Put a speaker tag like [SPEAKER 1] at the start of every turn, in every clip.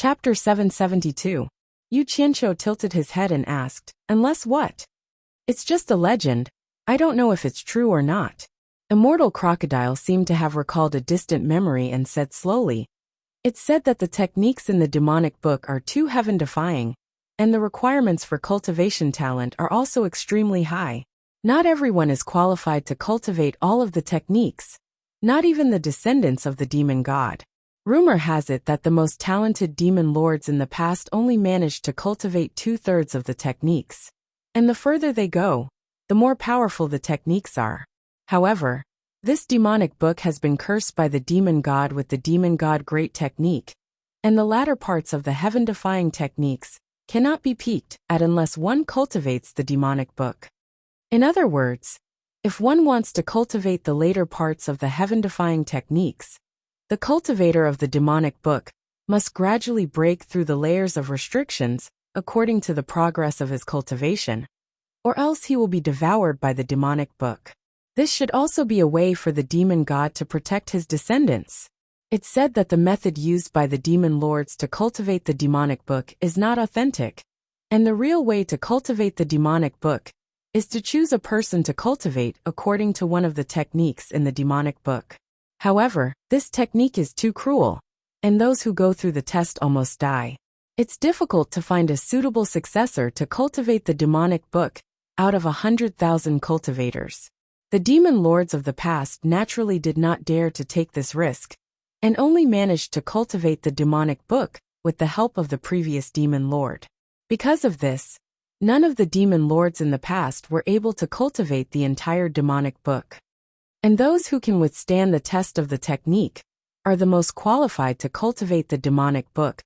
[SPEAKER 1] Chapter 772. Yu Qianqiu tilted his head and asked, "Unless what?" "It's just a legend. I don't know if it's true or not." Immortal Crocodile seemed to have recalled a distant memory and said slowly, "It's said that the techniques in the demonic book are too heaven-defying, and the requirements for cultivation talent are also extremely high. Not everyone is qualified to cultivate all of the techniques, not even the descendants of the demon god. Rumor has it that the most talented demon lords in the past only managed to cultivate 2/3 of the techniques. And the further they go, the more powerful the techniques are. However, this demonic book has been cursed by the demon god with the demon god great technique, and the latter parts of the heaven-defying techniques cannot be peeked at unless one cultivates the demonic book. In other words, if one wants to cultivate the later parts of the heaven-defying techniques, the cultivator of the demonic book must gradually break through the layers of restrictions according to the progress of his cultivation, or else he will be devoured by the demonic book. This should also be a way for the demon god to protect his descendants. It's said that the method used by the demon lords to cultivate the demonic book is not authentic, and the real way to cultivate the demonic book is to choose a person to cultivate according to one of the techniques in the demonic book. However, this technique is too cruel, and those who go through the test almost die. It's difficult to find a suitable successor to cultivate the demonic book out of 100,000 cultivators. The demon lords of the past naturally did not dare to take this risk, and only managed to cultivate the demonic book with the help of the previous demon lord. Because of this, none of the demon lords in the past were able to cultivate the entire demonic book. And those who can withstand the test of the technique are the most qualified to cultivate the demonic book,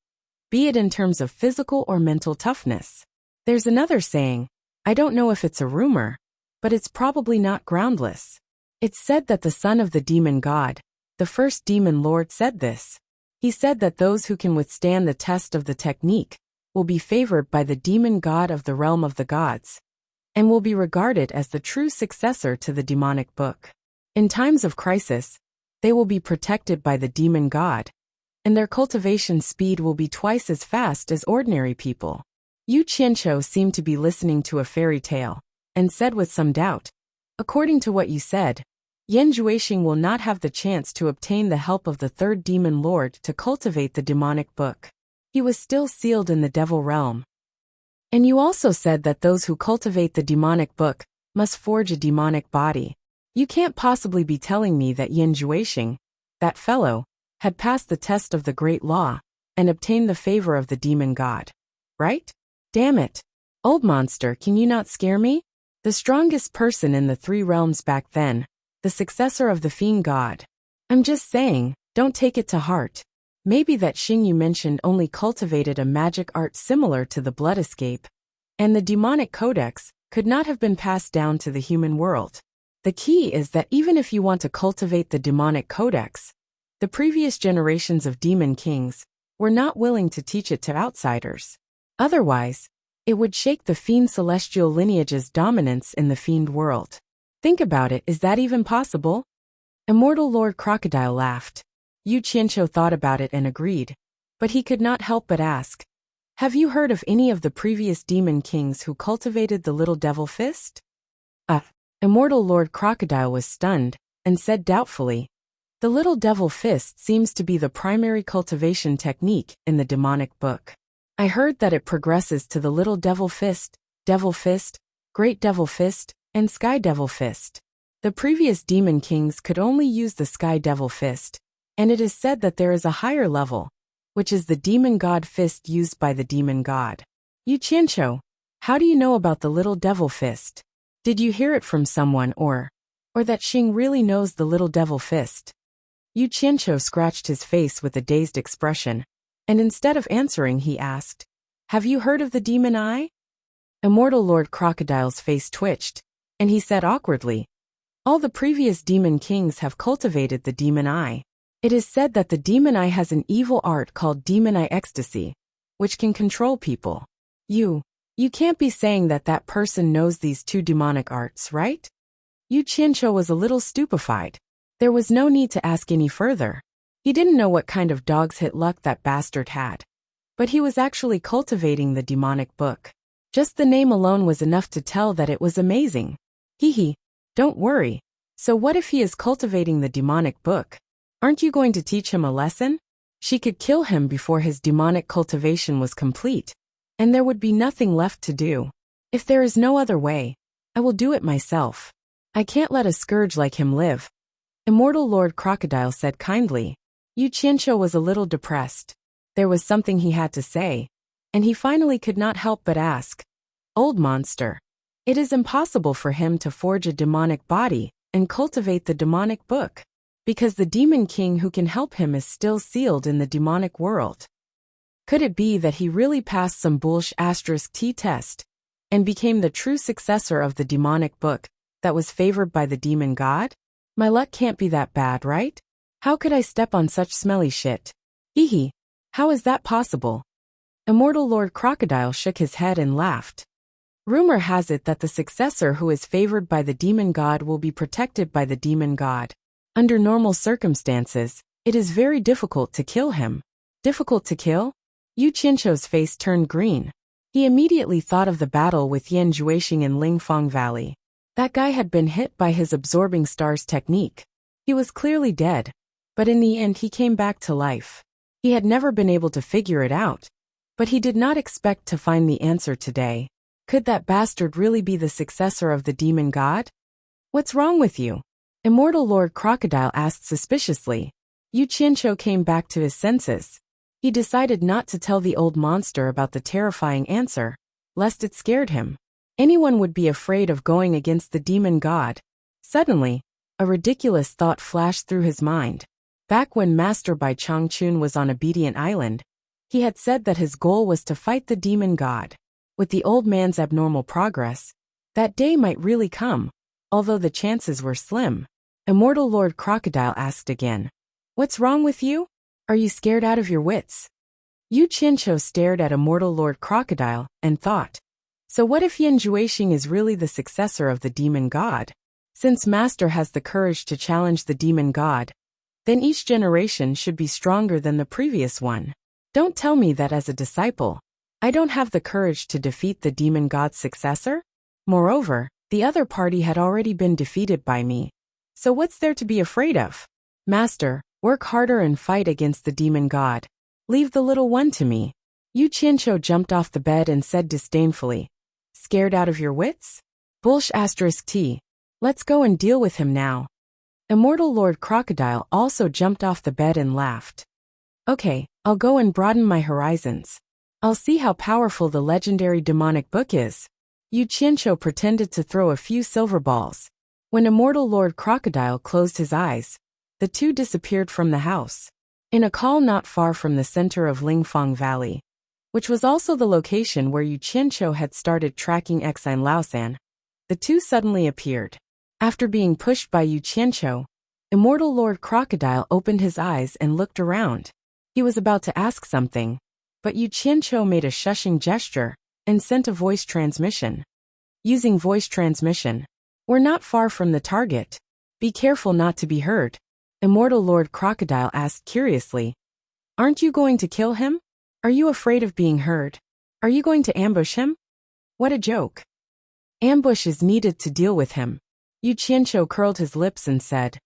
[SPEAKER 1] be it in terms of physical or mental toughness. There's another saying, I don't know if it's a rumor, but it's probably not groundless. It's said that the son of the demon god, the first demon lord, said this. He said that those who can withstand the test of the technique will be favored by the demon god of the realm of the gods, and will be regarded as the true successor to the demonic book. In times of crisis, they will be protected by the demon god, and their cultivation speed will be twice as fast as ordinary people. Yu Qianqiu seemed to be listening to a fairy tale, and said with some doubt, "According to what you said, Yan Juexing will not have the chance to obtain the help of the third demon lord to cultivate the demonic book. He was still sealed in the devil realm. And you also said that those who cultivate the demonic book must forge a demonic body. You can't possibly be telling me that Yan Juexing, that fellow, had passed the test of the great law and obtained the favor of the demon god, right? Damn it. Old monster, can you not scare me? The strongest person in the 3 realms back then, the successor of the fiend god. I'm just saying, don't take it to heart. Maybe that Xing you mentioned only cultivated a magic art similar to the blood escape, and the demonic codex could not have been passed down to the human world. The key is that even if you want to cultivate the demonic codex, the previous generations of demon kings were not willing to teach it to outsiders. Otherwise, it would shake the fiend celestial lineage's dominance in the fiend world. Think about it, is that even possible? Immortal Lord Crocodile laughed. Yu Qianqiu thought about it and agreed, but he could not help but ask, have you heard of any of the previous demon kings who cultivated the little devil fist? Immortal Lord Crocodile was stunned, and said doubtfully, the little devil fist seems to be the primary cultivation technique in the demonic book. I heard that it progresses to the little devil fist, great devil fist, and sky devil fist. The previous demon kings could only use the sky devil fist, and it is said that there is a higher level, which is the demon god fist used by the demon god. Yu Qianqiu, how do you know about the little devil fist? Did you hear it from someone or that Xing really knows the little devil fist? Yu Qianqiu scratched his face with a dazed expression, and instead of answering he asked, have you heard of the demon eye? Immortal Lord Crocodile's face twitched, and he said awkwardly, all the previous demon kings have cultivated the demon eye. It is said that the demon eye has an evil art called demon eye ecstasy, which can control people. You can't be saying that that person knows these 2 demonic arts, right? Yu Qianqiu was a little stupefied. There was no need to ask any further. He didn't know what kind of dog's hit luck that bastard had. But he was actually cultivating the demonic book. Just the name alone was enough to tell that it was amazing. Hee. Don't worry. So what if he is cultivating the demonic book? Aren't you going to teach him a lesson? She could kill him before his demonic cultivation was complete, and there would be nothing left to do. If there is no other way, I will do it myself. I can't let a scourge like him live. Immortal Lord Crocodile said kindly. Yu Qianqiu was a little depressed. There was something he had to say, and he finally could not help but ask. Old monster. It is impossible for him to forge a demonic body and cultivate the demonic book, because the demon king who can help him is still sealed in the demonic world. Could it be that he really passed some **T test and became the true successor of the demonic book that was favored by the demon god? My luck can't be that bad, right? How could I step on such smelly shit? Hee. How is that possible? Immortal Lord Crocodile shook his head and laughed. Rumor has it that the successor who is favored by the demon god will be protected by the demon god. Under normal circumstances, it is very difficult to kill him. Difficult to kill? Yu Qianqiu's face turned green. He immediately thought of the battle with Yan Juixing in Lingfang Valley. That guy had been hit by his absorbing stars technique. He was clearly dead, but in the end he came back to life. He had never been able to figure it out, but he did not expect to find the answer today. Could that bastard really be the successor of the demon god? What's wrong with you? Immortal Lord Crocodile asked suspiciously. Yu Qianqiu came back to his senses. He decided not to tell the old monster about the terrifying answer, lest it scared him. Anyone would be afraid of going against the demon god. Suddenly, a ridiculous thought flashed through his mind. Back when Master Bai Changchun was on Obedient Island, he had said that his goal was to fight the demon god. With the old man's abnormal progress, that day might really come, although the chances were slim. Immortal Lord Crocodile asked again. What's wrong with you? Are you scared out of your wits? Yu Qianqiu stared at Immortal Lord Crocodile and thought. So what if Yan Juixing is really the successor of the demon god? Since Master has the courage to challenge the demon god, then each generation should be stronger than the previous one. Don't tell me that as a disciple, I don't have the courage to defeat the demon god's successor? Moreover, the other party had already been defeated by me. So what's there to be afraid of? Master, work harder and fight against the demon god. Leave the little one to me. Yu Qianqiu jumped off the bed and said disdainfully. Scared out of your wits? **T. Let's go and deal with him now. Immortal Lord Crocodile also jumped off the bed and laughed. Okay, I'll go and broaden my horizons. I'll see how powerful the legendary demonic book is. Yu Qianqiu pretended to throw a few silver balls. When Immortal Lord Crocodile closed his eyes, the two disappeared from the house. In a call not far from the center of Lingfang Valley, which was also the location where Yu Qianqiu had started tracking Exine Laosan, the two suddenly appeared. After being pushed by Yu Qianqiu, Immortal Lord Crocodile opened his eyes and looked around. He was about to ask something, but Yu Qianqiu made a shushing gesture and sent a voice transmission. Using voice transmission. We're not far from the target. Be careful not to be heard. Immortal Lord Crocodile asked curiously. Aren't you going to kill him? Are you afraid of being heard? Are you going to ambush him? What a joke. Ambush is needed to deal with him. Yu Qianqiu curled his lips and said.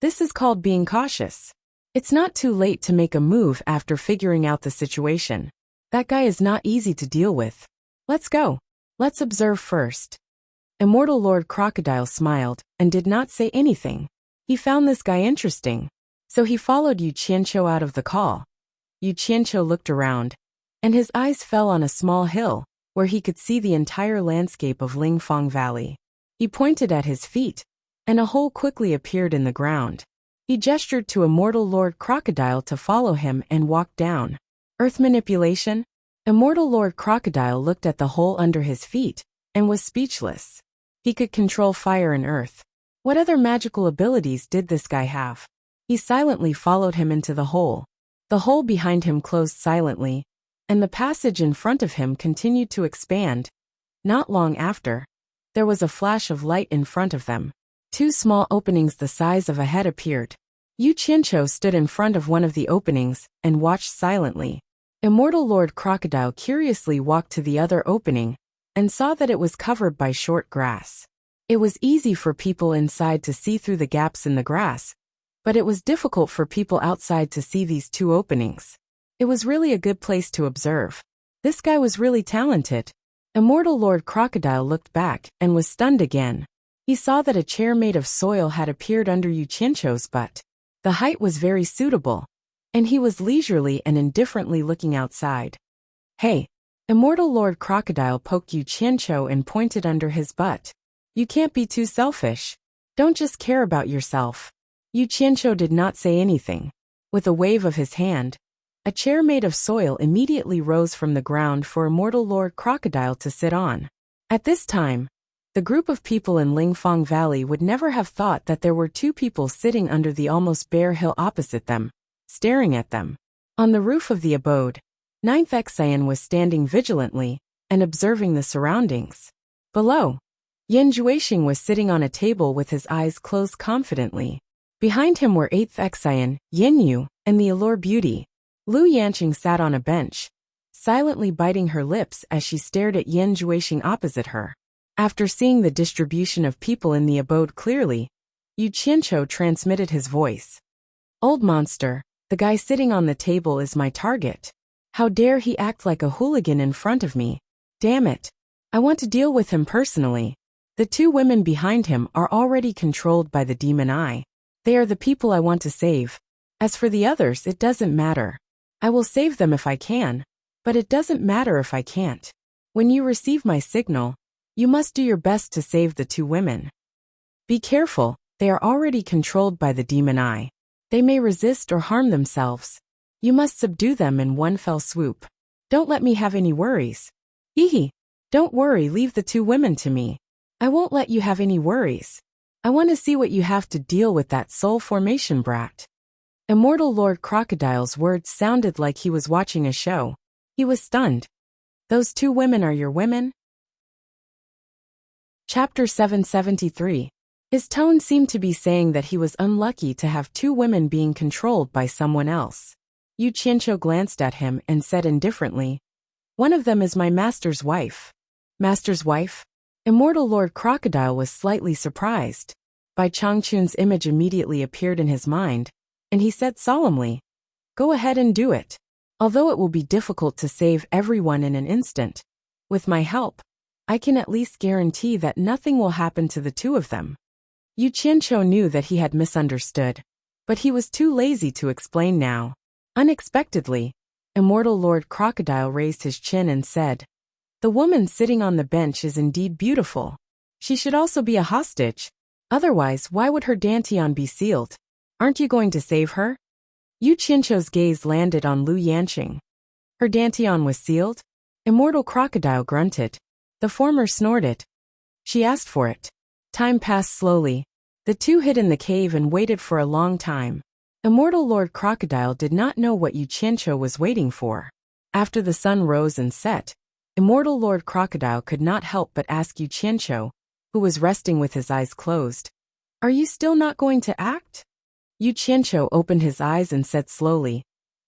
[SPEAKER 1] This is called being cautious. It's not too late to make a move after figuring out the situation. That guy is not easy to deal with. Let's go. Let's observe first. Immortal Lord Crocodile smiled and did not say anything. He found this guy interesting. So he followed Yu Qianqiu out of the call. Yu Qianqiu looked around, and his eyes fell on a small hill, where he could see the entire landscape of Lingfang Valley. He pointed at his feet, and a hole quickly appeared in the ground. He gestured to Immortal Lord Crocodile to follow him and walked down. Earth manipulation? Immortal Lord Crocodile looked at the hole under his feet, and was speechless. He could control fire and earth. What other magical abilities did this guy have? He silently followed him into the hole. The hole behind him closed silently, and the passage in front of him continued to expand. Not long after, there was a flash of light in front of them. Two small openings the size of a head appeared. Yu Qianqiu stood in front of one of the openings and watched silently. Immortal Lord Crocodile curiously walked to the other opening and saw that it was covered by short grass. It was easy for people inside to see through the gaps in the grass, but it was difficult for people outside to see these two openings. It was really a good place to observe. This guy was really talented. Immortal Lord Crocodile looked back and was stunned again. He saw that a chair made of soil had appeared under Yu Qianqiu's butt. The height was very suitable, and he was leisurely and indifferently looking outside. Hey! Immortal Lord Crocodile poked Yu Qianqiu and pointed under his butt. You can't be too selfish. Don't just care about yourself. Yu Qianqiu did not say anything. With a wave of his hand, a chair made of soil immediately rose from the ground for Immortal Lord Crocodile to sit on. At this time, the group of people in Lingfang Valley would never have thought that there were two people sitting under the almost bare hill opposite them, staring at them. On the roof of the abode, Ninth Xian was standing vigilantly and observing the surroundings. Below, Yan Juexing was sitting on a table with his eyes closed confidently. Behind him were 8th Xian, Yin Yu, and the Allure Beauty. Lu Yanqing sat on a bench, silently biting her lips as she stared at Yan Juexing opposite her. After seeing the distribution of people in the abode clearly, Yu Qianqiu transmitted his voice. Old monster, the guy sitting on the table is my target. How dare he act like a hooligan in front of me? Damn it. I want to deal with him personally. The two women behind him are already controlled by the demon eye. They are the people I want to save. As for the others, it doesn't matter. I will save them if I can, but it doesn't matter if I can't. When you receive my signal, you must do your best to save the two women. Be careful, they are already controlled by the demon eye. They may resist or harm themselves. You must subdue them in one fell swoop. Don't let me have any worries. Hee. Don't worry, leave the two women to me. I won't let you have any worries. I want to see what you have to deal with that soul formation brat. Immortal Lord Crocodile's words sounded like he was watching a show. He was stunned. Those two women are your women? Chapter 773. His tone seemed to be saying that he was unlucky to have two women being controlled by someone else. Yu Qianqiu glanced at him and said indifferently, One of them is my master's wife. Master's wife? Immortal Lord Crocodile was slightly surprised. Bai Changchun's image immediately appeared in his mind, and he said solemnly, Go ahead and do it. Although it will be difficult to save everyone in an instant, with my help, I can at least guarantee that nothing will happen to the two of them. Yu Qianqiu knew that he had misunderstood, but he was too lazy to explain now. Unexpectedly, Immortal Lord Crocodile raised his chin and said, The woman sitting on the bench is indeed beautiful. She should also be a hostage. Otherwise, why would her dantian be sealed? Aren't you going to save her? Yu Qianqiu's gaze landed on Lu Yanqing. Her dantian was sealed? Immortal Crocodile grunted. The former snorted. She asked for it. Time passed slowly. The two hid in the cave and waited for a long time. Immortal Lord Crocodile did not know what Yu Qianqiu was waiting for. After the sun rose and set, Immortal Lord Crocodile could not help but ask Yu Qianqiu, who was resting with his eyes closed, Are you still not going to act? Yu Qianqiu opened his eyes and said slowly,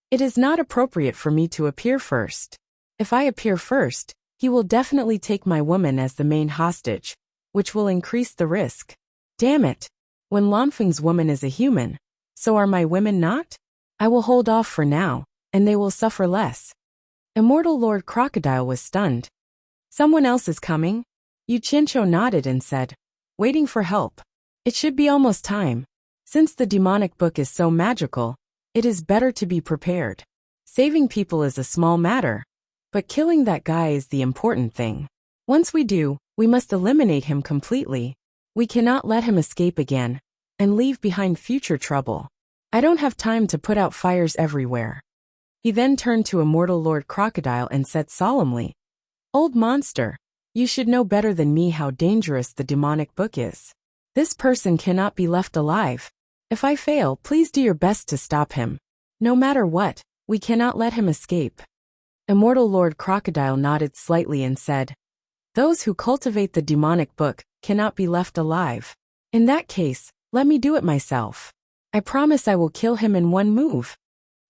[SPEAKER 1] It is not appropriate for me to appear first. If I appear first, he will definitely take my woman as the main hostage, which will increase the risk. Damn it! When Lanfeng's woman is a human, so are my women not? I will hold off for now, and they will suffer less. Immortal Lord Crocodile was stunned. Someone else is coming? Yu Qianqiu nodded and said, Waiting for help. It should be almost time. Since the demonic book is so magical, it is better to be prepared. Saving people is a small matter, but killing that guy is the important thing. Once we do, we must eliminate him completely. We cannot let him escape again and leave behind future trouble. I don't have time to put out fires everywhere. He then turned to Immortal Lord Crocodile and said solemnly, Old monster, you should know better than me how dangerous the demonic book is. This person cannot be left alive. If I fail, please do your best to stop him. No matter what, we cannot let him escape. Immortal Lord Crocodile nodded slightly and said, Those who cultivate the demonic book cannot be left alive. In that case, let me do it myself. I promise I will kill him in one move.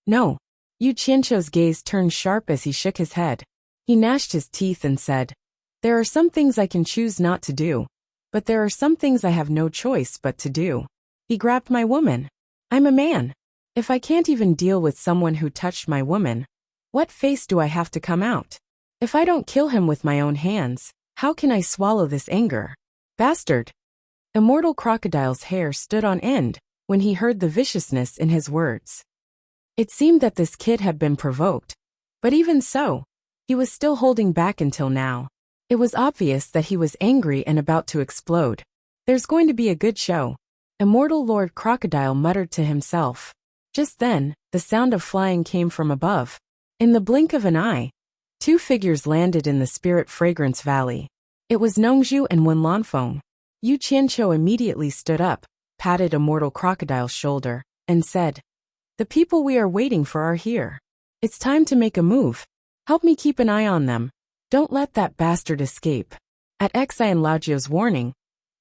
[SPEAKER 1] No. Yu Qianqiu's gaze turned sharp as he shook his head. He gnashed his teeth and said, "There are some things I can choose not to do, but there are some things I have no choice but to do. He grabbed my woman. I'm a man. If I can't even deal with someone who touched my woman, what face do I have to come out? If I don't kill him with my own hands, how can I swallow this anger? Bastard!" Immortal Crocodile's hair stood on end when he heard the viciousness in his words. It seemed that this kid had been provoked, but even so, he was still holding back until now. It was obvious that he was angry and about to explode. "There's going to be a good show," Immortal Lord Crocodile muttered to himself. Just then, the sound of flying came from above. In the blink of an eye, two figures landed in the Spirit Fragrance Valley. It was Nongzhu and Wen Lanfeng. Yu Qianqiu immediately stood up, patted Immortal Crocodile's shoulder, and said, "The people we are waiting for are here. It's time to make a move. Help me keep an eye on them. Don't let that bastard escape." At Xi and Laojiu's warning,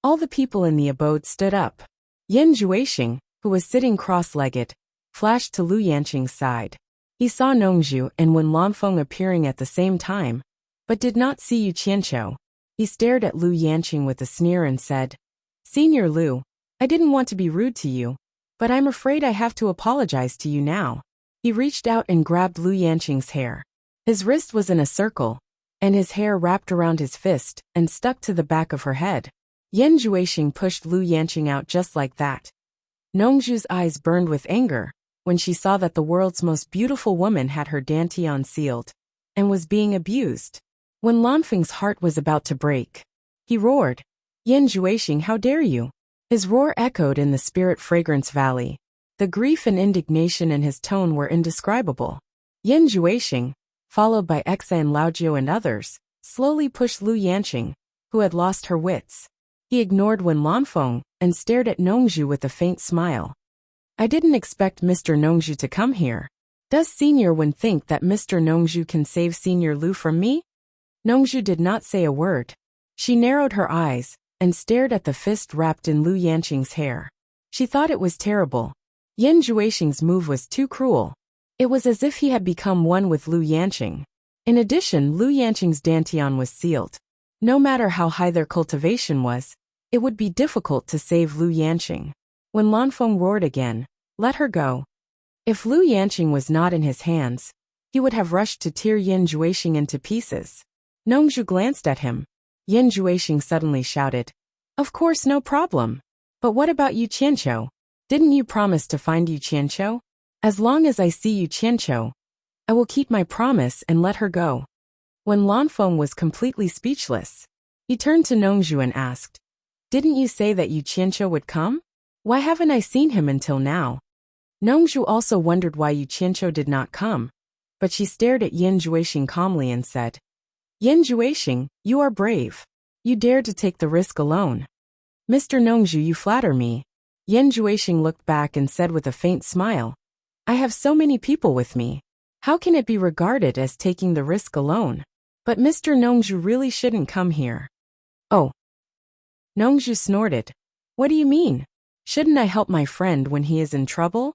[SPEAKER 1] all the people in the abode stood up. Yen Juexing, who was sitting cross-legged, flashed to Lu Yanqing's side. He saw Nongzhu and Wen Lanfeng appearing at the same time, but did not see Yu Qianqiu. He stared at Lu Yanqing with a sneer and said, "Senior Lu, I didn't want to be rude to you, but I'm afraid I have to apologize to you now." He reached out and grabbed Lu Yanqing's hair. His wrist was in a circle, and his hair wrapped around his fist and stuck to the back of her head. Yen Juexing pushed Lu Yanqing out just like that. Nongzhu's eyes burned with anger when she saw that the world's most beautiful woman had her dantian sealed and was being abused. When Lanfeng's heart was about to break, he roared, "Yen Juexing, how dare you!" His roar echoed in the Spirit Fragrance Valley. The grief and indignation in his tone were indescribable. Yen Juexing, followed by Xi and Laojiu and others, slowly pushed Lu Yanqing, who had lost her wits. He ignored Wen Lanfeng and stared at Nongzhu with a faint smile. "I didn't expect Mr. Nongzhu to come here. Does Senior Wen think that Mr. Nongzhu can save Senior Lu from me?" Nongzhu did not say a word. She narrowed her eyes and stared at the fist wrapped in Lu Yanqing's hair. She thought it was terrible. Yen Juexing's move was too cruel. It was as if he had become one with Lu Yanqing. In addition, Lu Yanqing's dantian was sealed. No matter how high their cultivation was, it would be difficult to save Lu Yanqing. When Lanfeng roared again, "Let her go." If Lu Yanqing was not in his hands, he would have rushed to tear Yen Juexing into pieces. Nongzhu glanced at him. Yen Juexing suddenly shouted, "Of course, no problem. But what about Yu Qianqiu? Didn't you promise to find Yu Qianqiu? As long as I see Yu Qianqiu, I will keep my promise and let her go." When Lanfeng was completely speechless, he turned to Nongzhu and asked, "Didn't you say that Yu Qianqiu would come? Why haven't I seen him until now?" Nongzhu also wondered why Yu Qianqiu did not come, but she stared at Yen Juexing calmly and said, "Yen Juexing, you are brave. You dared to take the risk alone." "Mr. Nongzhu, you flatter me." Yen Juexing looked back and said with a faint smile, "I have so many people with me. How can it be regarded as taking the risk alone? But Mr. Nongzhu really shouldn't come here." "Oh." Nongzhu snorted. "What do you mean? Shouldn't I help my friend when he is in trouble?"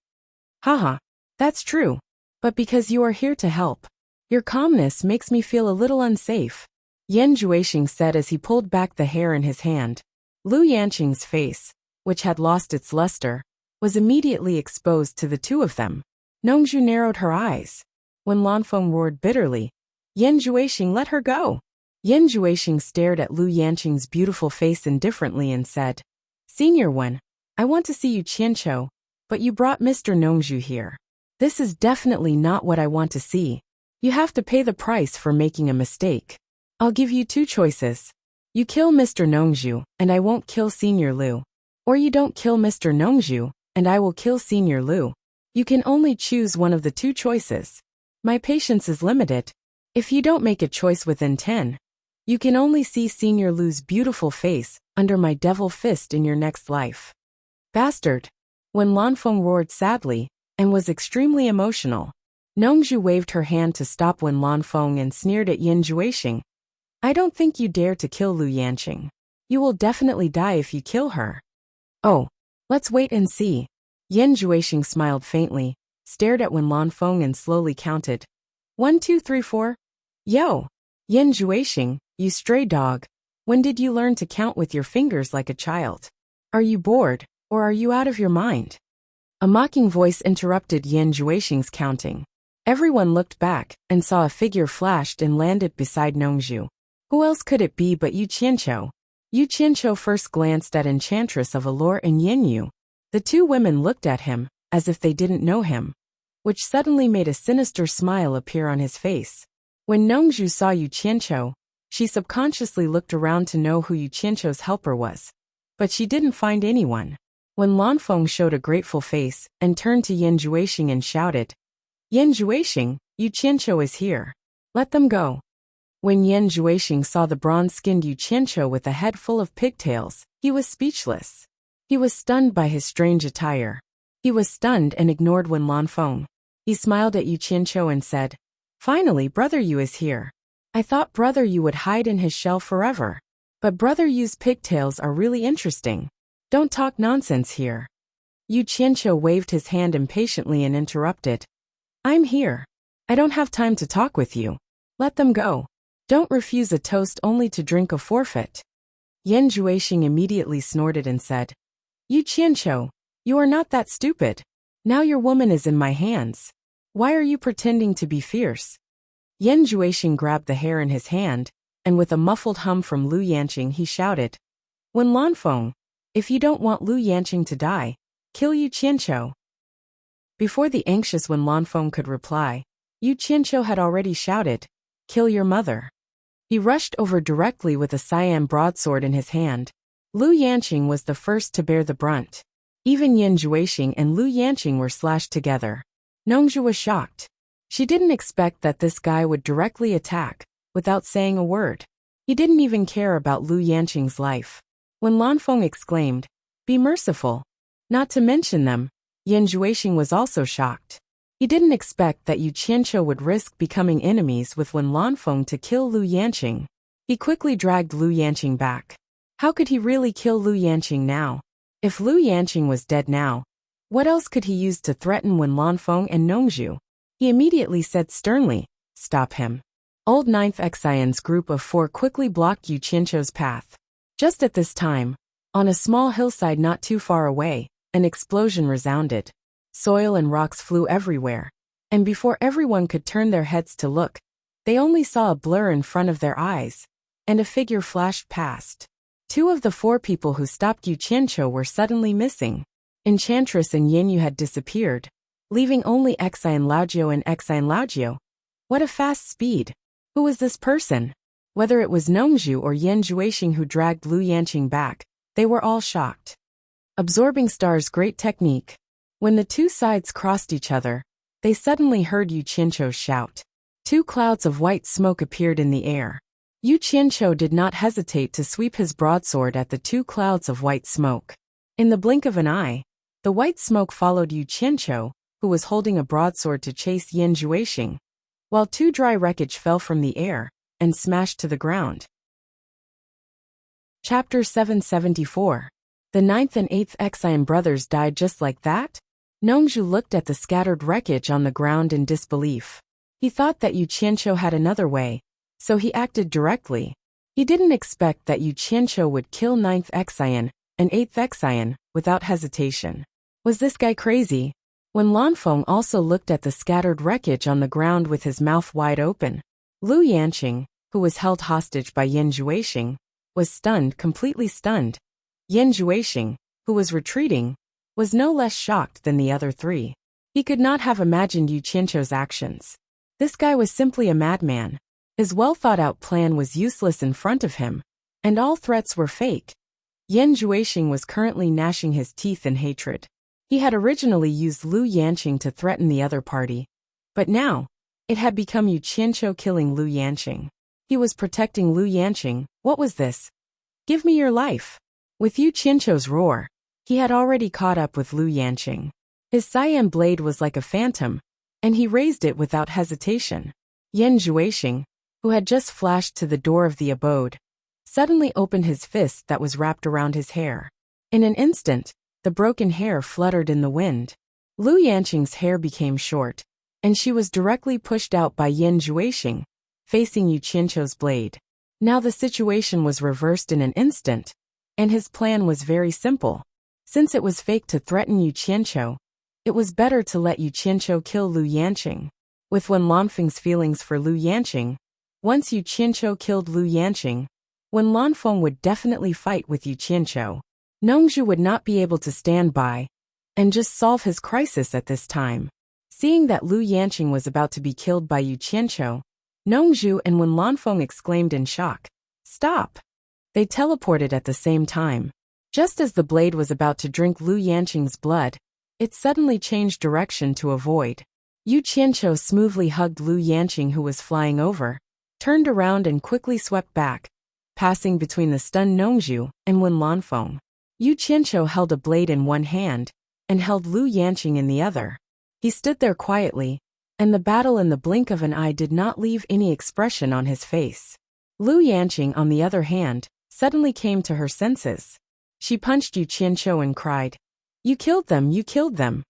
[SPEAKER 1] "Haha, that's true. But because you are here to help, your calmness makes me feel a little unsafe," Yen Juexing said as he pulled back the hair in his hand. Lu Yanqing's face, which had lost its luster, was immediately exposed to the two of them. Nongzhu narrowed her eyes. When Lanfeng roared bitterly, "Yen Juexing, let her go!" Yen Juexing stared at Lu Yanqing's beautiful face indifferently and said, "Senior Wen, I want to see Yu Qianqiu, but you brought Mr. Nongzhu here. This is definitely not what I want to see. You have to pay the price for making a mistake. I'll give you two choices. You kill Mr. Nongzhu, and I won't kill Senior Lu. Or you don't kill Mr. Nongzhu, and I will kill Senior Lu. You can only choose one of the two choices. My patience is limited. If you don't make a choice within 10, you can only see Senior Lu's beautiful face under my devil fist in your next life." "Bastard!" When Lanfeng roared sadly and was extremely emotional, Nongzhu waved her hand to stop Wen Lanfeng and sneered at Yen Juexing. "I don't think you dare to kill Lu Yanqing. You will definitely die if you kill her." "Oh, let's wait and see." Yen Juexing smiled faintly, stared at Wen Lanfeng and slowly counted. 1, 2, 3, 4. Yo! Yan Juexing, you stray dog. When did you learn to count with your fingers like a child? Are you bored, or are you out of your mind? A mocking voice interrupted Yan Juexing's counting. Everyone looked back and saw a figure flashed and landed beside Nongzhu. Who else could it be but Yu Qianqiu? Yu Qianqiu first glanced at Enchantress of Allure and Yinyu. The two women looked at him, as if they didn't know him, which suddenly made a sinister smile appear on his face. When Nongzhu saw Yu Qianqiu, she subconsciously looked around to know who Yu Qianqiu's helper was. But she didn't find anyone. When Lanfeng showed a grateful face and turned to Yan Juexing and shouted, Yan Juexing, Yu Qianqiu is here. Let them go. When Yan Juexing saw the bronze-skinned Yu Qianqiu with a head full of pigtails, he was speechless. He was stunned by his strange attire. He was stunned and ignored Wen Lanfeng. He smiled at Yu Qianqiu and said, Finally, Brother Yu is here. I thought Brother Yu would hide in his shell forever. But Brother Yu's pigtails are really interesting. Don't talk nonsense here. Yu Qianqiu waved his hand impatiently and interrupted. I'm here. I don't have time to talk with you. Let them go. Don't refuse a toast only to drink a forfeit. Yan Juexing immediately snorted and said, Yu Qianqiu, you are not that stupid. Now your woman is in my hands. Why are you pretending to be fierce? Yan Juexing grabbed the hair in his hand, and with a muffled hum from Lu Yanqing he shouted, Wen Lanfeng, if you don't want Lu Yanqing to die, kill Yu Qianqiu. Before the anxious Wen Lanfeng could reply, Yu Qianqiu had already shouted, Kill your mother. He rushed over directly with a cyan broadsword in his hand. Lu Yanqing was the first to bear the brunt. Even Yan Juexing and Lu Yanqing were slashed together. Nongzhu was shocked. She didn't expect that this guy would directly attack, without saying a word. He didn't even care about Lu Yanqing's life. When Lanfeng exclaimed, Be merciful. Not to mention them, Yan Juexing was also shocked. He didn't expect that Yu Qianqiu would risk becoming enemies with Wen Lanfeng to kill Lu Yanqing. He quickly dragged Lu Yanqing back. How could he really kill Lu Yanqing now? If Lu Yanqing was dead now, what else could he use to threaten Wen Lanfeng and Nongzhu? He immediately said sternly, Stop him. Old 9th Exion's group of 4 quickly blocked Yu Qianqiu's path. Just at this time, on a small hillside not too far away, an explosion resounded. Soil and rocks flew everywhere, and before everyone could turn their heads to look, they only saw a blur in front of their eyes, and a figure flashed past. 2 of the 4 people who stopped Yu Qianqiu were suddenly missing. Enchantress and Yinyu had disappeared, leaving only Exion Laojiu and Exion Laojiu. What a fast speed! Who was this person? Whether it was Nongzhu or Yan Juexing who dragged Lu Yanqing back, they were all shocked. Absorbing Star's great technique. When the 2 sides crossed each other, they suddenly heard Yu Qianqiu shout. 2 clouds of white smoke appeared in the air. Yu Qianqiu did not hesitate to sweep his broadsword at the 2 clouds of white smoke. In the blink of an eye, the white smoke followed Yu Qianqiu, who was holding a broadsword to chase Yan Juexing, while 2 dry wreckage fell from the air and smashed to the ground. Chapter 774. The 9th and 8th Exion brothers died just like that? Nongzhu looked at the scattered wreckage on the ground in disbelief. He thought that Yu Qianqiu had another way, so he acted directly. He didn't expect that Yu Qianqiu would kill 9th Exion and 8th Exion without hesitation. Was this guy crazy? When Lanfeng also looked at the scattered wreckage on the ground with his mouth wide open. Lu Yanqing, who was held hostage by Yan Juexing, was stunned, completely stunned. Yan Juexing, who was retreating, was no less shocked than the other 3. He could not have imagined Yu Qianqiu's actions. This guy was simply a madman. His well-thought-out plan was useless in front of him, and all threats were fake. Yan Juexing was currently gnashing his teeth in hatred. He had originally used Lu Yanqing to threaten the other party, but now, it had become Yu Qianqiu killing Lu Yanqing. He was protecting Lu Yanqing. What was this? Give me your life. With Yu Qianqiu's roar, he had already caught up with Lu Yanqing. His cyan blade was like a phantom, and he raised it without hesitation. Yan Juexing, who had just flashed to the door of the abode, suddenly opened his fist that was wrapped around his hair. In an instant, the broken hair fluttered in the wind. Lu Yanqing's hair became short, and she was directly pushed out by Yin Juexing, facing Yu Qianqiu's blade. Now the situation was reversed in an instant, and his plan was very simple. Since it was fake to threaten Yu Qianqiu, it was better to let Yu Qianqiu kill Lu Yanqing. With Wen Lanfeng's feelings for Lu Yanqing, once Yu Qianqiu killed Lu Yanqing, Wen Lanfeng would definitely fight with Yu Qianqiu. Nongzhu would not be able to stand by and just solve his crisis at this time. Seeing that Lu Yanqing was about to be killed by Yu Qianqiu, Nongzhu and Wen Lanfeng exclaimed in shock, "Stop!" They teleported at the same time. Just as the blade was about to drink Lu Yanqing's blood, it suddenly changed direction to avoid. Yu Qianqiu smoothly hugged Lu Yanqing, who was flying over, turned around and quickly swept back, passing between the stunned Nongzhu and Wen Lanfeng. Yu Qianqiu held a blade in one hand and held Lu Yanqing in the other. He stood there quietly, and the battle in the blink of an eye did not leave any expression on his face. Lu Yanqing, on the other hand, suddenly came to her senses. She punched Yu Qianqiu and cried, "You killed them, you killed them!"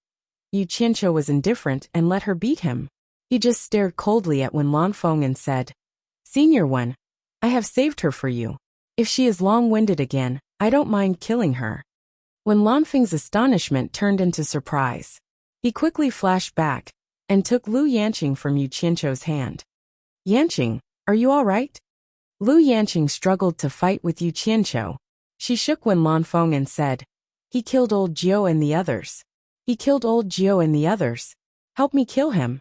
[SPEAKER 1] Yu Qianqiu was indifferent and let her beat him. He just stared coldly at Wen Lanfeng and said, "Senior one, I have saved her for you. If she is long-winded again, I don't mind killing her." Wen Lanfeng's astonishment turned into surprise. He quickly flashed back and took Lu Yanqing from Yu Qianqiu's hand. "Yanqing, are you all right?" Lu Yanqing struggled to fight with Yu Qianqiu. She shook Wen Lanfeng and said, "He killed old Jiu and the others. He killed old Jiu and the others. Help me kill him.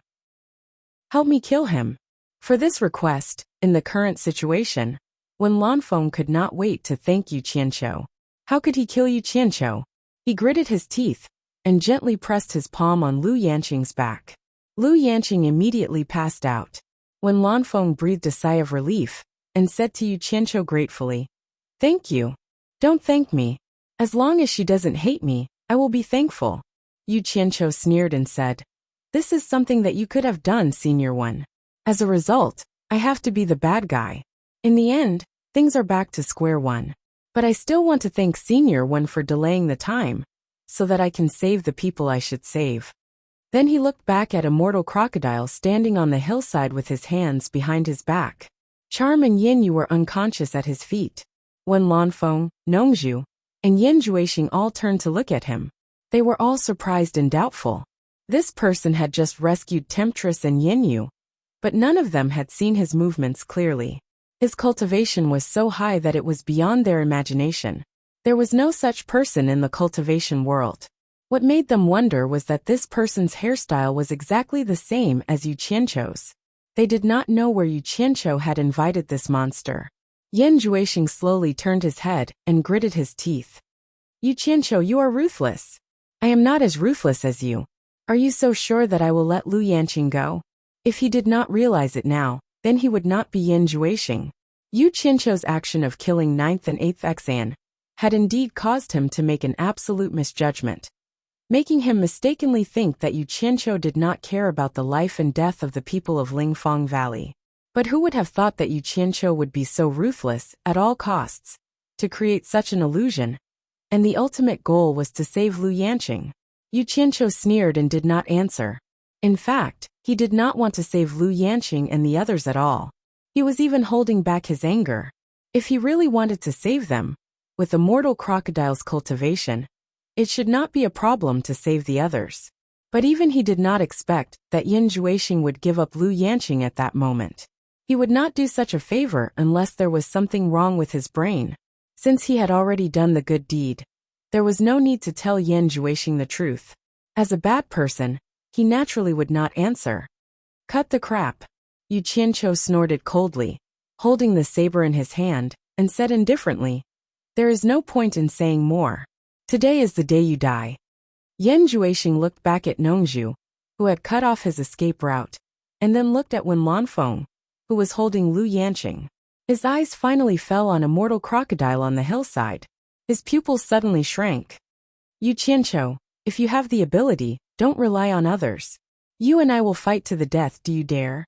[SPEAKER 1] Help me kill him." For this request, in the current situation, Wen Lanfeng could not wait to thank Yu Qianqiu. How could he kill Yu Qianqiu? He gritted his teeth and gently pressed his palm on Lu Yanqing's back. Lu Yanqing immediately passed out. Wen Lanfeng breathed a sigh of relief and said to Yu Qianqiu gratefully, "Thank you. Don't thank me. As long as she doesn't hate me, I will be thankful." Yu Qianqiu sneered and said, "This is something that you could have done, senior one. As a result, I have to be the bad guy. In the end, things are back to square one. But I still want to thank senior one for delaying the time, so that I can save the people I should save." Then he looked back at Immortal Crocodile standing on the hillside with his hands behind his back. Charm and Yin Yu were unconscious at his feet. Wen Lanfeng, Nongzhu, and Yin Juexing all turned to look at him. They were all surprised and doubtful. This person had just rescued Temptress and Yin Yu, but none of them had seen his movements clearly. His cultivation was so high that it was beyond their imagination. There was no such person in the cultivation world. What made them wonder was that this person's hairstyle was exactly the same as Yu Qianqiu's. They did not know where Yu Qianqiu had invited this monster. Yin Juexing slowly turned his head and gritted his teeth. "Yu Qianqiu, you are ruthless." "I am not as ruthless as you. Are you so sure that I will let Lu Yanqing go?" If he did not realize it now, then he would not be Yin Juexing. Yu Qianqiu's action of killing 9th and 8th Exan had indeed caused him to make an absolute misjudgment, making him mistakenly think that Yu Qianqiu did not care about the life and death of the people of Lingfang Valley. But who would have thought that Yu Qianqiu would be so ruthless, at all costs, to create such an illusion? And the ultimate goal was to save Lu Yanqing. Yu Qianqiu sneered and did not answer. In fact, he did not want to save Lu Yanqing and the others at all. He was even holding back his anger. If he really wanted to save them, with Immortal Crocodile's cultivation, it should not be a problem to save the others. But even he did not expect that Yin Juexing would give up Lu Yanqing at that moment. He would not do such a favor unless there was something wrong with his brain. Since he had already done the good deed, there was no need to tell Yin Juexing the truth. As a bad person, he naturally would not answer. "Cut the crap." Yu Qianqiu snorted coldly, holding the saber in his hand, and said indifferently, "There is no point in saying more. Today is the day you die." Yin Juexing looked back at Nongzhu, who had cut off his escape route, and then looked at Wen Lanfeng, who was holding Lu Yanqing. His eyes finally fell on Immortal Crocodile on the hillside. His pupils suddenly shrank. "Yu Qianqiu, if you have the ability, don't rely on others. You and I will fight to the death, do you dare?"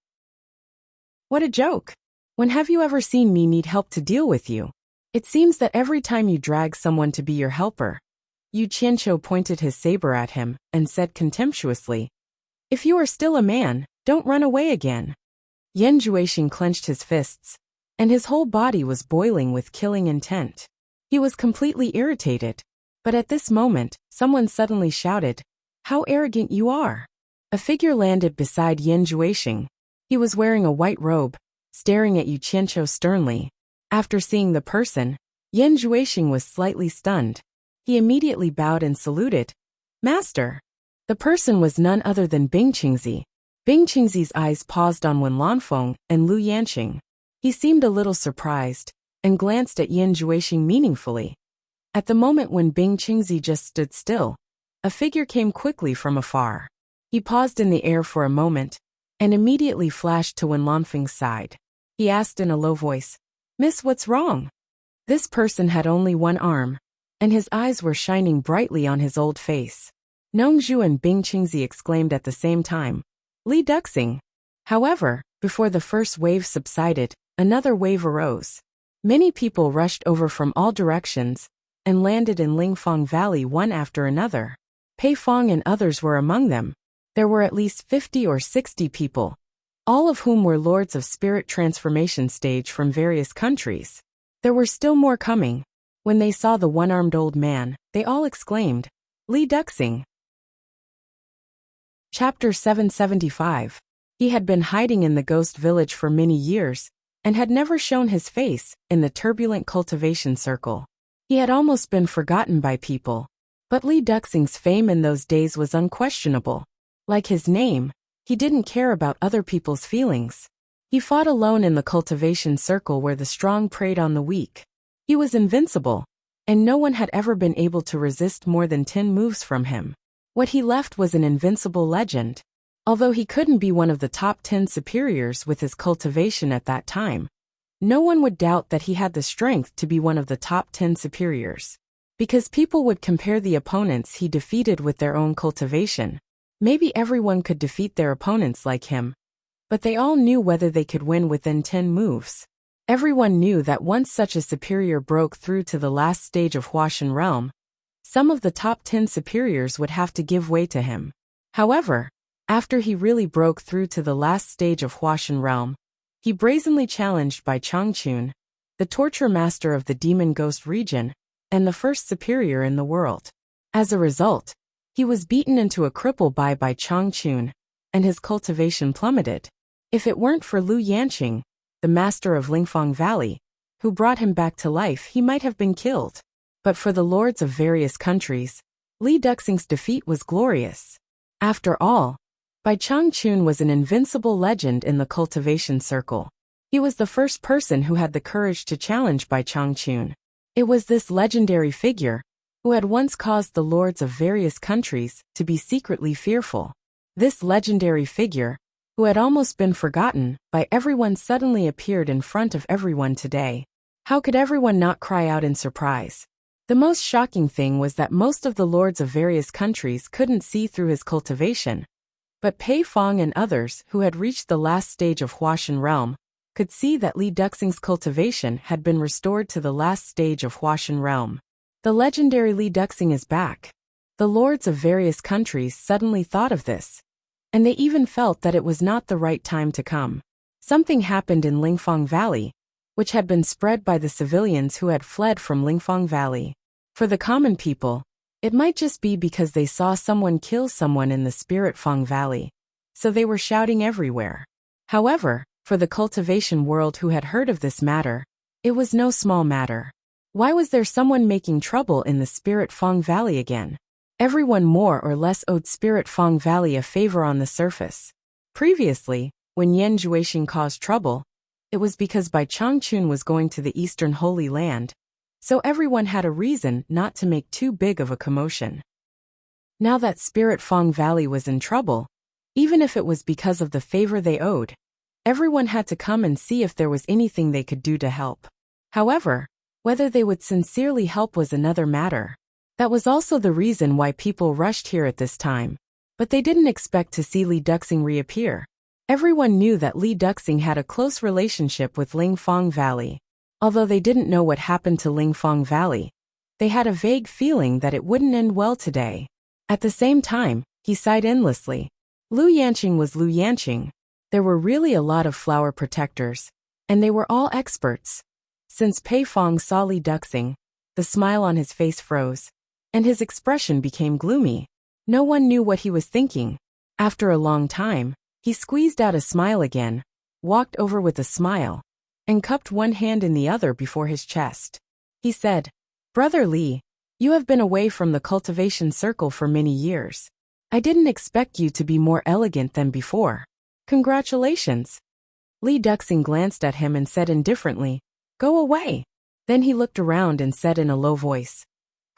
[SPEAKER 1] What a joke! When have you ever seen me need help to deal with you? It seems that every time you drag someone to be your helper, Yu Qianqiu pointed his saber at him and said contemptuously, "If you are still a man, don't run away again." Yan Juexing clenched his fists, and his whole body was boiling with killing intent. He was completely irritated. But at this moment, someone suddenly shouted, "How arrogant you are!" A figure landed beside Yan Juexing. He was wearing a white robe, staring at Yu Qianqiu sternly. After seeing the person, Yan Juexing was slightly stunned. He immediately bowed and saluted, "Master." The person was none other than Bing Qingzi. Bing Qingzi's eyes paused on Wen Lanfeng and Lu Yanqing. He seemed a little surprised, and glanced at Yan Juexing meaningfully. At the moment when Bing Qingzi just stood still, a figure came quickly from afar. He paused in the air for a moment, and immediately flashed to Wen Lanfeng's side. He asked in a low voice, "Miss, what's wrong?" This person had only one arm, and his eyes were shining brightly on his old face. Nongzhu and Bing Qingzi exclaimed at the same time, "Li Duxing." However, before the first wave subsided, another wave arose. Many people rushed over from all directions and landed in Lingfang Valley one after another. Pei Fong and others were among them. There were at least 50 or 60 people, all of whom were lords of spirit transformation stage from various countries. There were still more coming. When they saw the one-armed old man, they all exclaimed, "Li Duxing." Chapter 775. He had been hiding in the ghost village for many years, and had never shown his face in the turbulent cultivation circle. He had almost been forgotten by people. But Li Duxing's fame in those days was unquestionable. Like his name, he didn't care about other people's feelings. He fought alone in the cultivation circle where the strong preyed on the weak. He was invincible, and no one had ever been able to resist more than 10 moves from him. What he left was an invincible legend. Although he couldn't be one of the top 10 superiors with his cultivation at that time, no one would doubt that he had the strength to be one of the top 10 superiors. Because people would compare the opponents he defeated with their own cultivation. Maybe everyone could defeat their opponents like him, but they all knew whether they could win within 10 moves. Everyone knew that once such a superior broke through to the last stage of Huashan realm, some of the top 10 superiors would have to give way to him. However, after he really broke through to the last stage of Huashan realm, he brazenly challenged Bai Changchun, the torture master of the demon ghost region, and the first superior in the world. As a result, he was beaten into a cripple by Bai Changchun, and his cultivation plummeted. If it weren't for Lu Yanqing, the master of Lingfang Valley, who brought him back to life, he might have been killed. But for the lords of various countries, Li Duxing's defeat was glorious. After all, Bai Changchun was an invincible legend in the cultivation circle. He was the first person who had the courage to challenge Bai Changchun. It was this legendary figure who had once caused the lords of various countries to be secretly fearful. This legendary figure, who had almost been forgotten by everyone, suddenly appeared in front of everyone today. How could everyone not cry out in surprise? The most shocking thing was that most of the lords of various countries couldn't see through his cultivation. But Pei Fong and others who had reached the last stage of Huashan realm could see that Li Duxing's cultivation had been restored to the last stage of Huashan realm. The legendary Li Duxing is back. The lords of various countries suddenly thought of this, and they even felt that it was not the right time to come. Something happened in Lingfang Valley, which had been spread by the civilians who had fled from Lingfang Valley. For the common people, it might just be because they saw someone kill someone in the Spirit Fang Valley, so they were shouting everywhere. However, for the cultivation world who had heard of this matter, it was no small matter. Why was there someone making trouble in the Spirit Fang Valley again? Everyone more or less owed Spirit Fang Valley a favor on the surface. Previously, when Yan Juexing caused trouble, it was because Bai Changchun was going to the Eastern Holy Land, so everyone had a reason not to make too big of a commotion. Now that Spirit Fang Valley was in trouble, even if it was because of the favor they owed, everyone had to come and see if there was anything they could do to help. However, whether they would sincerely help was another matter. That was also the reason why people rushed here at this time. But they didn't expect to see Li Duxing reappear. Everyone knew that Li Duxing had a close relationship with Lingfang Valley. Although they didn't know what happened to Lingfang Valley, They had a vague feeling that it wouldn't end well today. At the same time, he sighed endlessly. Lu Yanqing was Lu Yanqing. There were really a lot of flower protectors, and they were all experts. Since Pei Fong saw Li Duxing, the smile on his face froze, and his expression became gloomy. No one knew what he was thinking. After a long time, he squeezed out a smile again, walked over with a smile, and cupped one hand in the other before his chest. He said, "Brother Li, you have been away from the cultivation circle for many years. I didn't expect you to be more elegant than before. Congratulations." Li Duxing glanced at him and said indifferently, "Go away." Then he looked around and said in a low voice,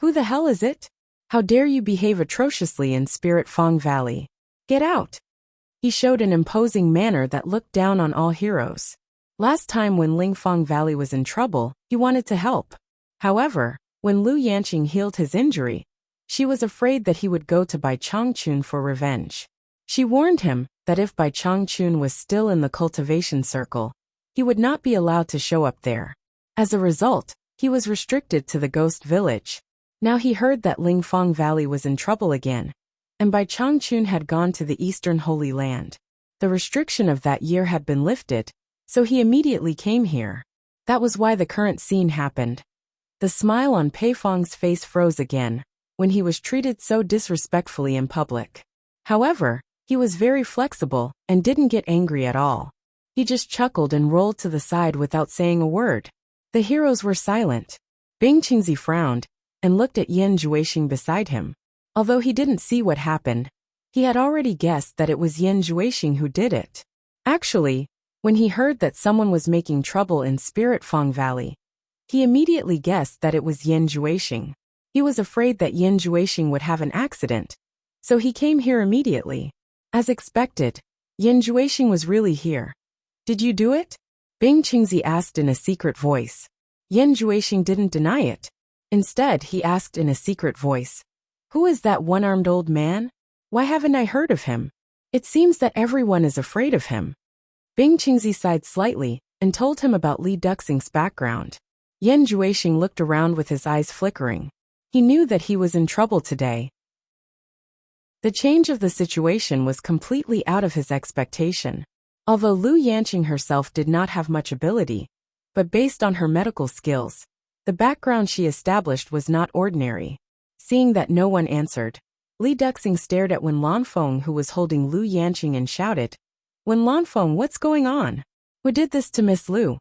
[SPEAKER 1] "Who the hell is it? How dare you behave atrociously in Spirit Fong Valley? Get out." He showed an imposing manner that looked down on all heroes. Last time when Lingfang Valley was in trouble, he wanted to help. However, when Lu Yanqing healed his injury, she was afraid that he would go to Bai Changchun for revenge. She warned him that if Bai Changchun was still in the cultivation circle, he would not be allowed to show up there. As a result, he was restricted to the ghost village. Now he heard that Lingfang Valley was in trouble again, and Bai Changchun had gone to the Eastern Holy Land. The restriction of that year had been lifted, so he immediately came here. That was why the current scene happened. The smile on Pei Fong's face froze again, when he was treated so disrespectfully in public. However, he was very flexible and didn't get angry at all. He just chuckled and rolled to the side without saying a word. The heroes were silent. Bing Qingzi frowned and looked at Yan Juexing beside him. Although he didn't see what happened, he had already guessed that it was Yan Juexing who did it. Actually, when he heard that someone was making trouble in Spirit Fong Valley, he immediately guessed that it was Yan Juexing. He was afraid that Yan Juexing would have an accident, so he came here immediately. As expected, Yan Juexing was really here. "Did you do it?" Bing Qingzi asked in a secret voice. Yan Juexing didn't deny it. Instead, he asked in a secret voice, "Who is that one-armed old man? Why haven't I heard of him? It seems that everyone is afraid of him." Bing Qingzi sighed slightly and told him about Li Duxing's background. Yan Juexing looked around with his eyes flickering. He knew that he was in trouble today. The change of the situation was completely out of his expectation. Although Lu Yanqing herself did not have much ability, but based on her medical skills, the background she established was not ordinary. Seeing that no one answered, Li Duxing stared at Wen Lanfeng, who was holding Lu Yanqing, and shouted, "Wen Lanfeng, what's going on? Who did this to Miss Lu?"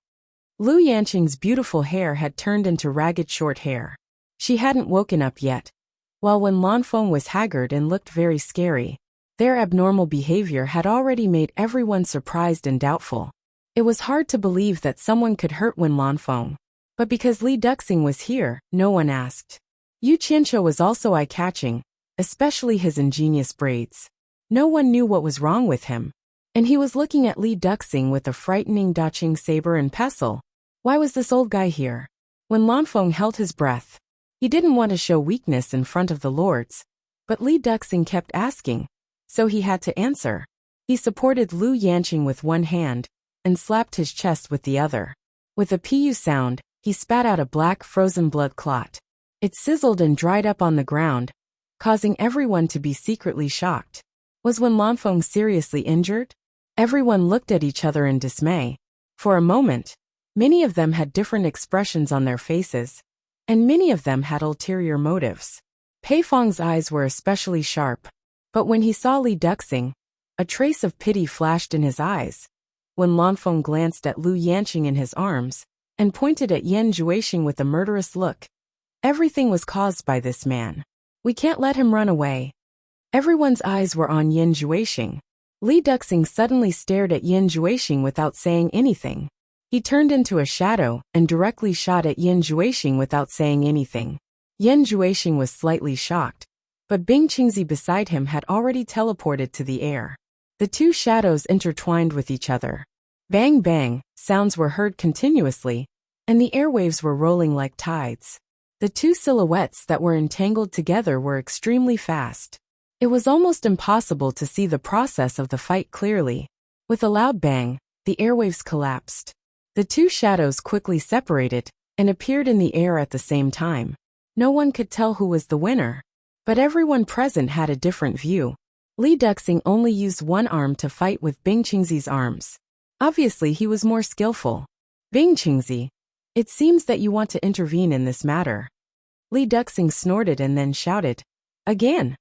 [SPEAKER 1] Lu Yanqing's beautiful hair had turned into ragged short hair. She hadn't woken up yet, while Wen Lanfeng was haggard and looked very scary. Their abnormal behavior had already made everyone surprised and doubtful. It was hard to believe that someone could hurt Wen Lanfeng. But because Li Duxing was here, no one asked. Yu Qianqiu was also eye-catching, especially his ingenious braids. No one knew what was wrong with him, and he was looking at Li Duxing with a frightening Daching saber and pestle. Why was this old guy here? When Lanfeng held his breath. He didn't want to show weakness in front of the lords, but Li Duxing kept asking, so he had to answer. He supported Lu Yanqing with one hand and slapped his chest with the other. With a pu sound, he spat out a black frozen blood clot. It sizzled and dried up on the ground, causing everyone to be secretly shocked. Was Wen Lanfeng seriously injured? Everyone looked at each other in dismay. For a moment, many of them had different expressions on their faces, and many of them had ulterior motives. Pei Fong's eyes were especially sharp, but when he saw Li Duxing, a trace of pity flashed in his eyes. When Lanfeng glanced at Lu Yanqing in his arms and pointed at Yan Juexing with a murderous look. Everything was caused by this man. We can't let him run away. Everyone's eyes were on Yan Juexing. Li Duxing suddenly stared at Yan Juexing without saying anything. He turned into a shadow and directly shot at Yan Juexing without saying anything. Yan Juexing was slightly shocked, but Bing Qingzi beside him had already teleported to the air. The two shadows intertwined with each other. Bang bang, sounds were heard continuously, and the airwaves were rolling like tides. The two silhouettes that were entangled together were extremely fast. It was almost impossible to see the process of the fight clearly. With a loud bang, the airwaves collapsed. The two shadows quickly separated and appeared in the air at the same time. No one could tell who was the winner. But everyone present had a different view. Li Duxing only used one arm to fight with Bing Qingzi's arms. Obviously he was more skillful. Bing Qingzi, it seems that you want to intervene in this matter. Li Duxing snorted and then shouted. Again.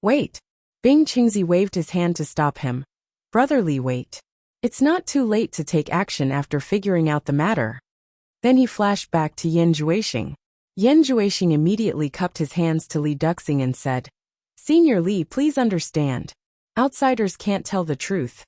[SPEAKER 1] Wait. Bing Qingzi waved his hand to stop him. Brother Li, wait. It's not too late to take action after figuring out the matter. Then he flashed back to Yan Juexing. Yan Juexing immediately cupped his hands to Li Duxing and said, Senior Li, please understand. Outsiders can't tell the truth.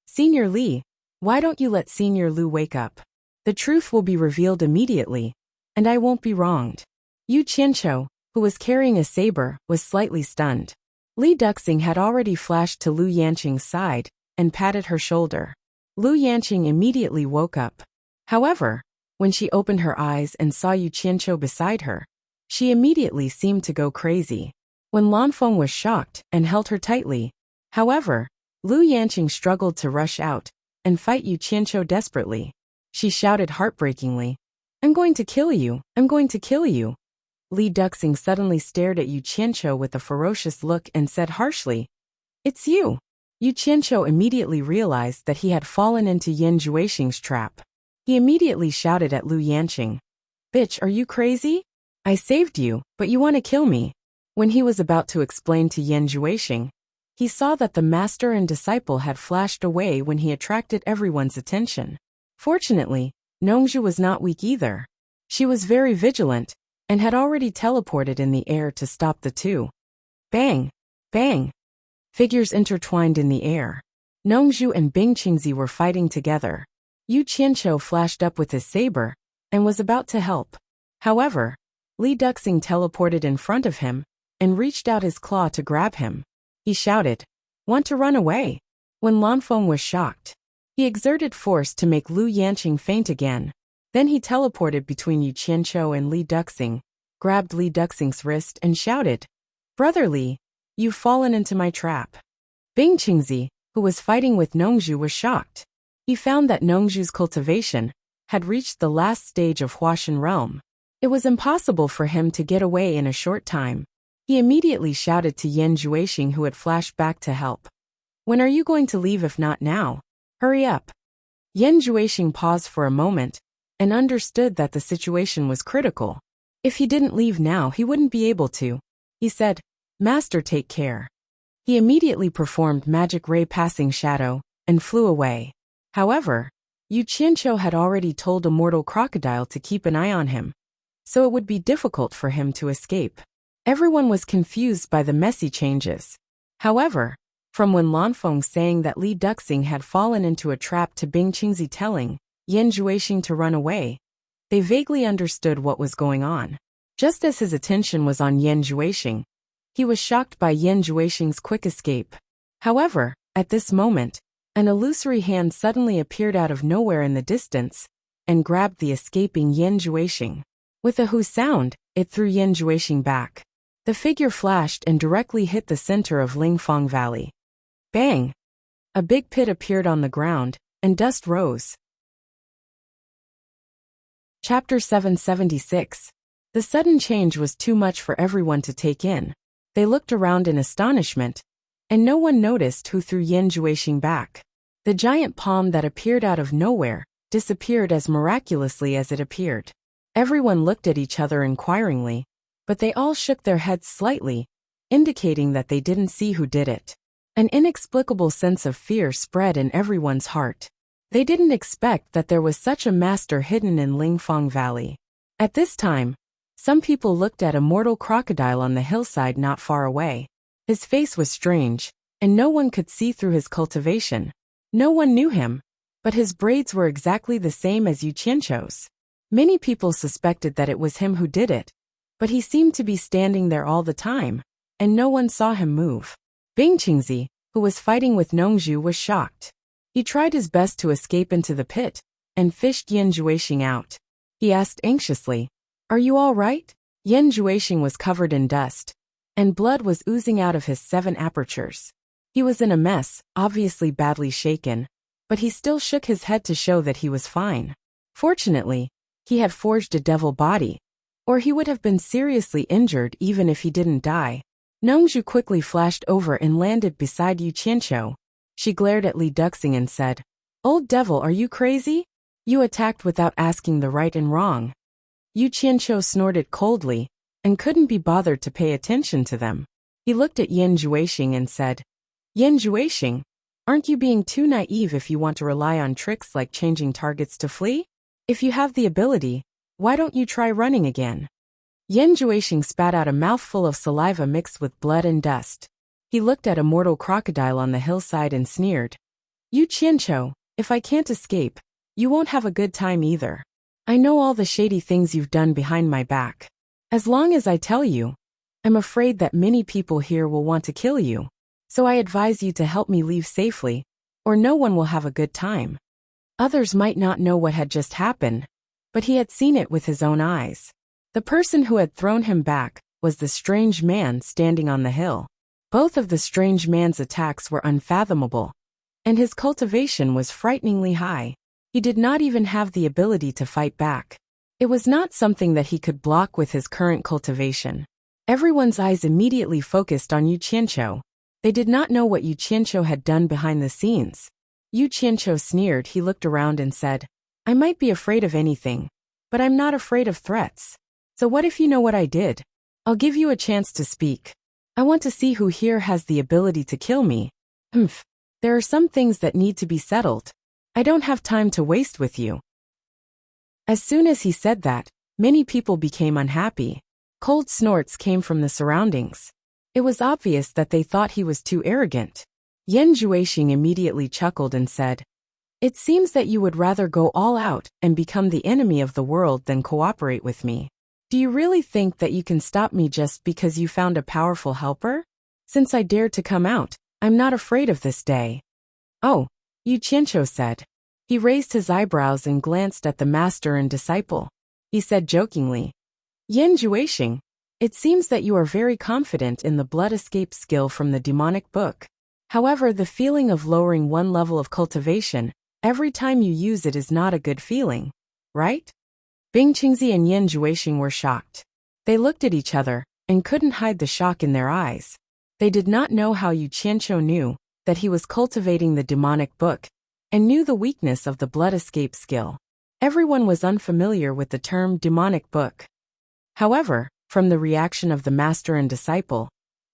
[SPEAKER 1] Senior Li, why don't you let Senior Lu wake up? The truth will be revealed immediately, and I won't be wronged. Yu Qianqiu, who was carrying a saber, was slightly stunned. Li Duxing had already flashed to Lu Yanqing's side and patted her shoulder. Lu Yanqing immediately woke up. However, when she opened her eyes and saw Yu Qianqiu beside her, she immediately seemed to go crazy. When Lanfeng was shocked and held her tightly. However, Lu Yanqing struggled to rush out and fight Yu Qianqiu desperately. She shouted heartbreakingly, I'm going to kill you, I'm going to kill you. Li Duxing suddenly stared at Yu Qianqiu with a ferocious look and said harshly, It's you. Yu Qianqiu immediately realized that he had fallen into Yan Juexing's trap. He immediately shouted at Lu Yanqing, Bitch, are you crazy? I saved you, but you want to kill me. When he was about to explain to Yan Juexing, he saw that the master and disciple had flashed away when he attracted everyone's attention. Fortunately, Nongzhu was not weak either. She was very vigilant and had already teleported in the air to stop the two. Bang! Bang! Figures intertwined in the air. Nongzhu and Bing Qingzi were fighting together. Yu Qianqiu flashed up with his saber and was about to help. However, Li Duxing teleported in front of him and reached out his claw to grab him. He shouted, Want to run away? When Lanfeng was shocked, he exerted force to make Lu Yanqing faint again. Then he teleported between Yu Qianqiu and Li Duxing, grabbed Li Duxing's wrist and shouted, Brother Li, you've fallen into my trap. Bing Qingzi, who was fighting with Nongzhu, was shocked. He found that Nongzhu's cultivation had reached the last stage of Huashan realm. It was impossible for him to get away in a short time. He immediately shouted to Yan Juexing, who had flashed back to help. When are you going to leave if not now? Hurry up. Yan Juexing paused for a moment and understood that the situation was critical. If he didn't leave now, he wouldn't be able to. He said, Master, take care. He immediately performed magic ray passing shadow and flew away. However, Yu Qianqiu had already told a mortal crocodile to keep an eye on him, so it would be difficult for him to escape. Everyone was confused by the messy changes. However, from when Lanfeng saying that Li Duxing had fallen into a trap to Bing Qingzi telling Yan Juexing to run away, they vaguely understood what was going on. Just as his attention was on Yan Juexing, he was shocked by Yan Juexing's quick escape. However, at this moment, an illusory hand suddenly appeared out of nowhere in the distance and grabbed the escaping Yan Juexing. With a hoo sound, it threw Yan Juexing back. The figure flashed and directly hit the center of Lingfang Valley. Bang! A big pit appeared on the ground, and dust rose. Chapter 776. The sudden change was too much for everyone to take in. They looked around in astonishment, and no one noticed who threw Yan Juexing back. The giant palm that appeared out of nowhere disappeared as miraculously as it appeared. Everyone looked at each other inquiringly, but they all shook their heads slightly, indicating that they didn't see who did it. An inexplicable sense of fear spread in everyone's heart. They didn't expect that there was such a master hidden in Lingfang Valley. At this time, some people looked at a mortal crocodile on the hillside not far away. His face was strange, and no one could see through his cultivation. No one knew him, but his braids were exactly the same as Yu Qianqiu's. Many people suspected that it was him who did it, but he seemed to be standing there all the time, and no one saw him move. Bing Qingzi, who was fighting with Nongzhu, was shocked. He tried his best to escape into the pit and fished Yan Juexing out. He asked anxiously, Are you all right? Yan Juexing was covered in dust, and blood was oozing out of his 7 apertures. He was in a mess, obviously badly shaken, but he still shook his head to show that he was fine. Fortunately, he had forged a devil body, or he would have been seriously injured even if he didn't die. Nongju quickly flashed over and landed beside Yu Qianqiu. She glared at Li Duxing and said, "Old devil, are you crazy? You attacked without asking the right and wrong." Yu Qianqiu snorted coldly and couldn't be bothered to pay attention to them. He looked at Yan Juexing and said, "Yan Juexing, aren't you being too naive if you want to rely on tricks like changing targets to flee? If you have the ability, why don't you try running again?" Yan Juexing spat out a mouthful of saliva mixed with blood and dust. He looked at a mortal crocodile on the hillside and sneered, "Yu Qianqiu, if I can't escape, you won't have a good time either. I know all the shady things you've done behind my back. As long as I tell you, I'm afraid that many people here will want to kill you. So I advise you to help me leave safely, or no one will have a good time." Others might not know what had just happened, but he had seen it with his own eyes. The person who had thrown him back was the strange man standing on the hill. Both of the strange man's attacks were unfathomable, and his cultivation was frighteningly high. He did not even have the ability to fight back. It was not something that he could block with his current cultivation. Everyone's eyes immediately focused on Yu Qianqiu. They did not know what Yu Qianqiu had done behind the scenes. Yu Qianqiu sneered. He looked around and said, "I might be afraid of anything, but I'm not afraid of threats. So what if you know what I did? I'll give you a chance to speak. I want to see who here has the ability to kill me. There are some things that need to be settled. I don't have time to waste with you." As soon as he said that, many people became unhappy. Cold snorts came from the surroundings. It was obvious that they thought he was too arrogant. Yan Juexing immediately chuckled and said, "It seems that you would rather go all out and become the enemy of the world than cooperate with me. Do you really think that you can stop me just because you found a powerful helper? Since I dared to come out, I'm not afraid of this day." "Oh," Yu Qianqiu said. He raised his eyebrows and glanced at the master and disciple. He said jokingly, "Yan Juexing, it seems that you are very confident in the blood escape skill from the demonic book. However, the feeling of lowering one level of cultivation every time you use it is not a good feeling, right?" Bing Qingzi and Yan Juexing were shocked. They looked at each other and couldn't hide the shock in their eyes. They did not know how Yu Qianqiu knew that he was cultivating the demonic book and knew the weakness of the blood escape skill. Everyone was unfamiliar with the term demonic book. However, from the reaction of the master and disciple,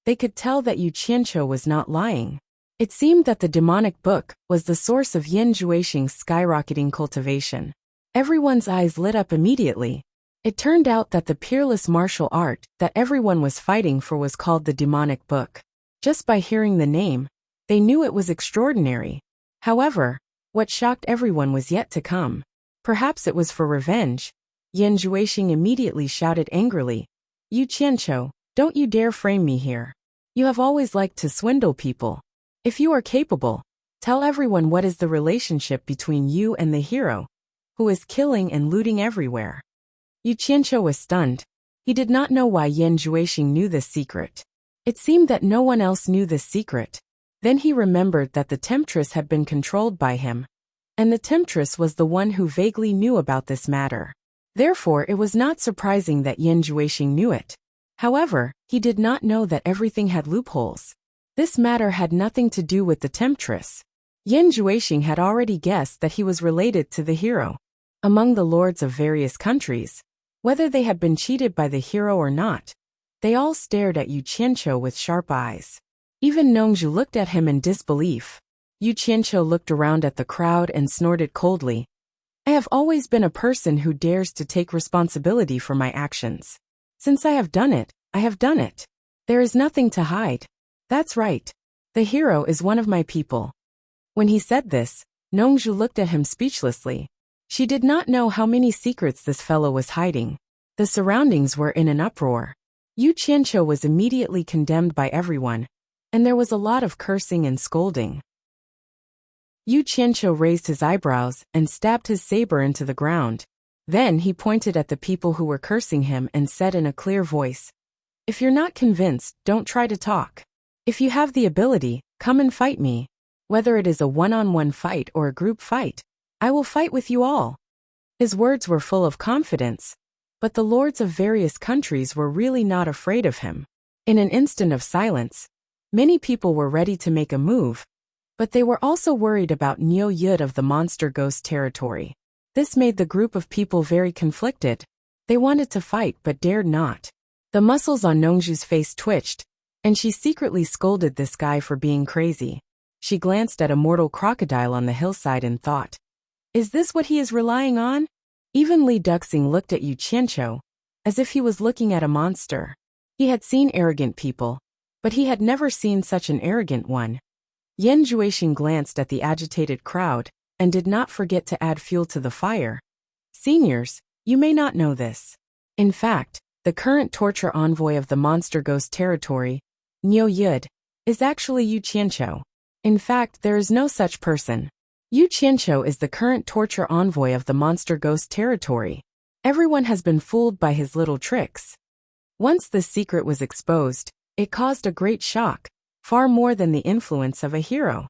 [SPEAKER 1] they could tell that Yu Qianqiu was not lying. It seemed that the demonic book was the source of Yan Juexing's skyrocketing cultivation. Everyone's eyes lit up immediately. It turned out that the peerless martial art that everyone was fighting for was called the demonic book. Just by hearing the name, they knew it was extraordinary. However, what shocked everyone was yet to come. Perhaps it was for revenge. Yan Juexing immediately shouted angrily, "Yu Qianqiu, don't you dare frame me here. You have always liked to swindle people. If you are capable, tell everyone what is the relationship between you and the hero, who is killing and looting everywhere." Yu Qianqiu was stunned. He did not know why Yan Juexing knew this secret. It seemed that no one else knew this secret. Then he remembered that the temptress had been controlled by him, and the temptress was the one who vaguely knew about this matter. Therefore, it was not surprising that Yan Juexing knew it. However, he did not know that everything had loopholes. This matter had nothing to do with the temptress. Yan Juexing had already guessed that he was related to the hero. Among the lords of various countries, whether they had been cheated by the hero or not, they all stared at Yu Qianqiu with sharp eyes. Even Nongju looked at him in disbelief. Yu Qianqiu looked around at the crowd and snorted coldly. "I have always been a person who dares to take responsibility for my actions. Since I have done it, I have done it. There is nothing to hide. That's right. The hero is one of my people." When he said this, Nongju looked at him speechlessly. She did not know how many secrets this fellow was hiding. The surroundings were in an uproar. Yu Qianqiu was immediately condemned by everyone, and there was a lot of cursing and scolding. Yu Qianqiu raised his eyebrows and stabbed his saber into the ground. Then he pointed at the people who were cursing him and said in a clear voice, "If you're not convinced, don't try to talk. If you have the ability, come and fight me. Whether it is a one-on-one fight or a group fight, I will fight with you all." His words were full of confidence, but the lords of various countries were really not afraid of him. In an instant of silence, many people were ready to make a move, but they were also worried about Neo Yud of the monster ghost territory. This made the group of people very conflicted. They wanted to fight but dared not. The muscles on Nongju's face twitched, and she secretly scolded this guy for being crazy. She glanced at a mortal crocodile on the hillside and thought, "Is this what he is relying on?" Even Li Duxing looked at Yu Qianqiu, as if he was looking at a monster. He had seen arrogant people, but he had never seen such an arrogant one. Yan Juexing glanced at the agitated crowd, and did not forget to add fuel to the fire. "Seniors, you may not know this. In fact, the current torture envoy of the monster ghost territory, Neo Yud, is actually Yu Qianqiu. In fact, there is no such person. Yu Qianqiu is the current torture envoy of the monster ghost territory. Everyone has been fooled by his little tricks." Once this secret was exposed, it caused a great shock, far more than the influence of a hero.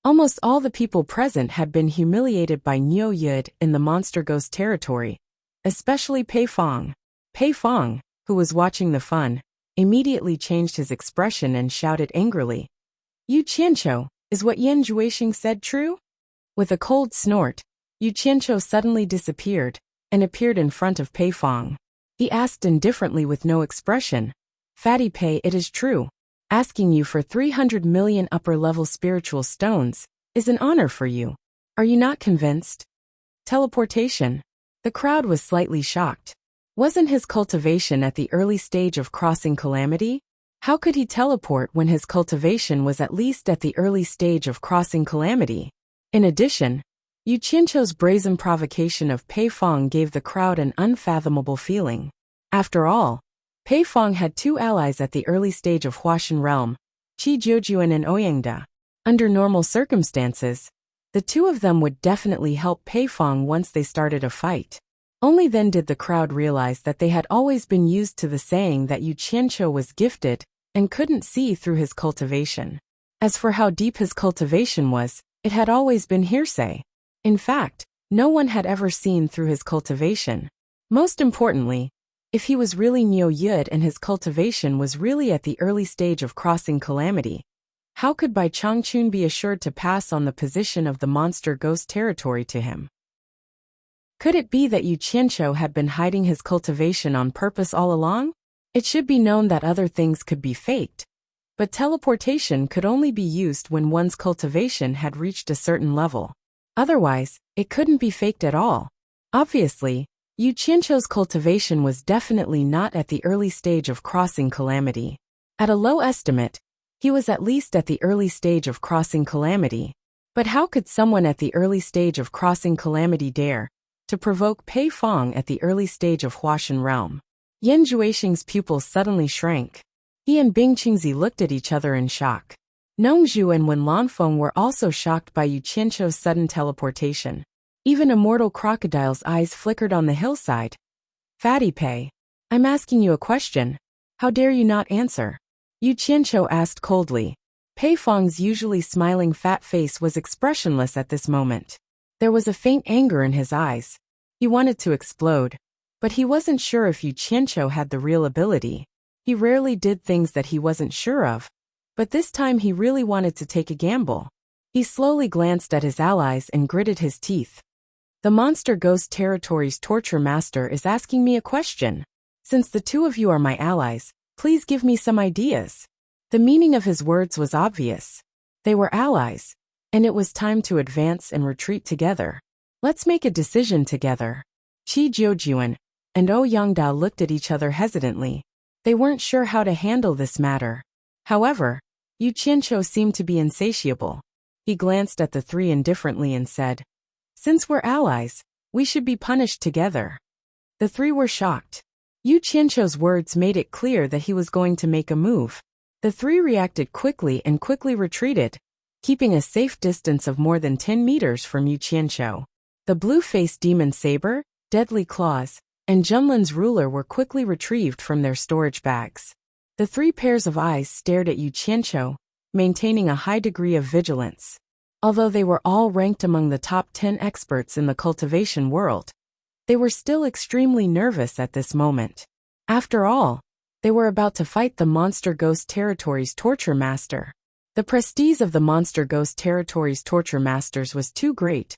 [SPEAKER 1] Almost all the people present had been humiliated by Neo Yud in the monster ghost territory, especially Pei Fong. Pei Fong, who was watching the fun, immediately changed his expression and shouted angrily, "Yu Qianqiu, is what Yan Juexing said true?" With a cold snort, Yu Qianqiu suddenly disappeared and appeared in front of Pei Fong. He asked indifferently with no expression, "Fatty Pei, it is true. Asking you for 300 million upper-level spiritual stones is an honor for you. Are you not convinced?" Teleportation. The crowd was slightly shocked. Wasn't his cultivation at the early stage of crossing calamity? How could he teleport when his cultivation was at least at the early stage of crossing calamity? In addition, Yu Qianqiu's brazen provocation of Pei Fong gave the crowd an unfathomable feeling. After all, Pei Fong had two allies at the early stage of Huashan realm, Qi Jiujuan and Ouyangda. Under normal circumstances, the two of them would definitely help Pei Fong once they started a fight. Only then did the crowd realize that they had always been used to the saying that Yu Qianqiu was gifted and couldn't see through his cultivation. As for how deep his cultivation was, it had always been hearsay. In fact, no one had ever seen through his cultivation. Most importantly, if he was really Neo Yud and his cultivation was really at the early stage of crossing calamity, how could Bai Changchun be assured to pass on the position of the monster ghost territory to him? Could it be that Yu Qianqiu had been hiding his cultivation on purpose all along? It should be known that other things could be faked, but teleportation could only be used when one's cultivation had reached a certain level. Otherwise, it couldn't be faked at all. Obviously, Yu Qianqiu's cultivation was definitely not at the early stage of crossing calamity. At a low estimate, he was at least at the early stage of crossing calamity. But how could someone at the early stage of crossing calamity dare to provoke Pei Fong at the early stage of Huashan realm? Yan Juexing's pupils suddenly shrank. He and Bing Qingzi looked at each other in shock. Nongzhu and Wen Lanfeng were also shocked by Yu Qianqiu's sudden teleportation. Even a mortal crocodile's eyes flickered on the hillside. "Fatty Pei, I'm asking you a question. How dare you not answer?" Yu Qianqiu asked coldly. Pei Fong's usually smiling fat face was expressionless at this moment. There was a faint anger in his eyes. He wanted to explode, but he wasn't sure if Yu Qianqiu had the real ability. He rarely did things that he wasn't sure of, but this time he really wanted to take a gamble. He slowly glanced at his allies and gritted his teeth. "The monster ghost territory's torture master is asking me a question. Since the two of you are my allies, please give me some ideas." The meaning of his words was obvious. They were allies, and it was time to advance and retreat together. "Let's make a decision together." Qi Jiujuan and Ouyangda looked at each other hesitantly. They weren't sure how to handle this matter. However, Yu Qianqiu seemed to be insatiable. He glanced at the three indifferently and said, "Since we're allies, we should be punished together." The three were shocked. Yu Qianqiu's words made it clear that he was going to make a move. The three reacted quickly and quickly retreated, keeping a safe distance of more than 10 meters from Yu Qianqiu. The blue-faced demon saber, deadly claws, and Junlin's ruler were quickly retrieved from their storage bags. The three pairs of eyes stared at Yu Qianqiu, maintaining a high degree of vigilance. Although they were all ranked among the top 10 experts in the cultivation world, They were still extremely nervous at this moment. After all, they were about to fight the Monster Ghost Territory's torture master. The prestige of the Monster Ghost Territory's torture masters was too great,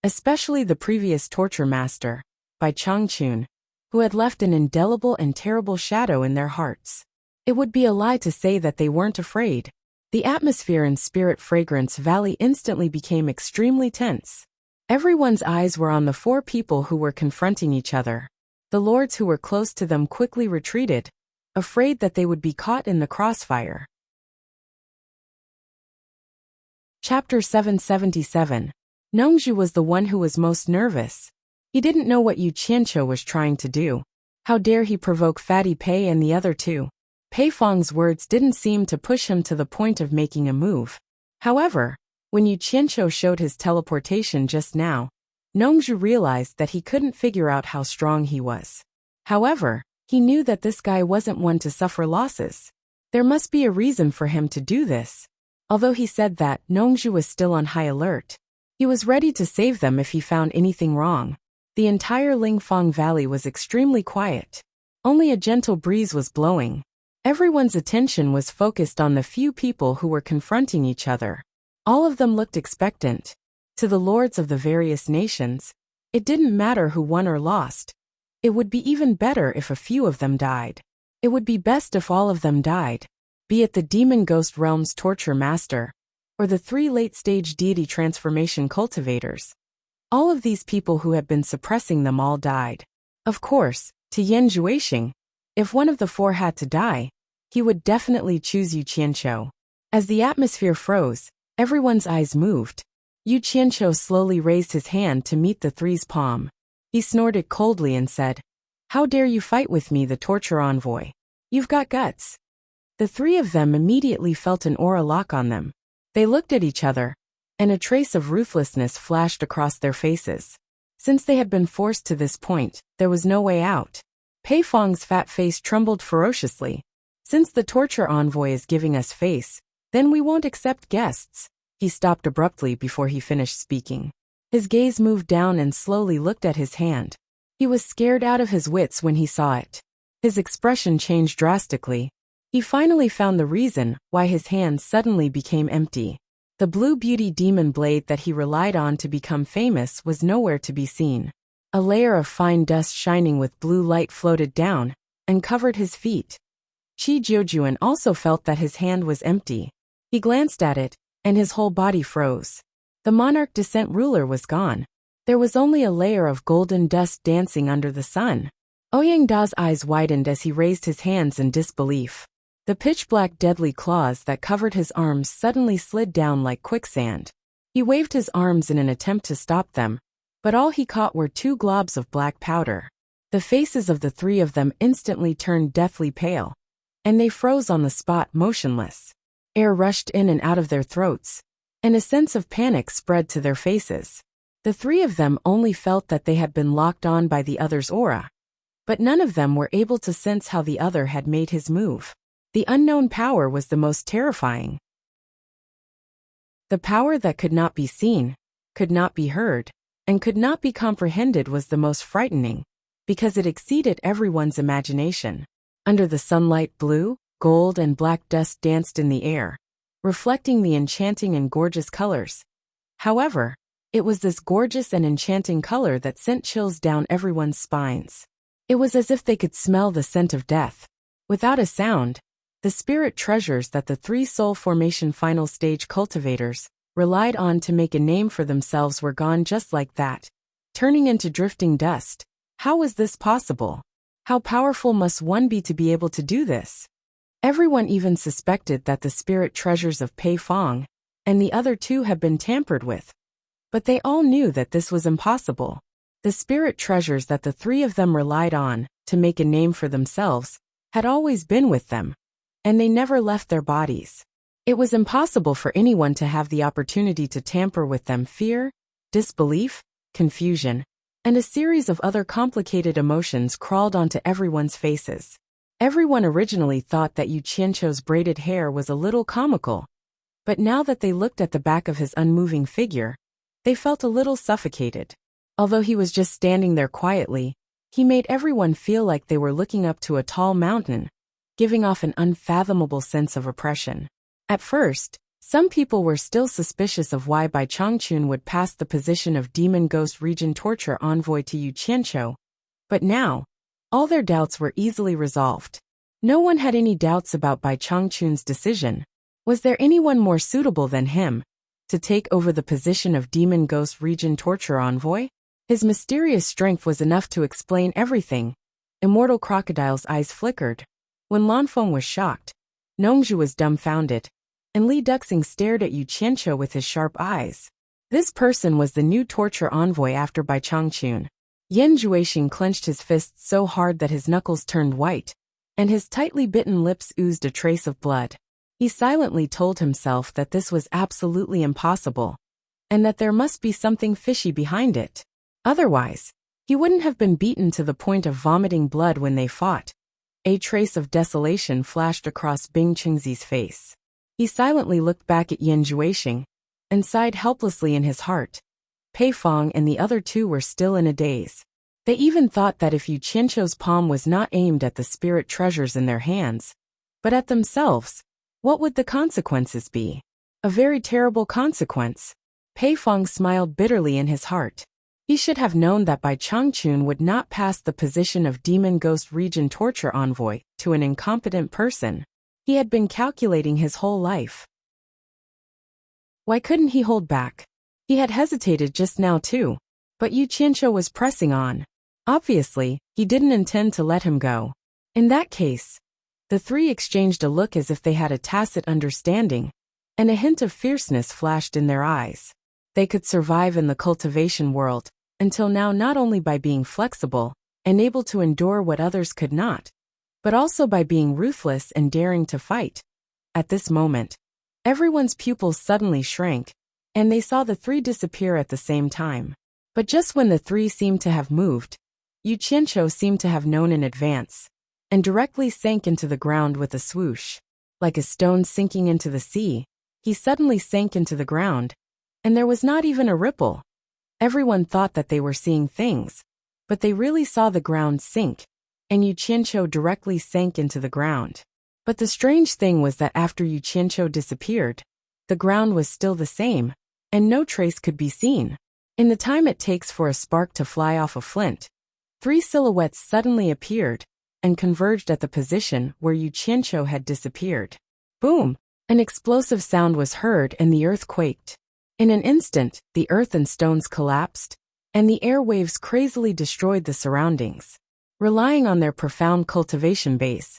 [SPEAKER 1] especially the previous torture master, by Changchun, who had left an indelible and terrible shadow in their hearts. It would be a lie to say that they weren't afraid. The atmosphere in Spirit Fragrance Valley instantly became extremely tense. Everyone's eyes were on the four people who were confronting each other. The lords who were close to them quickly retreated, afraid that they would be caught in the crossfire. Chapter 777. Nongzhu was the one who was most nervous. He didn't know what Yu Qianqiu was trying to do. How dare he provoke Fatty Pei and the other two? Pei Feng's words didn't seem to push him to the point of making a move. However, when Yu Qianqiu showed his teleportation just now, Nongzhu realized that he couldn't figure out how strong he was. However, he knew that this guy wasn't one to suffer losses. There must be a reason for him to do this. Although he said that, Nongzhu was still on high alert. He was ready to save them if he found anything wrong. The entire Lingfang Valley was extremely quiet. Only a gentle breeze was blowing. Everyone's attention was focused on the few people who were confronting each other. All of them looked expectant. To the lords of the various nations, it didn't matter who won or lost. It would be even better if a few of them died. It would be best if all of them died, be it the Demon Ghost Realm's torture master, or the 3 late-stage deity transformation cultivators. All of these people who had been suppressing them all died. Of course, to Yan Zhuixing, if one of the 4 had to die, he would definitely choose Yu Qianqiu. As the atmosphere froze, everyone's eyes moved. Yu Qianqiu slowly raised his hand to meet the 3's palm. He snorted coldly and said, "How dare you fight with me, the torture envoy? You've got guts." The 3 of them immediately felt an aura lock on them. They looked at each other, and a trace of ruthlessness flashed across their faces. Since they had been forced to this point, there was no way out. Pei Feng's fat face trembled ferociously. "Since the torture envoy is giving us face, then we won't accept guests." He stopped abruptly before he finished speaking. His gaze moved down and slowly looked at his hand. He was scared out of his wits when he saw it. His expression changed drastically. He finally found the reason why his hand suddenly became empty. The blue beauty demon blade that he relied on to become famous was nowhere to be seen. A layer of fine dust shining with blue light floated down and covered his feet. Qi Jiujuan also felt that his hand was empty. He glanced at it, and his whole body froze. The monarch descent ruler was gone. There was only a layer of golden dust dancing under the sun. Ouyang Da's eyes widened as he raised his hands in disbelief. The pitch-black deadly claws that covered his arms suddenly slid down like quicksand. He waved his arms in an attempt to stop them, but all he caught were 2 globs of black powder. The faces of the 3 of them instantly turned deathly pale, and they froze on the spot motionless. Air rushed in and out of their throats, and a sense of panic spread to their faces. The 3 of them only felt that they had been locked on by the other's aura, but none of them were able to sense how the other had made his move. The unknown power was the most terrifying. The power that could not be seen, could not be heard, and could not be comprehended was the most frightening, because it exceeded everyone's imagination. Under the sunlight, blue, gold, and black dust danced in the air, reflecting the enchanting and gorgeous colors. However, it was this gorgeous and enchanting color that sent chills down everyone's spines. It was as if they could smell the scent of death. Without a sound, the spirit treasures that the 3 soul formation final stage cultivators relied on to make a name for themselves were gone just like that, turning into drifting dust. How was this possible? How powerful must one be to be able to do this? Everyone even suspected that the spirit treasures of Pei Feng and the other 2 had been tampered with. But they all knew that this was impossible. The spirit treasures that the 3 of them relied on to make a name for themselves had always been with them, and they never left their bodies. It was impossible for anyone to have the opportunity to tamper with them. Fear, disbelief, confusion, and a series of other complicated emotions crawled onto everyone's faces. Everyone originally thought that Yu Qianqiu's braided hair was a little comical, but now that they looked at the back of his unmoving figure, they felt a little suffocated. Although he was just standing there quietly, he made everyone feel like they were looking up to a tall mountain, giving off an unfathomable sense of oppression. At first, some people were still suspicious of why Bai Changchun would pass the position of Demon Ghost Region Torture Envoy to Yu Qianqiu, but now, all their doubts were easily resolved. No one had any doubts about Bai Changchun's decision. Was there anyone more suitable than him to take over the position of Demon Ghost Region Torture Envoy? His mysterious strength was enough to explain everything. Immortal Crocodile's eyes flickered. When Lanfeng was shocked, Nongzhu was dumbfounded, and Li Duxing stared at Yu Qianqiu with his sharp eyes. This person was the new torture envoy after Bai Changchun. Yan Juexing clenched his fists so hard that his knuckles turned white, and his tightly bitten lips oozed a trace of blood. He silently told himself that this was absolutely impossible, and that there must be something fishy behind it. Otherwise, he wouldn't have been beaten to the point of vomiting blood when they fought. A trace of desolation flashed across Bing Qingzi's face. He silently looked back at Yan Juexing and sighed helplessly in his heart. Pei Fong and the other two were still in a daze. They even thought that if Yu Qianqiu's palm was not aimed at the spirit treasures in their hands, but at themselves, what would the consequences be? A very terrible consequence. Pei Fong smiled bitterly in his heart. He should have known that Bai Changchun would not pass the position of Demon Ghost Region Torture Envoy to an incompetent person. He had been calculating his whole life. Why couldn't he hold back? He had hesitated just now too, but Yu Qianqiu was pressing on. Obviously, he didn't intend to let him go. In that case, the three exchanged a look as if they had a tacit understanding, and a hint of fierceness flashed in their eyes. They could survive in the cultivation world, until now not only by being flexible and able to endure what others could not, but also by being ruthless and daring to fight. At this moment, everyone's pupils suddenly shrank, and they saw the three disappear at the same time. But just when the three seemed to have moved, Yu Qianqiu seemed to have known in advance, and directly sank into the ground with a swoosh. Like a stone sinking into the sea, he suddenly sank into the ground, and there was not even a ripple. Everyone thought that they were seeing things, but they really saw the ground sink, and Yu Qianqiu directly sank into the ground. But the strange thing was that after Yu Qianqiu disappeared, the ground was still the same, and no trace could be seen. In the time it takes for a spark to fly off a flint, three silhouettes suddenly appeared and converged at the position where Yu Qianqiu had disappeared. Boom! An explosive sound was heard and the earth quaked. In an instant, the earth and stones collapsed, and the airwaves crazily destroyed the surroundings. Relying on their profound cultivation base,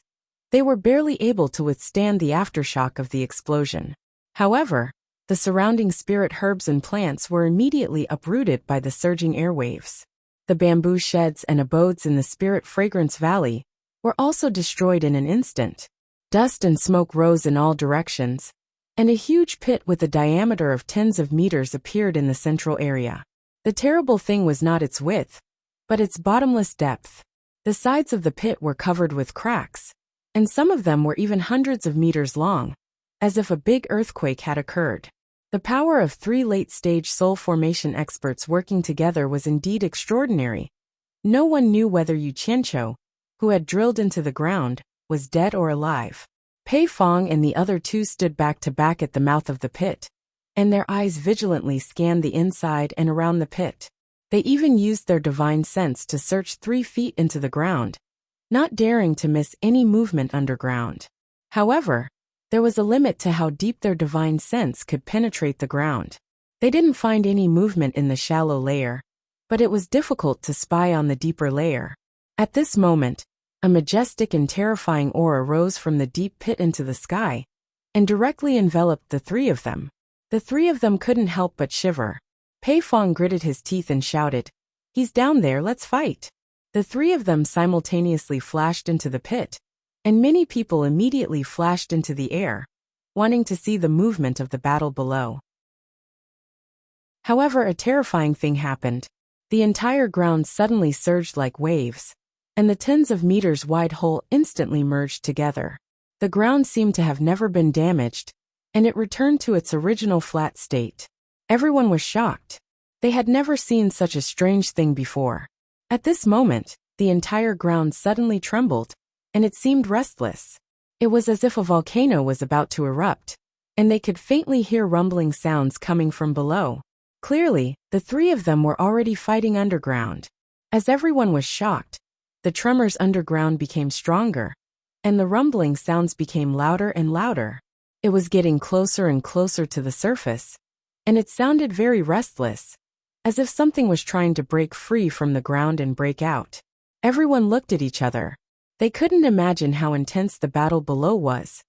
[SPEAKER 1] they were barely able to withstand the aftershock of the explosion. However, the surrounding spirit herbs and plants were immediately uprooted by the surging airwaves. The bamboo sheds and abodes in the Spirit Fragrance Valley were also destroyed in an instant. Dust and smoke rose in all directions, and a huge pit with a diameter of tens of meters appeared in the central area. The terrible thing was not its width, but its bottomless depth. The sides of the pit were covered with cracks, and some of them were even hundreds of meters long, as if a big earthquake had occurred. The power of three late-stage soul formation experts working together was indeed extraordinary. No one knew whether Yu Qianqiu, who had drilled into the ground, was dead or alive. Pei Fong and the other two stood back to back at the mouth of the pit, and their eyes vigilantly scanned the inside and around the pit. They even used their divine sense to search 3 feet into the ground, not daring to miss any movement underground. However, there was a limit to how deep their divine sense could penetrate the ground. They didn't find any movement in the shallow layer, but it was difficult to spy on the deeper layer. At this moment, a majestic and terrifying aura rose from the deep pit into the sky, and directly enveloped the three of them. The three of them couldn't help but shiver. Pei Fong gritted his teeth and shouted, "He's down there, let's fight." The three of them simultaneously flashed into the pit, and many people immediately flashed into the air, wanting to see the movement of the battle below. However, a terrifying thing happened. The entire ground suddenly surged like waves, and the tens of meters wide hole instantly merged together. The ground seemed to have never been damaged, and it returned to its original flat state. Everyone was shocked. They had never seen such a strange thing before. At this moment, the entire ground suddenly trembled, and it seemed restless. It was as if a volcano was about to erupt, and they could faintly hear rumbling sounds coming from below. Clearly, the three of them were already fighting underground. As everyone was shocked, the tremors underground became stronger, and the rumbling sounds became louder and louder. It was getting closer and closer to the surface, and it sounded very restless, as if something was trying to break free from the ground and break out. Everyone looked at each other. They couldn't imagine how intense the battle below was,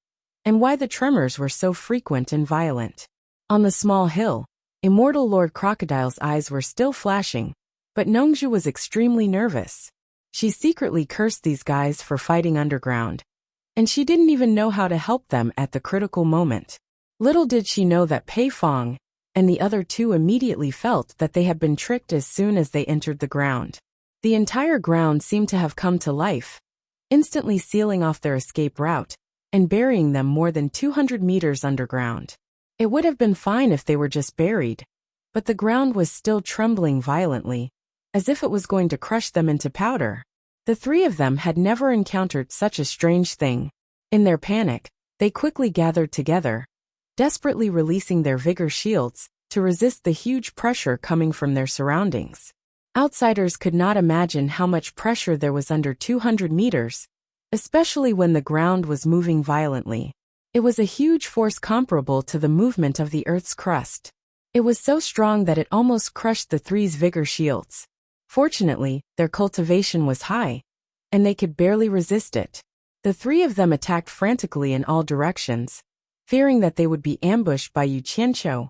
[SPEAKER 1] and why the tremors were so frequent and violent. On the small hill, Immortal Lord Crocodile's eyes were still flashing, but Nongju was extremely nervous. She secretly cursed these guys for fighting underground, and she didn't even know how to help them at the critical moment. Little did she know that Pei Fong and the other two immediately felt that they had been tricked as soon as they entered the ground. The entire ground seemed to have come to life, instantly sealing off their escape route and burying them more than 200 meters underground. It would have been fine if they were just buried, but the ground was still trembling violently, as if it was going to crush them into powder. The three of them had never encountered such a strange thing. In their panic, they quickly gathered together, desperately releasing their vigor shields to resist the huge pressure coming from their surroundings. Outsiders could not imagine how much pressure there was under 200 meters, especially when the ground was moving violently. It was a huge force comparable to the movement of the Earth's crust. It was so strong that it almost crushed the three's vigor shields. Fortunately, their cultivation was high, and they could barely resist it. The three of them attacked frantically in all directions, fearing that they would be ambushed by Yu Qianqiu,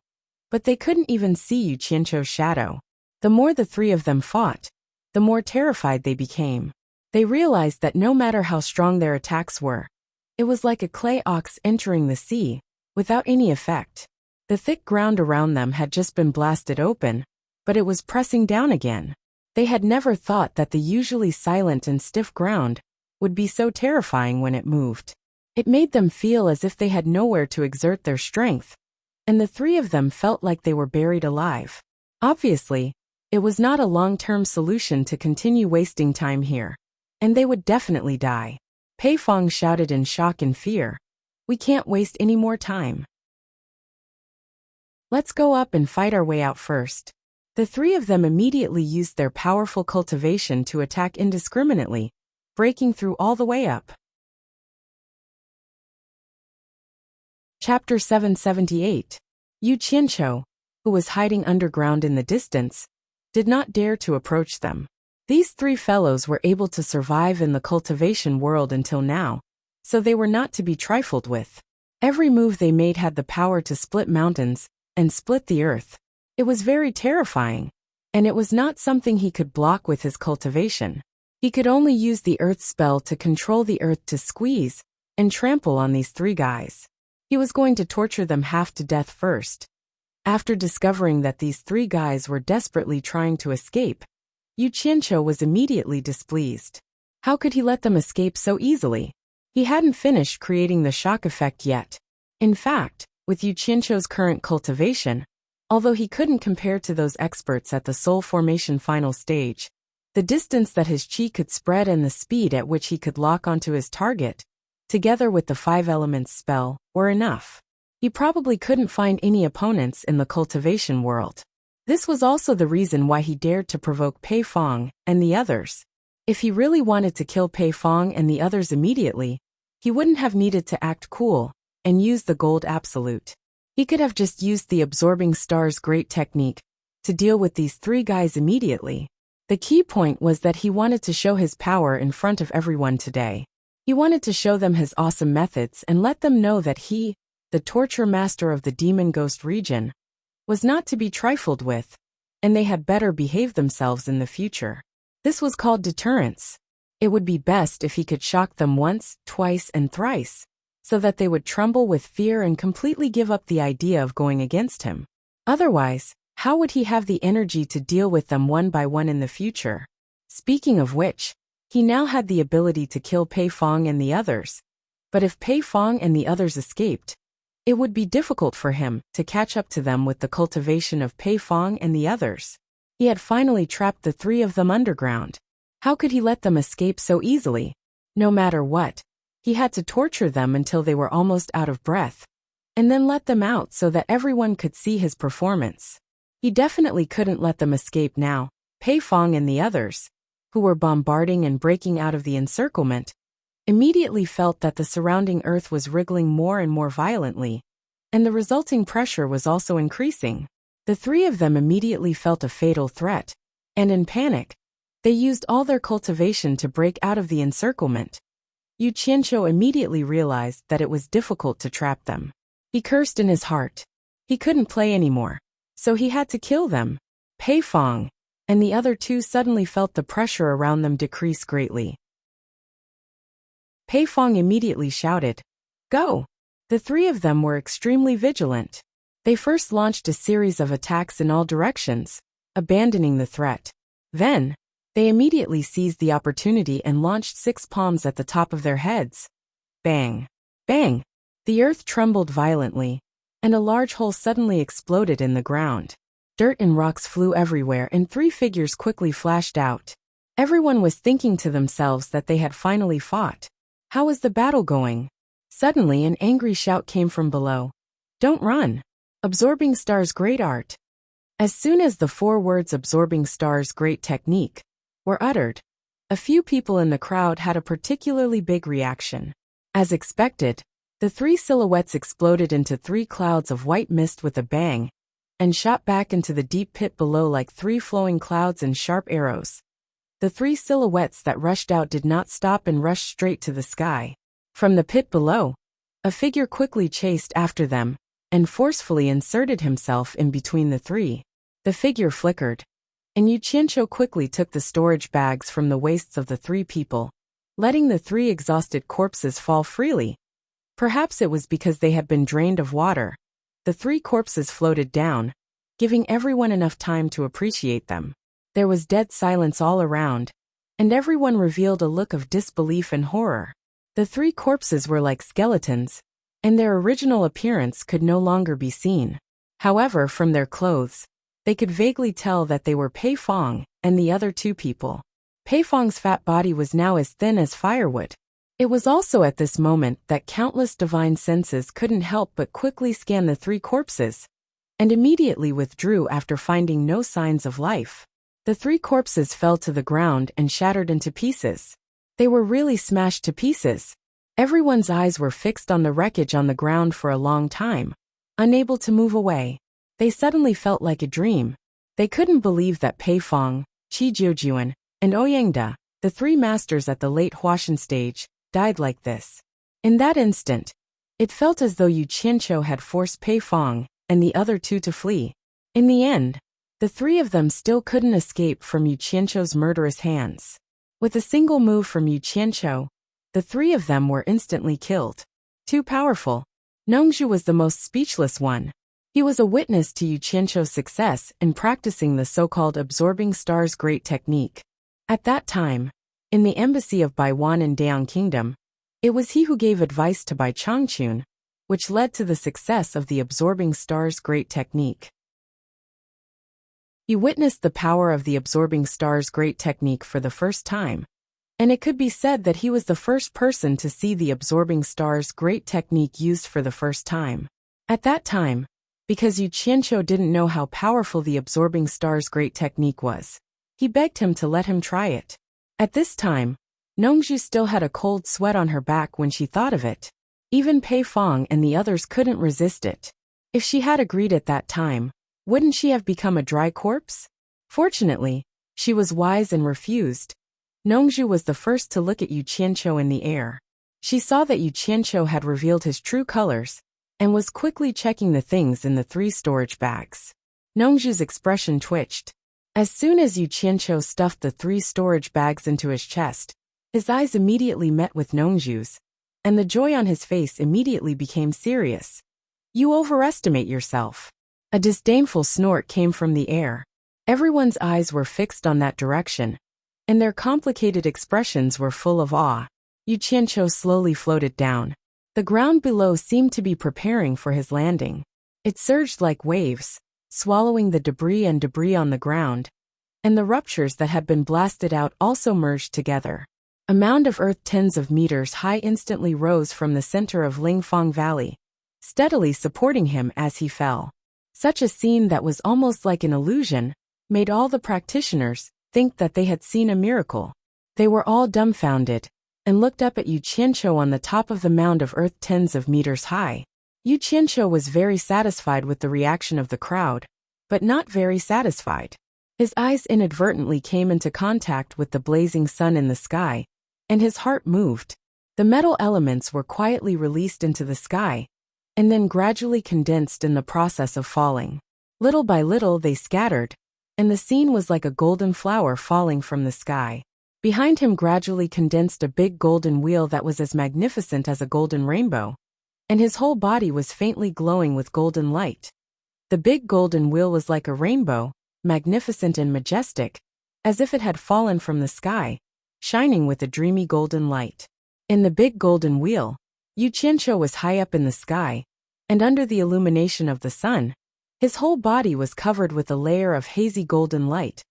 [SPEAKER 1] but they couldn't even see Yu Qianqiu's shadow. The more the three of them fought, the more terrified they became. They realized that no matter how strong their attacks were, it was like a clay ox entering the sea, without any effect. The thick ground around them had just been blasted open, but it was pressing down again. They had never thought that the usually silent and stiff ground would be so terrifying when it moved. It made them feel as if they had nowhere to exert their strength, and the three of them felt like they were buried alive. Obviously, it was not a long-term solution to continue wasting time here, and they would definitely die. Pei Fong shouted in shock and fear, "We can't waste any more time. Let's go up and fight our way out first." The three of them immediately used their powerful cultivation to attack indiscriminately, breaking through all the way up. Chapter 778. Yu Qianqiu, who was hiding underground in the distance, did not dare to approach them. These three fellows were able to survive in the cultivation world until now, so they were not to be trifled with. Every move they made had the power to split mountains and split the earth. It was very terrifying, and it was not something he could block with his cultivation. He could only use the earth spell to control the earth to squeeze and trample on these three guys. He was going to torture them half to death first. After discovering that these three guys were desperately trying to escape, Yu Qianqiu was immediately displeased. How could he let them escape so easily? He hadn't finished creating the shock effect yet. In fact, with Yu Qianqiu's current cultivation, although he couldn't compare to those experts at the soul formation final stage, the distance that his chi could spread and the speed at which he could lock onto his target, together with the 5 elements spell, were enough. He probably couldn't find any opponents in the cultivation world. This was also the reason why he dared to provoke Pei Fong and the others. If he really wanted to kill Pei Fong and the others immediately, he wouldn't have needed to act cool and use the gold absolute. He could have just used the absorbing star's great technique to deal with these three guys immediately. The key point was that he wanted to show his power in front of everyone today. He wanted to show them his awesome methods and let them know that he, the torture master of the demon ghost region, was not to be trifled with, and they had better behave themselves in the future. This was called deterrence. It would be best if he could shock them once, twice, and thrice, so that they would tremble with fear and completely give up the idea of going against him. Otherwise, how would he have the energy to deal with them one by one in the future? Speaking of which, he now had the ability to kill Pei Fong and the others. But if Pei Fong and the others escaped, It would be difficult for him to catch up to them with the cultivation of Pei Fong and the others. He had finally trapped the three of them underground. How could he let them escape so easily? No matter what, he had to torture them until they were almost out of breath, and then let them out so that everyone could see his performance. He definitely couldn't let them escape now. Pei Fong and the others, who were bombarding and breaking out of the encirclement, immediately felt that the surrounding earth was wriggling more and more violently, and the resulting pressure was also increasing. The three of them immediately felt a fatal threat, and in panic, they used all their cultivation to break out of the encirclement. Yu Qianqiu immediately realized that it was difficult to trap them. He cursed in his heart. He couldn't play anymore, so he had to kill them. Pei Fong and the other two suddenly felt the pressure around them decrease greatly. Pei Fong immediately shouted, "Go!" The three of them were extremely vigilant. They first launched a series of attacks in all directions, abandoning the threat. Then, they immediately seized the opportunity and launched 6 palms at the top of their heads. Bang! Bang! The earth trembled violently, and a large hole suddenly exploded in the ground. Dirt and rocks flew everywhere and 3 figures quickly flashed out. Everyone was thinking to themselves that they had finally fought. How was the battle going? Suddenly an angry shout came from below. "Don't run! Absorbing Star's great art." As soon as the 4 words "Absorbing Star's great technique" were uttered, a few people in the crowd had a particularly big reaction. As expected, the 3 silhouettes exploded into 3 clouds of white mist with a bang, and shot back into the deep pit below like 3 flowing clouds and sharp arrows. The 3 silhouettes that rushed out did not stop and rushed straight to the sky. From the pit below, a figure quickly chased after them, and forcefully inserted himself in between the 3. The figure flickered, and Yu Qianqiu quickly took the storage bags from the waists of the 3 people, letting the 3 exhausted corpses fall freely. Perhaps it was because they had been drained of water. The 3 corpses floated down, giving everyone enough time to appreciate them. There was dead silence all around, and everyone revealed a look of disbelief and horror. The 3 corpses were like skeletons, and their original appearance could no longer be seen. However, from their clothes, they could vaguely tell that they were Pei Fong and the other 2 people. Pei Fong's fat body was now as thin as firewood. It was also at this moment that countless divine senses couldn't help but quickly scan the 3 corpses, and immediately withdrew after finding no signs of life. The 3 corpses fell to the ground and shattered into pieces. They were really smashed to pieces. Everyone's eyes were fixed on the wreckage on the ground for a long time, unable to move away. They suddenly felt like a dream. They couldn't believe that Pei Fong, Qi Jiujuan, and Ouyangda, the 3 masters at the late Huashan stage, died like this. In that instant, it felt as though Yu Qianqiu had forced Pei Fong and the other 2 to flee. In the end, the 3 of them still couldn't escape from Yu Qianqiu's murderous hands. With a single move from Yu Qianqiu, the 3 of them were instantly killed. Too powerful. Nongzhu was the most speechless one. He was a witness to Yu Qianqiu's success in practicing the so-called Absorbing Star's great technique. At that time, in the embassy of Baiwan in Dayang Kingdom, it was he who gave advice to Bai Changchun, which led to the success of the Absorbing Star's great technique. He witnessed the power of the Absorbing Star's great technique for the first time, and it could be said that he was the first person to see the Absorbing Star's great technique used for the first time. At that time, because Yu Qianqiu didn't know how powerful the Absorbing Star's great technique was, he begged him to let him try it. At this time, Nongzhu still had a cold sweat on her back when she thought of it. Even Pei Fong and the others couldn't resist it. If she had agreed at that time, wouldn't she have become a dry corpse? Fortunately, she was wise and refused. Nongzhu was the first to look at Yu Qianqiu in the air. She saw that Yu Qianqiu had revealed his true colors, and was quickly checking the things in the 3 storage bags. Nongzhu's expression twitched. As soon as Yu Qianqiu stuffed the 3 storage bags into his chest, his eyes immediately met with Nongzhu's, and the joy on his face immediately became serious. "You overestimate yourself." A disdainful snort came from the air. Everyone's eyes were fixed on that direction, and their complicated expressions were full of awe. Yu Qianqiu slowly floated down. The ground below seemed to be preparing for his landing. It surged like waves, swallowing the debris on the ground, and the ruptures that had been blasted out also merged together. A mound of earth tens of meters high instantly rose from the center of Lingfang Valley, steadily supporting him as he fell. Such a scene that was almost like an illusion made all the practitioners think that they had seen a miracle. They were all dumbfounded and looked up at Yu Qianqiu on the top of the mound of earth tens of meters high. Yu Qianqiu was very satisfied with the reaction of the crowd, but not very satisfied. His eyes inadvertently came into contact with the blazing sun in the sky, and his heart moved. The metal elements were quietly released into the sky, and then gradually condensed in the process of falling. Little by little they scattered, and the scene was like a golden flower falling from the sky. Behind him gradually condensed a big golden wheel that was as magnificent as a golden rainbow, and his whole body was faintly glowing with golden light. The big golden wheel was like a rainbow, magnificent and majestic, as if it had fallen from the sky, shining with a dreamy golden light. In the big golden wheel, Yu Qianqiu was high up in the sky, and under the illumination of the sun, his whole body was covered with a layer of hazy golden light,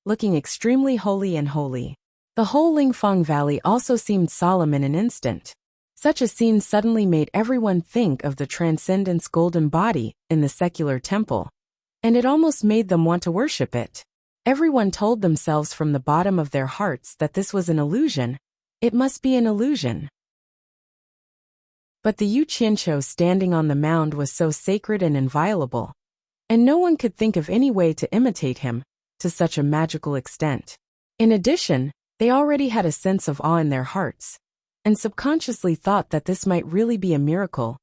[SPEAKER 1] looking extremely holy and holy. The whole Lingfang Valley also seemed solemn in an instant. Such a scene suddenly made everyone think of the Transcendent's golden body in the secular temple, and it almost made them want to worship it. Everyone told themselves from the bottom of their hearts that this was an illusion. It must be an illusion. But the Yu Qianqiu standing on the mound was so sacred and inviolable, and no one could think of any way to imitate him to such a magical extent. In addition, they already had a sense of awe in their hearts, and subconsciously thought that this might really be a miracle,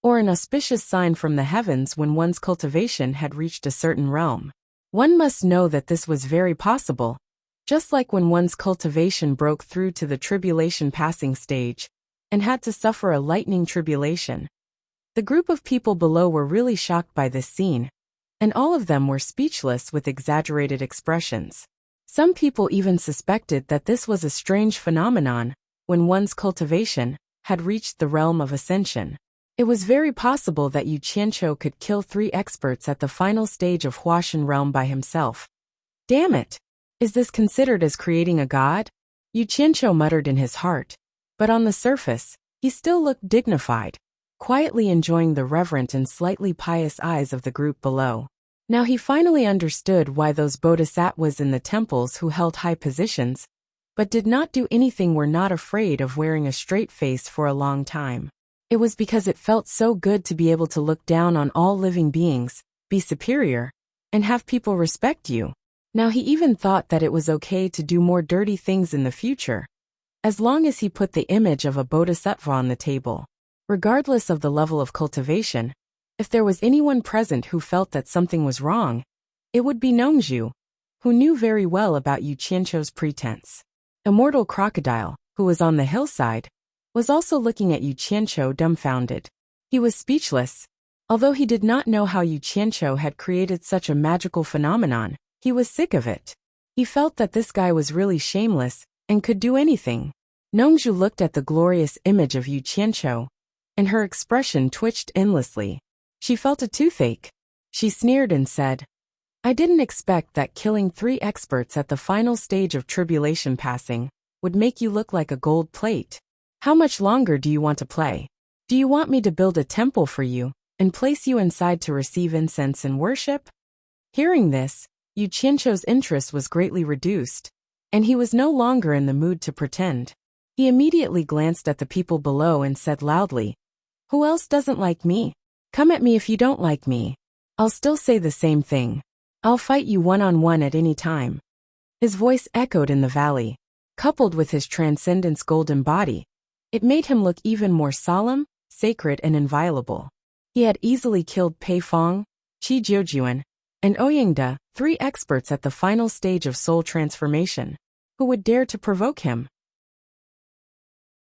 [SPEAKER 1] or an auspicious sign from the heavens when one's cultivation had reached a certain realm. One must know that this was very possible, just like when one's cultivation broke through to the tribulation passing stage, and had to suffer a lightning tribulation. The group of people below were really shocked by this scene, and all of them were speechless with exaggerated expressions. Some people even suspected that this was a strange phenomenon when one's cultivation had reached the realm of Ascension. It was very possible that Yu Qianqiu could kill 3 experts at the final stage of Huashan realm by himself. Damn it! Is this considered as creating a god? Yu Qianqiu muttered in his heart, but on the surface, he still looked dignified, quietly enjoying the reverent and slightly pious eyes of the group below. Now he finally understood why those bodhisattvas in the temples who held high positions, but did not do anything, were not afraid of wearing a straight face for a long time. It was because it felt so good to be able to look down on all living beings, be superior, and have people respect you. Now he even thought that it was okay to do more dirty things in the future, as long as he put the image of a bodhisattva on the table. Regardless of the level of cultivation, if there was anyone present who felt that something was wrong, it would be Nongzhu, who knew very well about Yu Qianqiu's pretense. Immortal Crocodile, who was on the hillside, was also looking at Yu Qianqiu dumbfounded. He was speechless. Although he did not know how Yu Qianqiu had created such a magical phenomenon, he was sick of it. He felt that this guy was really shameless and could do anything. Nongzhu looked at the glorious image of Yu Qianqiu, and her expression twitched endlessly. She felt a toothache. She sneered and said, "I didn't expect that killing 3 experts at the final stage of tribulation passing would make you look like a gold plate. How much longer do you want to play? Do you want me to build a temple for you and place you inside to receive incense and worship?" Hearing this, Yu Qianqiu's interest was greatly reduced, and he was no longer in the mood to pretend. He immediately glanced at the people below and said loudly, "Who else doesn't like me? Come at me if you don't like me. I'll still say the same thing. I'll fight you one-on-one at any time." His voice echoed in the valley. Coupled with his transcendence golden body, it made him look even more solemn, sacred, and inviolable. He had easily killed Pei Fong, Qi Jiujuan, and Ouyingde, 3 experts at the final stage of soul transformation. Who would dare to provoke him?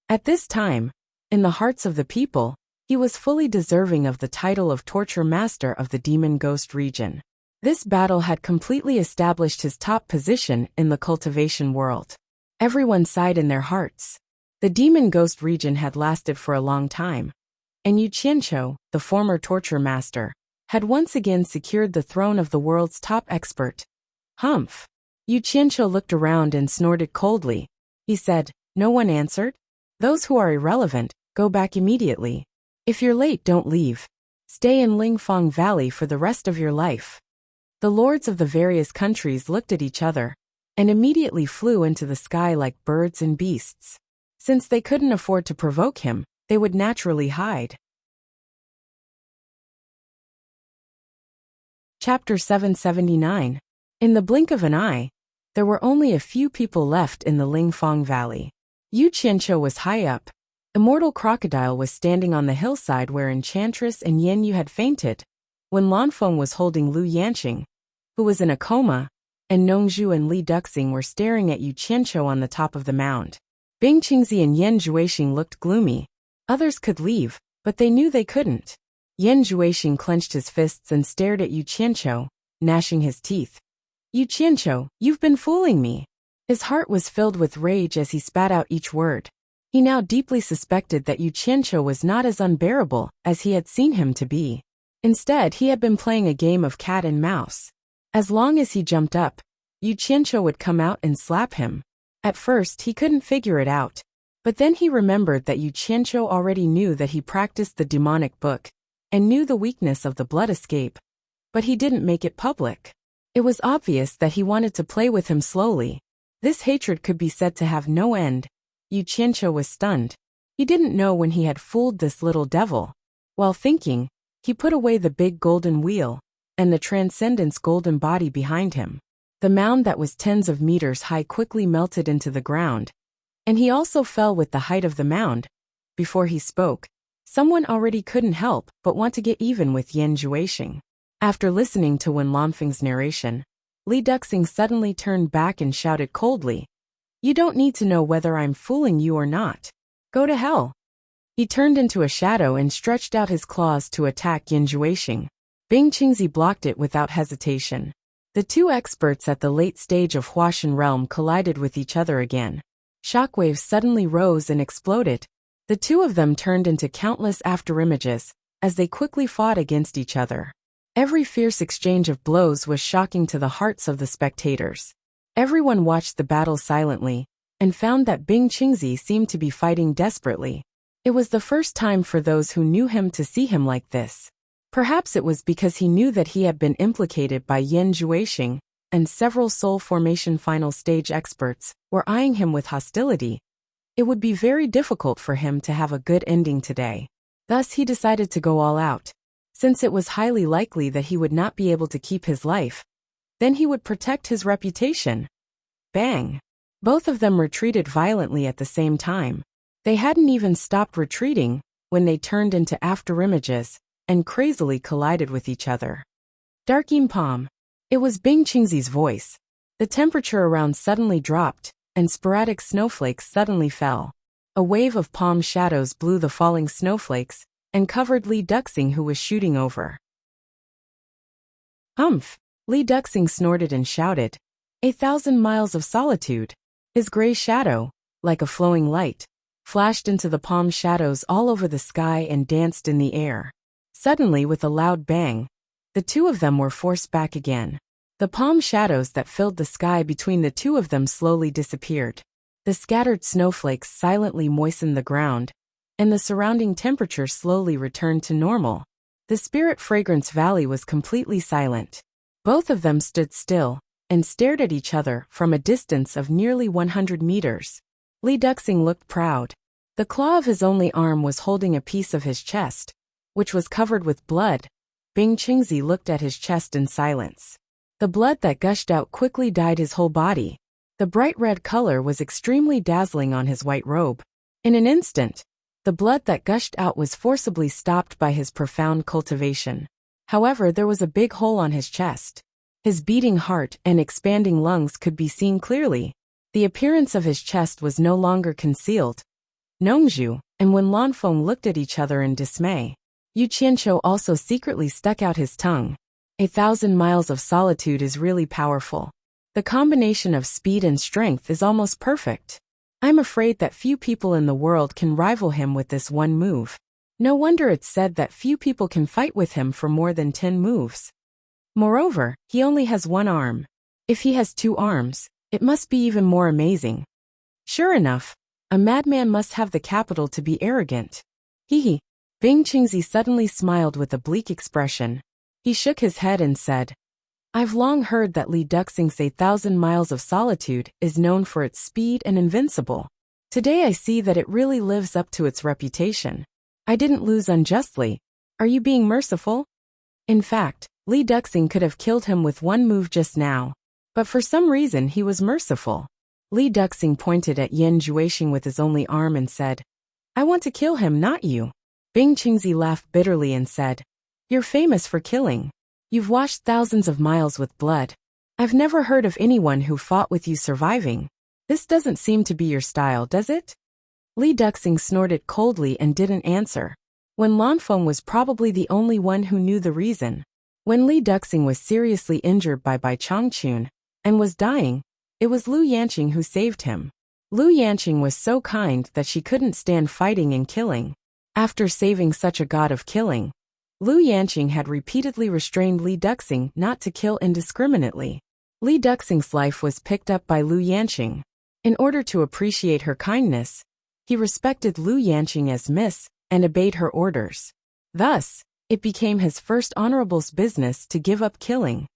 [SPEAKER 1] At this time, in the hearts of the people, he was fully deserving of the title of Torture Master of the Demon Ghost region. This battle had completely established his top position in the cultivation world. Everyone sighed in their hearts. The demon ghost region had lasted for a long time, and Yu Qianqiu, the former torture master, had once again secured the throne of the world's top expert. Humph! Yu Qianqiu looked around and snorted coldly. He said, "No one answered? Those who are irrelevant, go back immediately. If you're late, don't leave. Stay in Lingfang Valley for the rest of your life." The lords of the various countries looked at each other and immediately flew into the sky like birds and beasts. Since they couldn't afford to provoke him, they would naturally hide. Chapter 779. In the blink of an eye, there were only a few people left in the Lingfang Valley. Yu Qianqiu was high up. Immortal Crocodile was standing on the hillside where Enchantress and Yen Yu had fainted, when Lanfeng was holding Lu Yanqing, who was in a coma, and Nongzhu and Li Duxing were staring at Yu Qianqiu on the top of the mound. Bing Qingzi and Yen Juexing looked gloomy. Others could leave, but they knew they couldn't. Yen Juexing clenched his fists and stared at Yu Qianqiu, gnashing his teeth. "Yu Qianqiu, you've been fooling me." His heart was filled with rage as he spat out each word. He now deeply suspected that Yu Qianqiu was not as unbearable as he had seen him to be. Instead, he had been playing a game of cat and mouse. As long as he jumped up, Yu Qianqiu would come out and slap him. At first, he couldn't figure it out. But then he remembered that Yu Qianqiu already knew that he practiced the demonic book and knew the weakness of the blood escape. But he didn't make it public. It was obvious that he wanted to play with him slowly. This hatred could be said to have no end. Yu Qianqiu was stunned. He didn't know when he had fooled this little devil. While thinking, he put away the big golden wheel and the Transcendent's golden body behind him. The mound that was tens of meters high quickly melted into the ground, and he also fell with the height of the mound. Before he spoke, someone already couldn't help but want to get even with Yen Juexing. After listening to Wen Lanfeng's narration, Li Duxing suddenly turned back and shouted coldly, "You don't need to know whether I'm fooling you or not. Go to hell." He turned into a shadow and stretched out his claws to attack Yen Juexing. Bing Qingzi blocked it without hesitation. The two experts at the late stage of Huashan realm collided with each other again. Shockwaves suddenly rose and exploded. The two of them turned into countless afterimages as they quickly fought against each other. Every fierce exchange of blows was shocking to the hearts of the spectators. Everyone watched the battle silently and found that Bing Qingzi seemed to be fighting desperately. It was the first time for those who knew him to see him like this. Perhaps it was because he knew that he had been implicated by Yen Juexing, and several soul formation final stage experts were eyeing him with hostility. It would be very difficult for him to have a good ending today. Thus he decided to go all out. Since it was highly likely that he would not be able to keep his life, then he would protect his reputation. Bang! Both of them retreated violently at the same time. They hadn't even stopped retreating when they turned into afterimages and crazily collided with each other. Darkim Palm. It was Bing Qingzi's voice. The temperature around suddenly dropped, and sporadic snowflakes suddenly fell. A wave of palm shadows blew the falling snowflakes and covered Li Duxing, who was shooting over. Humph! Li Duxing snorted and shouted, 1,000 miles of solitude. His gray shadow, like a flowing light, flashed into the palm shadows all over the sky and danced in the air. Suddenly, with a loud bang, the two of them were forced back again. The palm shadows that filled the sky between the two of them slowly disappeared. The scattered snowflakes silently moistened the ground, and the surrounding temperature slowly returned to normal. The Spirit Fragrance Valley was completely silent. Both of them stood still and stared at each other from a distance of nearly 100 meters. Li Duxing looked proud. The claw of his only arm was holding a piece of his chest, which was covered with blood. Bing Qingzi looked at his chest in silence. The blood that gushed out quickly dyed his whole body. The bright red color was extremely dazzling on his white robe. In an instant, the blood that gushed out was forcibly stopped by his profound cultivation. However, there was a big hole on his chest. His beating heart and expanding lungs could be seen clearly. The appearance of his chest was no longer concealed. Nongzhu and Wen Lanfeng looked at each other in dismay. Yu Qianqiu also secretly stuck out his tongue. 1,000 miles of solitude is really powerful. The combination of speed and strength is almost perfect. I'm afraid that few people in the world can rival him with this one move. No wonder it's said that few people can fight with him for more than 10 moves. Moreover, he only has one arm. If he has 2 arms, it must be even more amazing. Sure enough, a madman must have the capital to be arrogant. Hee. Bing Qingzi suddenly smiled with a bleak expression. He shook his head and said, I've long heard that Li Duxing's 1,000 miles of solitude is known for its speed and invincible. Today I see that it really lives up to its reputation. I didn't lose unjustly. Are you being merciful? In fact, Li Duxing could have killed him with one move just now. But for some reason he was merciful. Li Duxing pointed at Yan Juexing with his only arm and said, I want to kill him, not you. Bing Qingzi laughed bitterly and said, You're famous for killing. You've washed thousands of miles with blood. I've never heard of anyone who fought with you surviving. This doesn't seem to be your style, does it? Li Duxing snorted coldly and didn't answer. When Lanfeng was probably the only one who knew the reason. When Li Duxing was seriously injured by Bai Changchun and was dying, it was Lu Yanqing who saved him. Lu Yanqing was so kind that she couldn't stand fighting and killing. After saving such a god of killing, Lu Yanqing had repeatedly restrained Li Duxing not to kill indiscriminately. Li Duxing's life was picked up by Lu Yanqing. In order to appreciate her kindness, he respected Lu Yanqing as Miss and obeyed her orders. Thus, it became his first honorable's business to give up killing.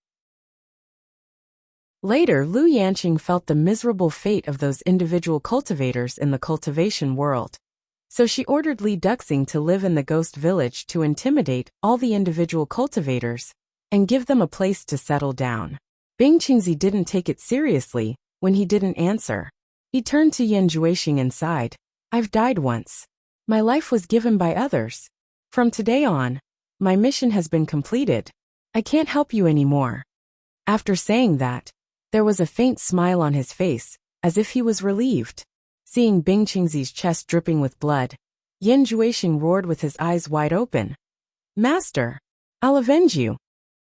[SPEAKER 1] Later, Lu Yanqing felt the miserable fate of those individual cultivators in the cultivation world. So she ordered Li Duxing to live in the ghost village to intimidate all the individual cultivators and give them a place to settle down. Bing Qingzi didn't take it seriously when he didn't answer. He turned to Yan Juexing and sighed. I've died once. My life was given by others. From today on, my mission has been completed. I can't help you anymore. After saying that, there was a faint smile on his face, as if he was relieved. Seeing Bing Qingzi's chest dripping with blood, Yan Juexing roared with his eyes wide open. Master, I'll avenge you.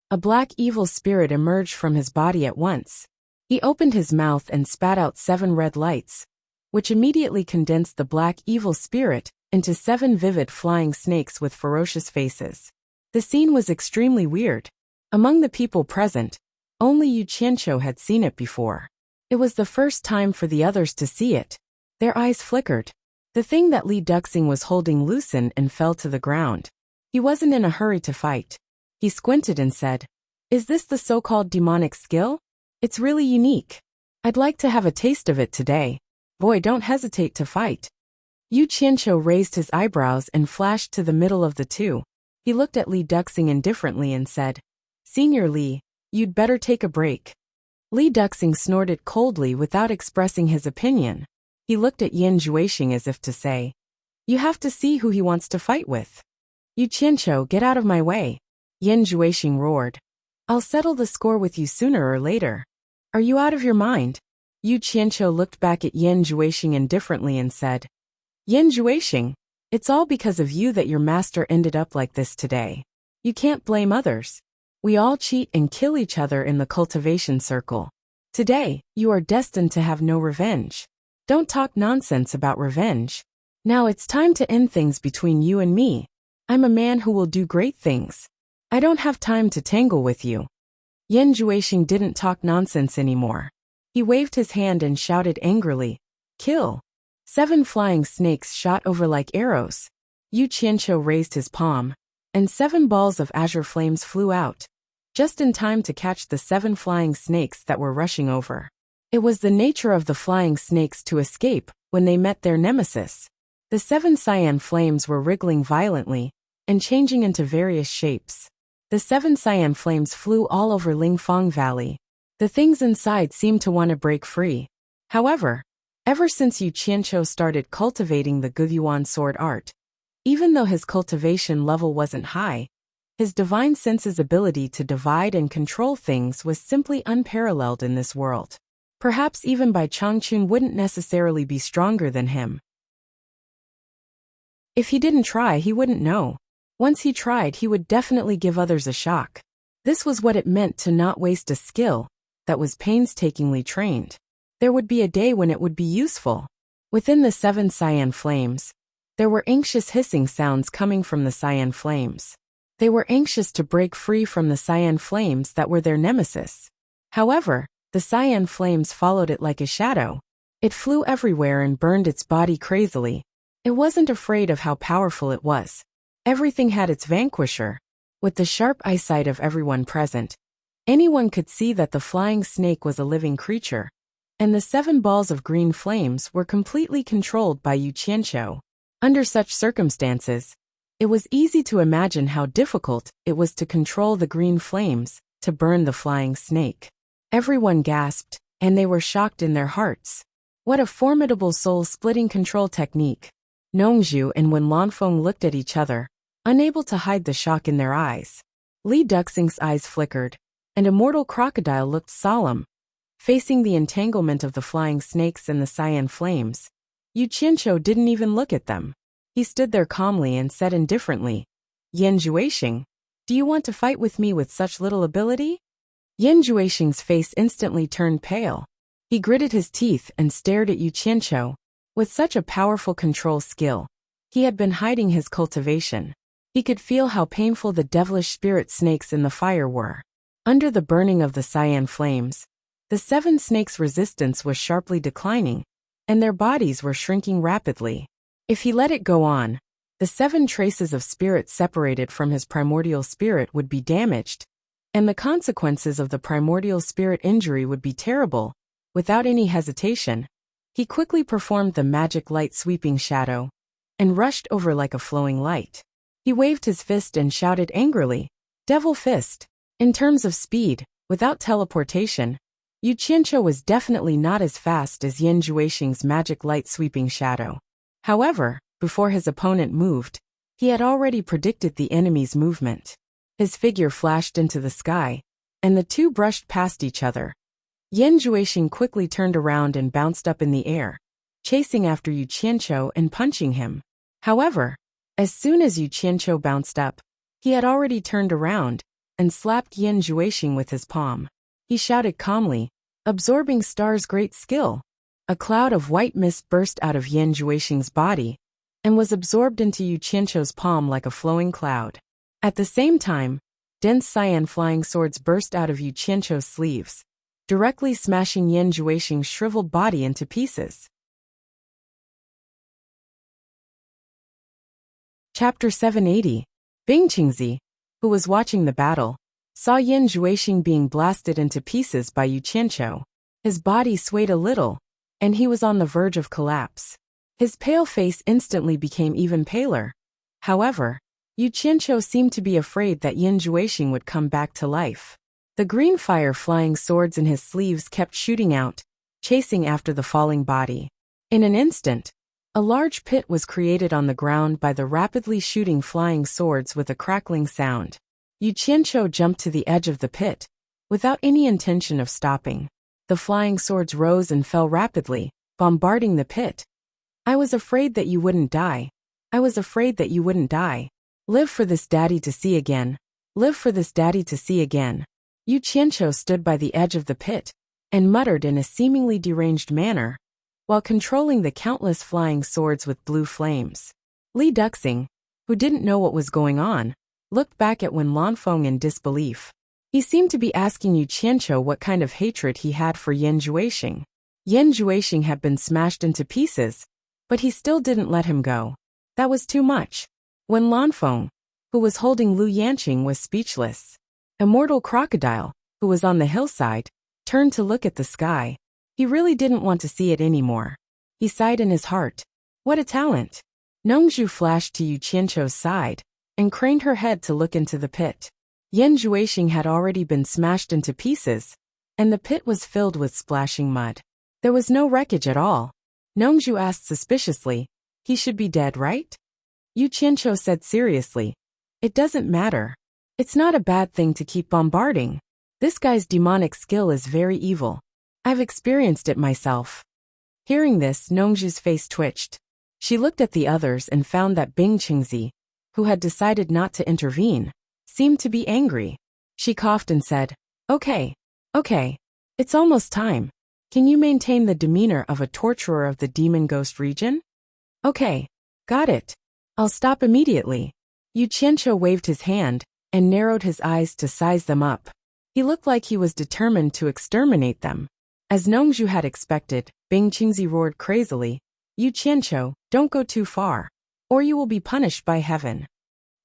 [SPEAKER 1] A black evil spirit emerged from his body at once. He opened his mouth and spat out 7 red lights, which immediately condensed the black evil spirit into 7 vivid flying snakes with ferocious faces. The scene was extremely weird. Among the people present, only Yu Qianqiu had seen it before. It was the first time for the others to see it. Their eyes flickered. The thing that Li Duxing was holding loosened and fell to the ground. He wasn't in a hurry to fight. He squinted and said, Is this the so-called demonic skill? It's really unique. I'd like to have a taste of it today. Boy, don't hesitate to fight. Yu Qianqiu raised his eyebrows and flashed to the middle of the two. He looked at Li Duxing indifferently and said, Senior Li, you'd better take a break. Li Duxing snorted coldly without expressing his opinion. He looked at Yan Juexing as if to say, You have to see who he wants to fight with. Yu Qianqiu, get out of my way. Yan Juexing roared. I'll settle the score with you sooner or later. Are you out of your mind? Yu Qianqiu looked back at Yan Juexing indifferently and said, Yan Juexing, it's all because of you that your master ended up like this today. You can't blame others. We all cheat and kill each other in the cultivation circle. Today, you are destined to have no revenge. Don't talk nonsense about revenge. Now it's time to end things between you and me. I'm a man who will do great things. I don't have time to tangle with you. Yan Juexing didn't talk nonsense anymore. He waved his hand and shouted angrily, Kill! 7 flying snakes shot over like arrows. Yu Qianqiu raised his palm, and 7 balls of azure flames flew out, just in time to catch the 7 flying snakes that were rushing over. It was the nature of the flying snakes to escape when they met their nemesis. The 7 cyan flames were wriggling violently and changing into various shapes. The 7 cyan flames flew all over Lingfang Valley. The things inside seemed to want to break free. However, ever since Yu Qianqiu started cultivating the Guyuan sword art, even though his cultivation level wasn't high, his divine sense's ability to divide and control things was simply unparalleled in this world. Perhaps even Bai Changchun wouldn't necessarily be stronger than him. If he didn't try, he wouldn't know. Once he tried, he would definitely give others a shock. This was what it meant to not waste a skill that was painstakingly trained. There would be a day when it would be useful. Within the 7 cyan flames, there were anxious hissing sounds coming from the cyan flames. They were anxious to break free from the cyan flames that were their nemesis. However, the cyan flames followed it like a shadow. It flew everywhere and burned its body crazily. It wasn't afraid of how powerful it was. Everything had its vanquisher. With the sharp eyesight of everyone present, anyone could see that the flying snake was a living creature, and the 7 balls of green flames were completely controlled by Yu Qianqiu. Under such circumstances, it was easy to imagine how difficult it was to control the green flames to burn the flying snake. Everyone gasped, and they were shocked in their hearts. What a formidable soul-splitting control technique! Nongzhu and Wen Lanfeng looked at each other, unable to hide the shock in their eyes. Li Duxing's eyes flickered, and Immortal Crocodile looked solemn. Facing the entanglement of the flying snakes and the cyan flames, Yu Qianqiu didn't even look at them. He stood there calmly and said indifferently, "Yan Juexing, do you want to fight with me with such little ability?" Yan Juexing's face instantly turned pale. He gritted his teeth and stared at Yu Qianqiu. With such a powerful control skill, he had been hiding his cultivation. He could feel how painful the devilish spirit snakes in the fire were. Under the burning of the cyan flames, the 7 snakes' resistance was sharply declining, and their bodies were shrinking rapidly. If he let it go on, the 7 traces of spirit separated from his primordial spirit would be damaged, and the consequences of the primordial spirit injury would be terrible. Without any hesitation, he quickly performed the magic light sweeping shadow, and rushed over like a flowing light. He waved his fist and shouted angrily, "Devil Fist!" In terms of speed, without teleportation, Yu Qianqiu was definitely not as fast as Yan Juexing's magic light sweeping shadow. However, before his opponent moved, he had already predicted the enemy's movement. His figure flashed into the sky, and the two brushed past each other. Yan Juexing quickly turned around and bounced up in the air, chasing after Yu Qianqiu and punching him. However, as soon as Yu Qianqiu bounced up, he had already turned around and slapped Yan Juexing with his palm. He shouted calmly, absorbing Star's great skill. A cloud of white mist burst out of Yan Juexing's body and was absorbed into Yu Qianqiu's palm like a flowing cloud. At the same time, dense cyan flying swords burst out of Yu Qianqiu's sleeves, directly smashing Yan Juexing's shriveled body into pieces. Chapter 780. Bing Qingzi, who was watching the battle, saw Yan Juexing being blasted into pieces by Yu Qianqiu. His body swayed a little, and he was on the verge of collapse. His pale face instantly became even paler. However, Yu Qianqiu seemed to be afraid that Yan Juexing would come back to life. The green fire flying swords in his sleeves kept shooting out, chasing after the falling body. In an instant, a large pit was created on the ground by the rapidly shooting flying swords with a crackling sound. Yu Qianqiu jumped to the edge of the pit, without any intention of stopping. The flying swords rose and fell rapidly, bombarding the pit. "I was afraid that you wouldn't die. I was afraid that you wouldn't die. Live for this daddy to see again. Live for this daddy to see again." Yu Qianqiu stood by the edge of the pit and muttered in a seemingly deranged manner, while controlling the countless flying swords with blue flames. Li Duxing, who didn't know what was going on, looked back at Wen Lanfeng in disbelief. He seemed to be asking Yu Qianqiu what kind of hatred he had for Yan Juexing. Yan Juexing had been smashed into pieces, but he still didn't let him go. That was too much. Wen Lanfeng, who was holding Lu Yanqing, was speechless. Immortal Crocodile, who was on the hillside, turned to look at the sky. He really didn't want to see it anymore. He sighed in his heart. What a talent! Nongzhu flashed to Yu Qianqiu's side and craned her head to look into the pit. Yan Juexing had already been smashed into pieces, and the pit was filled with splashing mud. There was no wreckage at all. Nongzhu asked suspiciously, "He should be dead, right?" Yu Qianqiu said seriously, "It doesn't matter. It's not a bad thing to keep bombarding. This guy's demonic skill is very evil. I've experienced it myself." Hearing this, Nongzhu's face twitched. She looked at the others and found that Bing Qingzi, who had decided not to intervene, seemed to be angry. She coughed and said, Okay, it's almost time. Can you maintain the demeanor of a torturer of the demon ghost region? Okay. Got it. I'll stop immediately. Yu Qianqiu waved his hand and narrowed his eyes to size them up. He looked like he was determined to exterminate them. As Nongzhu had expected, Bing Qingzi roared crazily, Yu Qianqiu, don't go too far, or you will be punished by heaven.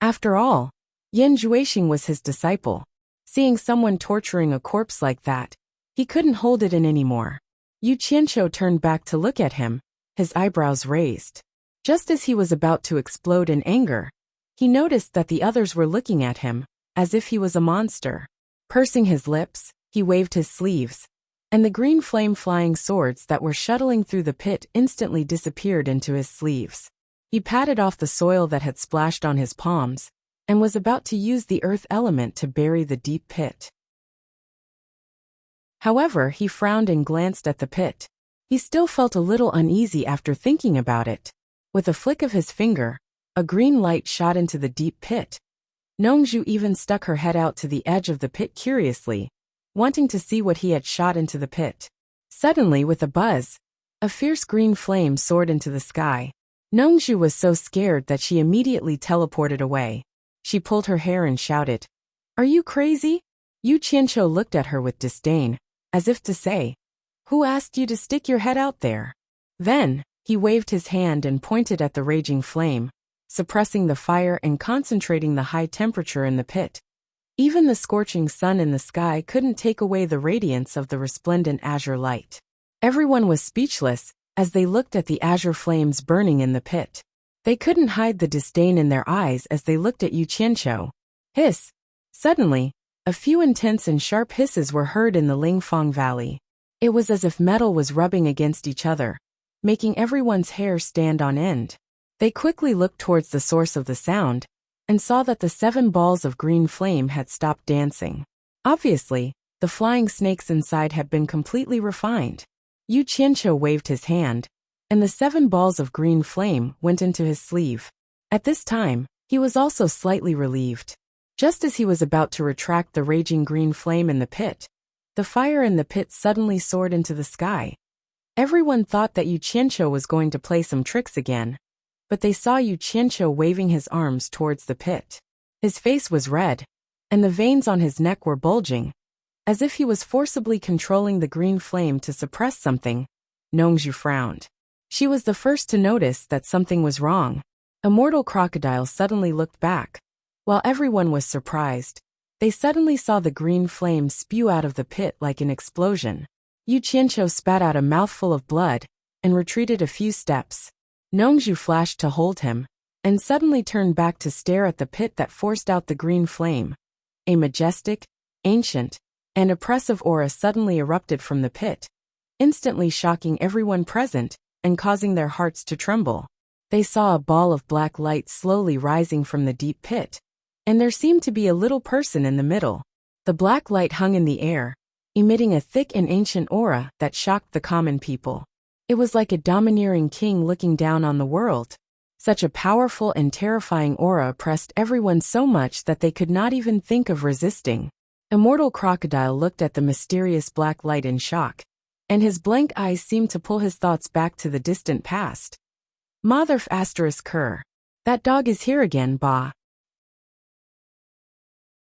[SPEAKER 1] After all, Yan Zhuixing was his disciple. Seeing someone torturing a corpse like that, he couldn't hold it in anymore. Yu Qianqiu turned back to look at him, his eyebrows raised. Just as he was about to explode in anger, he noticed that the others were looking at him, as if he was a monster. Pursing his lips, he waved his sleeves, and the green flame-flying swords that were shuttling through the pit instantly disappeared into his sleeves. He patted off the soil that had splashed on his palms, and was about to use the earth element to bury the deep pit. However, he frowned and glanced at the pit. He still felt a little uneasy after thinking about it. With a flick of his finger, a green light shot into the deep pit. Nongzhu even stuck her head out to the edge of the pit curiously, wanting to see what he had shot into the pit. Suddenly, with a buzz, a fierce green flame soared into the sky. Nongzhu was so scared that she immediately teleported away. She pulled her hair and shouted, "Are you crazy?" Yu Qianqiu looked at her with disdain, as if to say, "Who asked you to stick your head out there?" Then, he waved his hand and pointed at the raging flame, suppressing the fire and concentrating the high temperature in the pit. Even the scorching sun in the sky couldn't take away the radiance of the resplendent azure light. Everyone was speechless as they looked at the azure flames burning in the pit. They couldn't hide the disdain in their eyes as they looked at Yu Qianqiu. Hiss! Suddenly, a few intense and sharp hisses were heard in the Lingfang Valley. It was as if metal was rubbing against each other, making everyone's hair stand on end. They quickly looked towards the source of the sound, and saw that the 7 balls of green flame had stopped dancing. Obviously, the flying snakes inside had been completely refined. Yu Qianqiu waved his hand, and the 7 balls of green flame went into his sleeve. At this time, he was also slightly relieved. Just as he was about to retract the raging green flame in the pit, the fire in the pit suddenly soared into the sky. Everyone thought that Yu Qianqiu was going to play some tricks again, but they saw Yu Qianqiu waving his arms towards the pit. His face was red, and the veins on his neck were bulging, as if he was forcibly controlling the green flame to suppress something. Nongzhu frowned. She was the first to notice that something was wrong. A mortal crocodile suddenly looked back. While everyone was surprised, they suddenly saw the green flame spew out of the pit like an explosion. Yu Qianqiu spat out a mouthful of blood and retreated a few steps. Nongzhu flashed to hold him, and suddenly turned back to stare at the pit that forced out the green flame. A majestic, ancient, and oppressive aura suddenly erupted from the pit, instantly shocking everyone present and causing their hearts to tremble. They saw a ball of black light slowly rising from the deep pit, and there seemed to be a little person in the middle. The black light hung in the air, emitting a thick and ancient aura that shocked the common people. It was like a domineering king looking down on the world. Such a powerful and terrifying aura oppressed everyone so much that they could not even think of resisting. Immortal Crocodile looked at the mysterious black light in shock, and his blank eyes seemed to pull his thoughts back to the distant past. Motherf asterisk cur. That dog is here again, bah.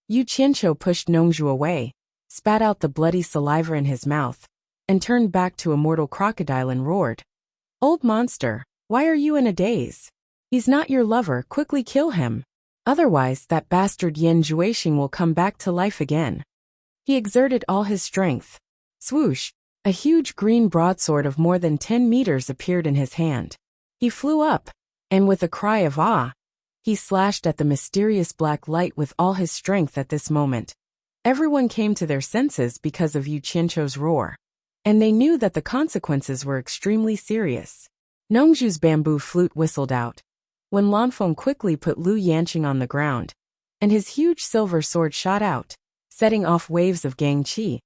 [SPEAKER 1] Yu Qianqiu pushed Nongzhu away, spat out the bloody saliva in his mouth, and turned back to Immortal Crocodile and roared, "Old monster, why are you in a daze? He's not your lover, quickly kill him. Otherwise that bastard Yan Zhuixing will come back to life again." He exerted all his strength. Swoosh! A huge green broadsword of more than 10 meters appeared in his hand. He flew up, and with a cry of awe, he slashed at the mysterious black light with all his strength at this moment. Everyone came to their senses because of Yu Qianqiu's roar, and they knew that the consequences were extremely serious. Nongzhu's bamboo flute whistled out, when Lanfeng quickly put Lu Yanqing on the ground, and his huge silver sword shot out, setting off waves of gang qi.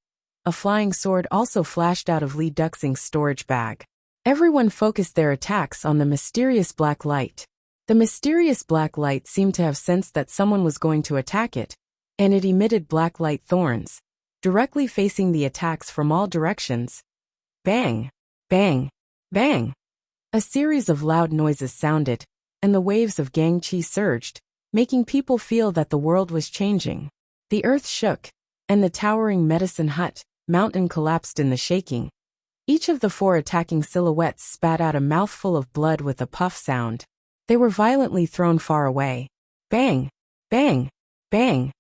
[SPEAKER 1] A flying sword also flashed out of Li Duxing's storage bag. Everyone focused their attacks on the mysterious black light. The mysterious black light seemed to have sensed that someone was going to attack it, and it emitted black light thorns, directly facing the attacks from all directions. Bang! Bang! Bang! A series of loud noises sounded, and the waves of Gangchi surged, making people feel that the world was changing. The earth shook, and the towering medicine hut mountain collapsed in the shaking. Each of the 4 attacking silhouettes spat out a mouthful of blood with a puff sound. They were violently thrown far away. Bang! Bang! Bang!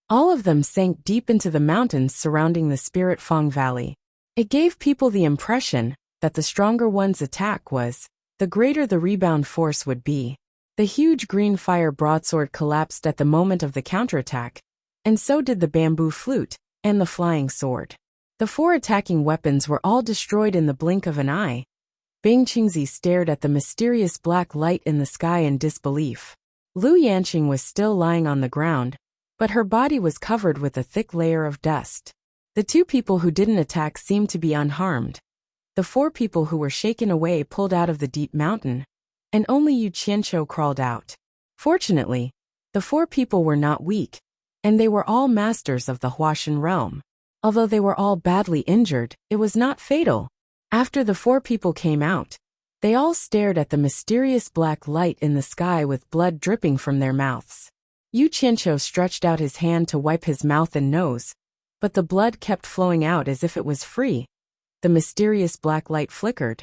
[SPEAKER 1] All of them sank deep into the mountains surrounding the Spirit Fong Valley. It gave people the impression that the stronger one's attack was, the greater the rebound force would be. The huge green fire broadsword collapsed at the moment of the counterattack, and so did the bamboo flute and the flying sword. The 4 attacking weapons were all destroyed in the blink of an eye. Bing Qingzi stared at the mysterious black light in the sky in disbelief. Lu Yanqing was still lying on the ground, but her body was covered with a thick layer of dust. The 2 people who didn't attack seemed to be unharmed. The 4 people who were shaken away pulled out of the deep mountain, and only Yu Qianqiu crawled out. Fortunately, the 4 people were not weak, and they were all masters of the Huashan realm. Although they were all badly injured, it was not fatal. After the 4 people came out, they all stared at the mysterious black light in the sky with blood dripping from their mouths. Yu Qianqiu stretched out his hand to wipe his mouth and nose, but the blood kept flowing out as if it was free. The mysterious black light flickered,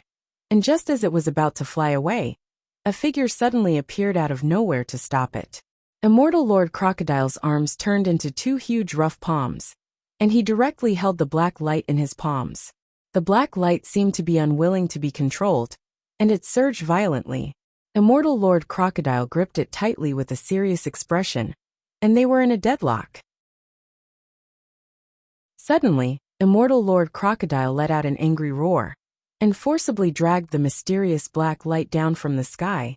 [SPEAKER 1] and just as it was about to fly away, a figure suddenly appeared out of nowhere to stop it. Immortal Lord Crocodile's arms turned into 2 huge rough palms, and he directly held the black light in his palms. The black light seemed to be unwilling to be controlled, and it surged violently. Immortal Lord Crocodile gripped it tightly with a serious expression, and they were in a deadlock. Suddenly, Immortal Lord Crocodile let out an angry roar, and forcibly dragged the mysterious black light down from the sky.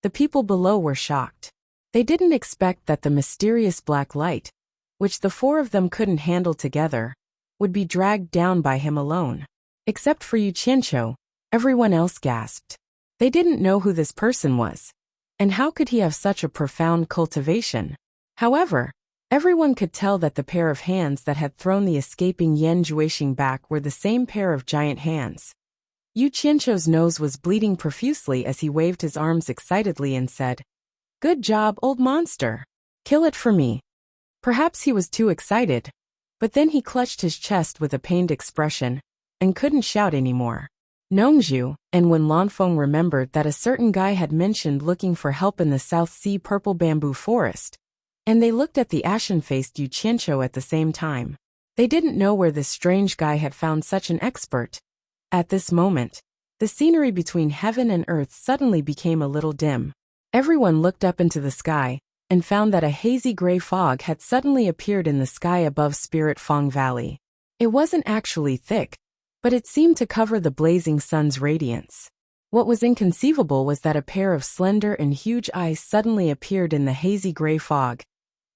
[SPEAKER 1] The people below were shocked. They didn't expect that the mysterious black light, which the 4 of them couldn't handle together, would be dragged down by him alone. Except for Yu Qianqiu, everyone else gasped. They didn't know who this person was, and how could he have such a profound cultivation? However, everyone could tell that the pair of hands that had thrown the escaping Yan Juexing back were the same pair of giant hands. Yu Qianqiu's nose was bleeding profusely as he waved his arms excitedly and said, "Good job, old monster. Kill it for me." Perhaps he was too excited, but then he clutched his chest with a pained expression, and couldn't shout anymore. Nongzhu and Wen Lanfeng remembered that a certain guy had mentioned looking for help in the South Sea purple bamboo forest, and they looked at the ashen-faced Yu Qianqiu at the same time. They didn't know where this strange guy had found such an expert. At this moment, the scenery between heaven and earth suddenly became a little dim. Everyone looked up into the sky, and found that a hazy gray fog had suddenly appeared in the sky above Spirit Fong Valley. It wasn't actually thick, but it seemed to cover the blazing sun's radiance. What was inconceivable was that a pair of slender and huge eyes suddenly appeared in the hazy gray fog,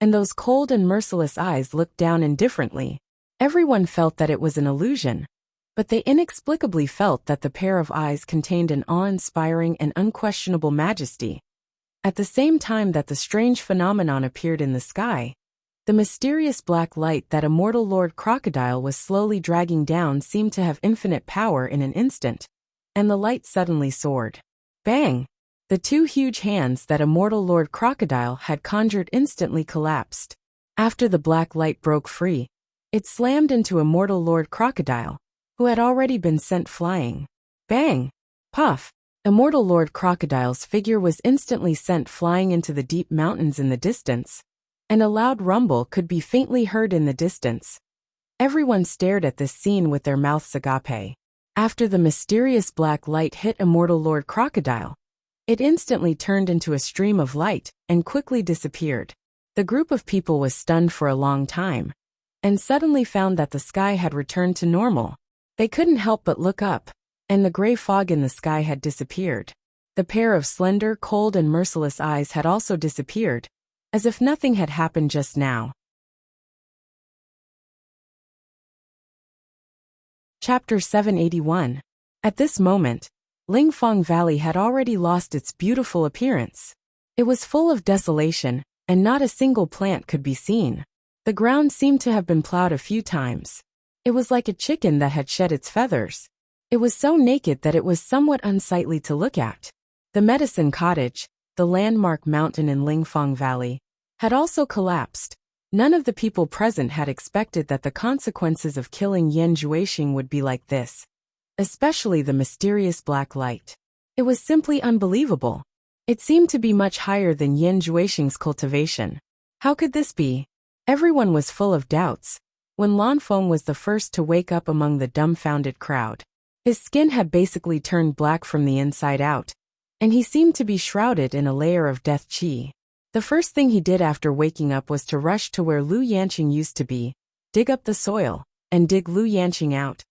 [SPEAKER 1] and those cold and merciless eyes looked down indifferently. Everyone felt that it was an illusion, but they inexplicably felt that the pair of eyes contained an awe-inspiring and unquestionable majesty. At the same time that the strange phenomenon appeared in the sky, the mysterious black light that Immortal Lord Crocodile was slowly dragging down seemed to have infinite power in an instant, and the light suddenly soared. Bang! The 2 huge hands that Immortal Lord Crocodile had conjured instantly collapsed. After the black light broke free, it slammed into Immortal Lord Crocodile, who had already been sent flying. Bang! Puff! Immortal Lord Crocodile's figure was instantly sent flying into the deep mountains in the distance, and a loud rumble could be faintly heard in the distance. Everyone stared at this scene with their mouths agape. After the mysterious black light hit Immortal Lord Crocodile, it instantly turned into a stream of light and quickly disappeared. The group of people was stunned for a long time, and suddenly found that the sky had returned to normal. They couldn't help but look up, and the gray fog in the sky had disappeared. The pair of slender, cold and merciless eyes had also disappeared, as if nothing had happened just now. Chapter 781. At this moment, Lingfang Valley had already lost its beautiful appearance. It was full of desolation, and not a single plant could be seen. The ground seemed to have been plowed a few times. It was like a chicken that had shed its feathers. It was so naked that it was somewhat unsightly to look at. The medicine cottage, the landmark mountain in Lingfang Valley, had also collapsed. None of the people present had expected that the consequences of killing Yan Juexing would be like this, especially the mysterious black light. It was simply unbelievable. It seemed to be much higher than Yan Juexing's cultivation. How could this be? Everyone was full of doubts. When Lan Feng was the first to wake up among the dumbfounded crowd, his skin had basically turned black from the inside out, and he seemed to be shrouded in a layer of death qi. The first thing he did after waking up was to rush to where Lu Yanqing used to be, dig up the soil, and dig Lu Yanqing out.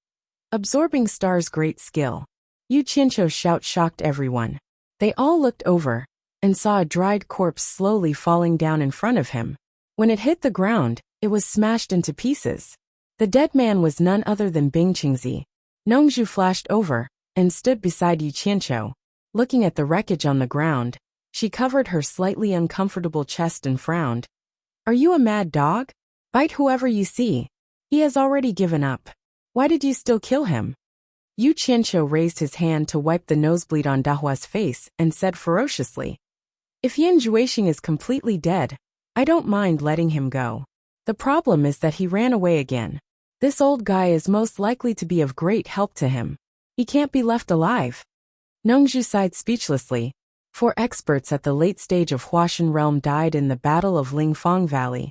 [SPEAKER 1] Absorbing Star's great skill. Yu Qianqiu's shout shocked everyone. They all looked over and saw a dried corpse slowly falling down in front of him. When it hit the ground, it was smashed into pieces. The dead man was none other than Bing Qingzi. Nongzhu flashed over and stood beside Yu Qianqiu. Looking at the wreckage on the ground, she covered her slightly uncomfortable chest and frowned. Are you a mad dog? Bite whoever you see. He has already given up. Why did you still kill him? Yu Qianqiu raised his hand to wipe the nosebleed on Dahua's face and said ferociously, If Yan Juexing is completely dead, I don't mind letting him go. The problem is that he ran away again. This old guy is most likely to be of great help to him. He can't be left alive. Nongzhu sighed speechlessly. 4 experts at the late stage of Huashan realm died in the Battle of Lingfang Valley.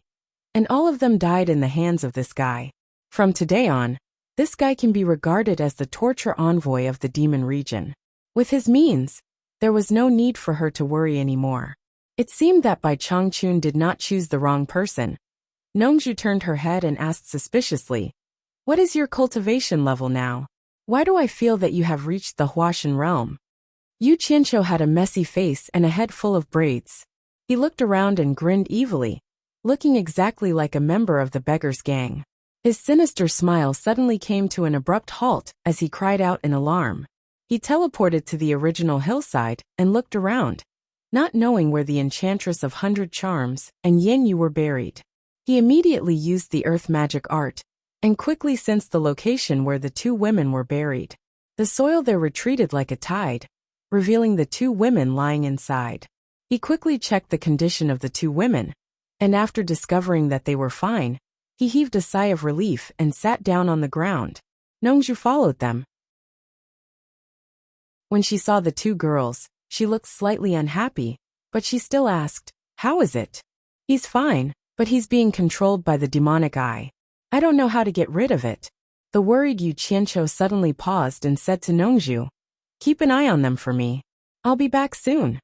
[SPEAKER 1] And all of them died in the hands of this guy. From today on, this guy can be regarded as the torture envoy of the demon region. With his means, there was no need for her to worry anymore. It seemed that Bai Changchun did not choose the wrong person. Nongzhu turned her head and asked suspiciously, What is your cultivation level now? Why do I feel that you have reached the Huashan realm? Yu Qianqiu had a messy face and a head full of braids. He looked around and grinned evilly, looking exactly like a member of the beggars' gang. His sinister smile suddenly came to an abrupt halt as he cried out in alarm. He teleported to the original hillside and looked around, not knowing where the Enchantress of 100 Charms and Yin Yu were buried. He immediately used the earth magic art and quickly sensed the location where the 2 women were buried. The soil there retreated like a tide, revealing the 2 women lying inside. He quickly checked the condition of the 2 women, and after discovering that they were fine, he heaved a sigh of relief and sat down on the ground. Nongzhu followed them. When she saw the 2 girls, she looked slightly unhappy, but she still asked, How is it? He's fine, but he's being controlled by the demonic eye. I don't know how to get rid of it. The worried Yu Qianqiu suddenly paused and said to Nongzhu, Keep an eye on them for me. I'll be back soon.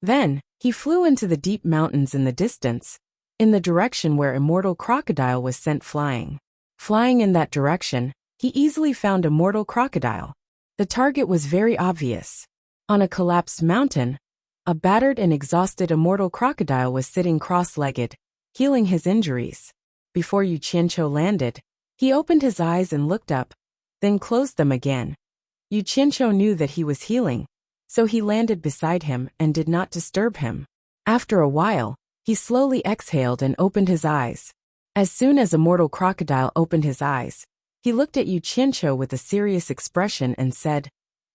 [SPEAKER 1] Then, he flew into the deep mountains in the distance, in the direction where Immortal Crocodile was sent flying. Flying in that direction, he easily found Immortal Crocodile. The target was very obvious. On a collapsed mountain, a battered and exhausted Immortal Crocodile was sitting cross-legged, healing his injuries. Before Yu Qianqiu landed, he opened his eyes and looked up, then closed them again. Yu Qianqiu knew that he was healing, so he landed beside him and did not disturb him. After a while, he slowly exhaled and opened his eyes. As soon as Immortal Crocodile opened his eyes, he looked at Yu Qianqiu with a serious expression and said,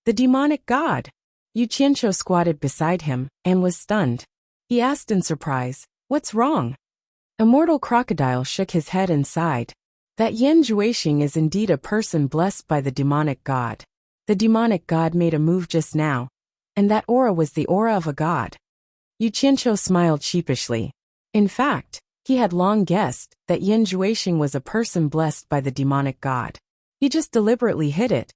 [SPEAKER 1] The demonic god! Yu Qianqiu squatted beside him and was stunned. He asked in surprise, What's wrong? Immortal Crocodile shook his head and sighed. That Yan Juexing is indeed a person blessed by the demonic god. The demonic god made a move just now, and that aura was the aura of a god. Yu Qianqiu smiled sheepishly. In fact, he had long guessed that Yan Juexing was a person blessed by the demonic god. He just deliberately hid it,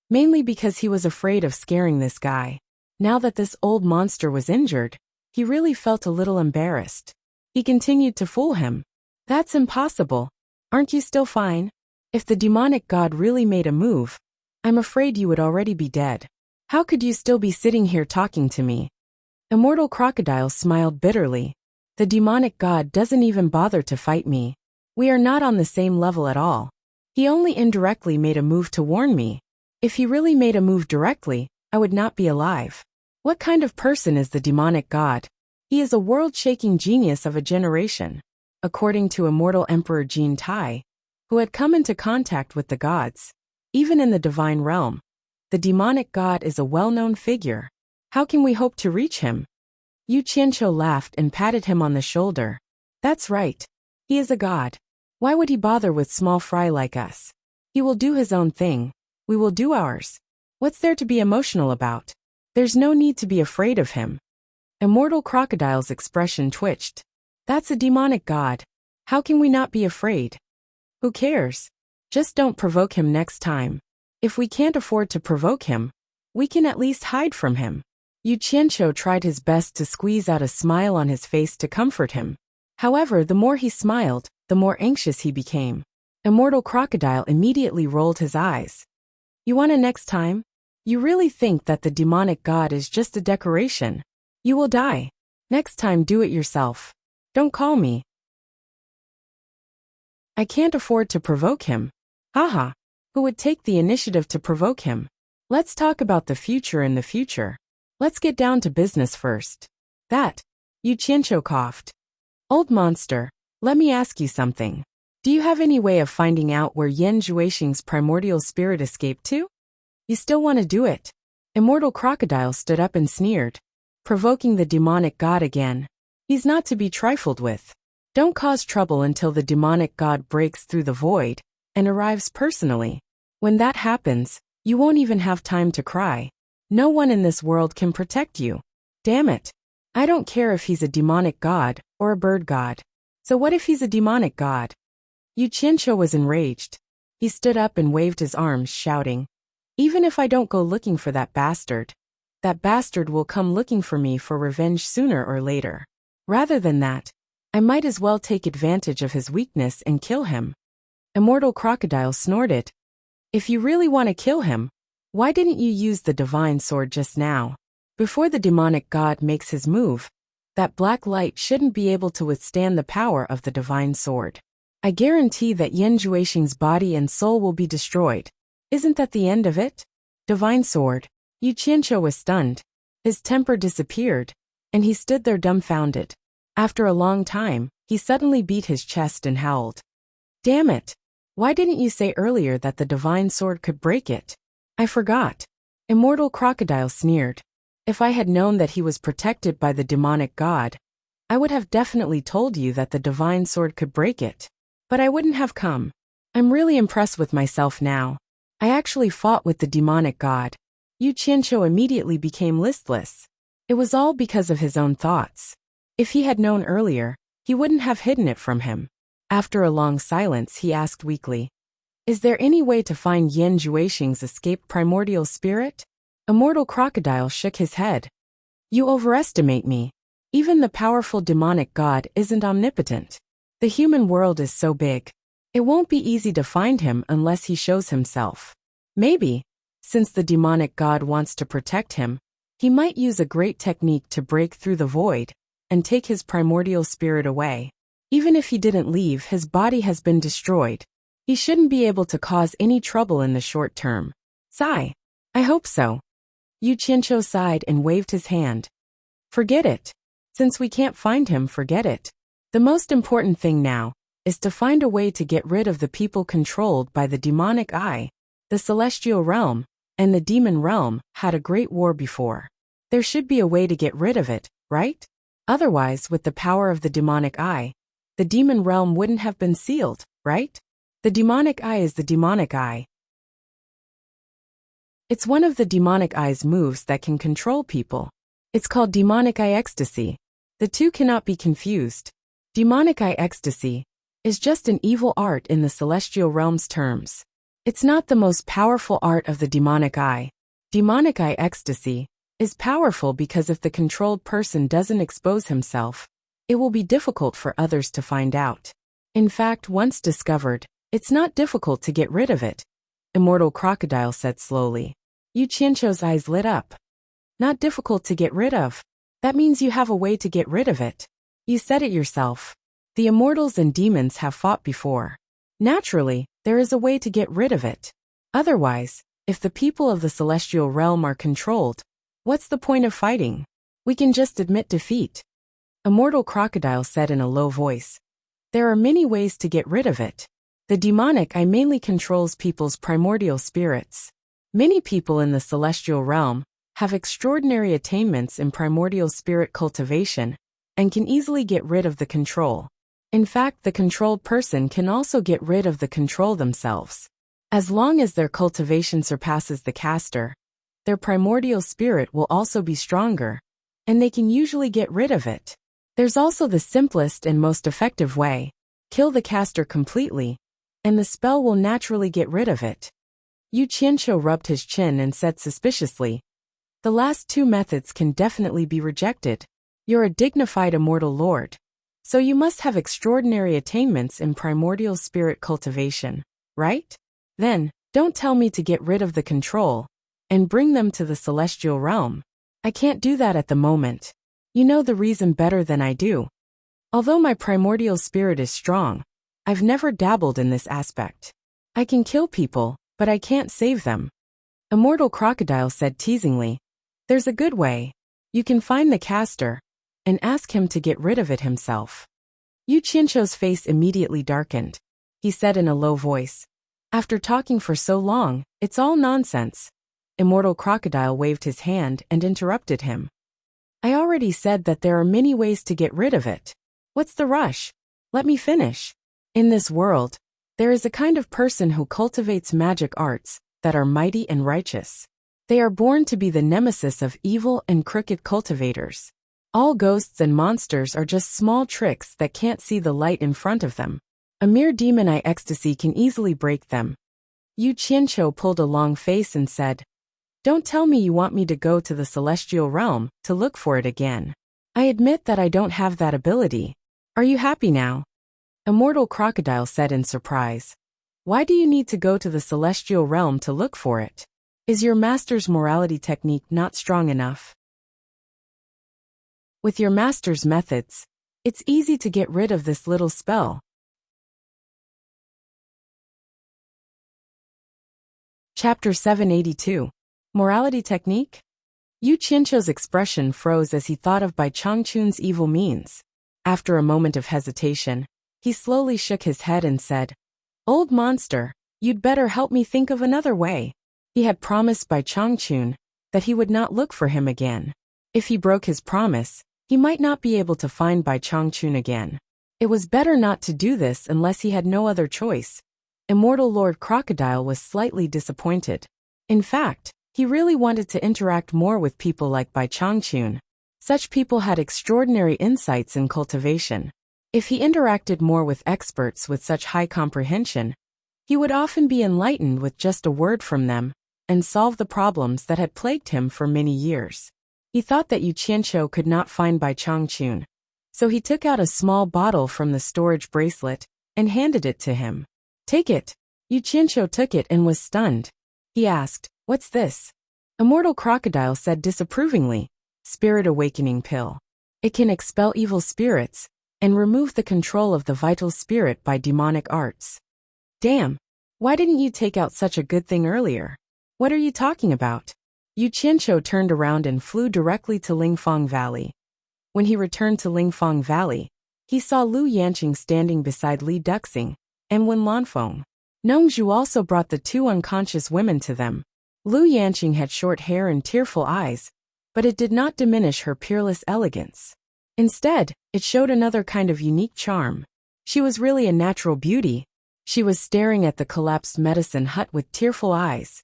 [SPEAKER 1] mainly because he was afraid of scaring this guy. Now that this old monster was injured, he really felt a little embarrassed. He continued to fool him. That's impossible. Aren't you still fine? If the demonic god really made a move, I'm afraid you would already be dead. How could you still be sitting here talking to me? Immortal Crocodile smiled bitterly. The demonic god doesn't even bother to fight me. We are not on the same level at all. He only indirectly made a move to warn me. If he really made a move directly, I would not be alive. What kind of person is the demonic god? He is a world-shaking genius of a generation. According to Immortal Emperor Jin Tai, who had come into contact with the gods, even in the divine realm, The demonic god is a well-known figure. How can we hope to reach him? Yu Qianqiu laughed and patted him on the shoulder. That's right. He is a god. Why would he bother with small fry like us? He will do his own thing. We will do ours. What's there to be emotional about? There's no need to be afraid of him. Immortal Crocodile's expression twitched. That's a demonic god. How can we not be afraid? Who cares? Just don't provoke him next time. If we can't afford to provoke him, we can at least hide from him. Yu Qianqiu tried his best to squeeze out a smile on his face to comfort him. However, the more he smiled, the more anxious he became. Immortal Crocodile immediately rolled his eyes. You want a next time? You really think that the demonic god is just a decoration? You will die. Next time do it yourself. Don't call me. I can't afford to provoke him. Haha. Who would take the initiative to provoke him? Let's talk about the future in the future. Let's get down to business first. That. Yu Qianqiu coughed. Old monster, let me ask you something. Do you have any way of finding out where Yan Zhuixing's primordial spirit escaped to? You still want to do it? Immortal Crocodile stood up and sneered, provoking the demonic god again. He's not to be trifled with. Don't cause trouble until the demonic god breaks through the void and arrives personally. When that happens, you won't even have time to cry. No one in this world can protect you. Damn it. I don't care if he's a demonic god or a bird god. So what if he's a demonic god? Yu Qianqiu was enraged. He stood up and waved his arms, shouting, even if I don't go looking for that bastard will come looking for me for revenge sooner or later. Rather than that, I might as well take advantage of his weakness and kill him. Immortal Crocodile snorted. If you really want to kill him, why didn't you use the divine sword just now? Before the demonic god makes his move, that black light shouldn't be able to withstand the power of the divine sword. I guarantee that Yan Zhuixing's body and soul will be destroyed. Isn't that the end of it? Divine sword. Yu Qianqiu was stunned. His temper disappeared, and he stood there dumbfounded. After a long time, he suddenly beat his chest and howled. Damn it! Why didn't you say earlier that the divine sword could break it? I forgot. Immortal Crocodile sneered. If I had known that he was protected by the demonic god, I would have definitely told you that the divine sword could break it. But I wouldn't have come. I'm really impressed with myself now. I actually fought with the demonic god. Yu Qianqiu immediately became listless. It was all because of his own thoughts. If he had known earlier, he wouldn't have hidden it from him. After a long silence, he asked weakly, is there any way to find Yan Zhuixing's escaped primordial spirit? Immortal Crocodile shook his head. You overestimate me. Even the powerful demonic god isn't omnipotent. The human world is so big. It won't be easy to find him unless he shows himself. Maybe, since the demonic god wants to protect him, he might use a great technique to break through the void and take his primordial spirit away. Even if he didn't leave, his body has been destroyed. He shouldn't be able to cause any trouble in the short term. Sigh. I hope so. Yu Qianqiu sighed and waved his hand. Forget it. Since we can't find him, forget it. The most important thing now is to find a way to get rid of the people controlled by the demonic eye. The celestial realm and the demon realm had a great war before. There should be a way to get rid of it, right? Otherwise, with the power of the demonic eye, the demon realm wouldn't have been sealed, right? The demonic eye is the demonic eye. It's one of the demonic eye's moves that can control people. It's called demonic eye ecstasy. The two cannot be confused. Demonic eye ecstasy is just an evil art in the celestial realm's terms. It's not the most powerful art of the demonic eye. Demonic eye ecstasy is powerful because if the controlled person doesn't expose himself, it will be difficult for others to find out. In fact, once discovered, it's not difficult to get rid of it. Immortal Crocodile said slowly. Yu Qianqiu's eyes lit up. Not difficult to get rid of. That means you have a way to get rid of it. You said it yourself. The immortals and demons have fought before. Naturally, there is a way to get rid of it. Otherwise, if the people of the celestial realm are controlled, what's the point of fighting? We can just admit defeat. Immortal Crocodile said in a low voice. There are many ways to get rid of it. The demonic eye mainly controls people's primordial spirits. Many people in the celestial realm have extraordinary attainments in primordial spirit cultivation and can easily get rid of the control. In fact, the controlled person can also get rid of the control themselves. As long as their cultivation surpasses the caster, their primordial spirit will also be stronger, and they can usually get rid of it. There's also the simplest and most effective way. Kill the caster completely, and the spell will naturally get rid of it. Yu Qianqiu rubbed his chin and said suspiciously, "The last two methods can definitely be rejected. You're a dignified immortal lord, so you must have extraordinary attainments in primordial spirit cultivation, right? Then, don't tell me to get rid of the control and bring them to the celestial realm. I can't do that at the moment. You know the reason better than I do. Although my primordial spirit is strong, I've never dabbled in this aspect. I can kill people, but I can't save them." Immortal Crocodile said teasingly, "There's a good way. You can find the caster and ask him to get rid of it himself." Yu Qianqiu's face immediately darkened. He said in a low voice, "After talking for so long, it's all nonsense." Immortal Crocodile waved his hand and interrupted him. "I already said that there are many ways to get rid of it. What's the rush? Let me finish. In this world, there is a kind of person who cultivates magic arts that are mighty and righteous. They are born to be the nemesis of evil and crooked cultivators. All ghosts and monsters are just small tricks that can't see the light in front of them. A mere demon-eye ecstasy can easily break them." Yu Qianqiu pulled a long face and said, "Don't tell me you want me to go to the celestial realm to look for it again. I admit that I don't have that ability. Are you happy now?" Immortal Crocodile said in surprise, "Why do you need to go to the celestial realm to look for it? Is your master's morality technique not strong enough? With your master's methods, it's easy to get rid of this little spell." Chapter 782. Morality Technique? Yu Qianqiu's expression froze as he thought of Bai Changchun's evil means. After a moment of hesitation, he slowly shook his head and said, "Old monster, you'd better help me think of another way." He had promised Bai Changchun that he would not look for him again. If he broke his promise, he might not be able to find Bai Changchun again. It was better not to do this unless he had no other choice. Immortal Lord Crocodile was slightly disappointed. In fact, he really wanted to interact more with people like Bai Changchun. Such people had extraordinary insights in cultivation. If he interacted more with experts with such high comprehension, he would often be enlightened with just a word from them and solve the problems that had plagued him for many years. He thought that Yu Qianqiu could not find Bai Changchun, so he took out a small bottle from the storage bracelet and handed it to him. "Take it." Yu Qianqiu took it and was stunned. He asked, "What's this?" Immortal Crocodile said disapprovingly, "Spirit Awakening Pill. It can expel evil spirits and remove the control of the vital spirit by demonic arts." "Damn! Why didn't you take out such a good thing earlier? What are you talking about?" Yu Qianqiu turned around and flew directly to Lingfang Valley. When he returned to Lingfang Valley, he saw Lu Yanqing standing beside Li Duxing and Wen Lanfeng. Nongzhu also brought the two unconscious women to them. Lu Yanqing had short hair and tearful eyes, but it did not diminish her peerless elegance. Instead, it showed another kind of unique charm. She was really a natural beauty. She was staring at the collapsed medicine hut with tearful eyes.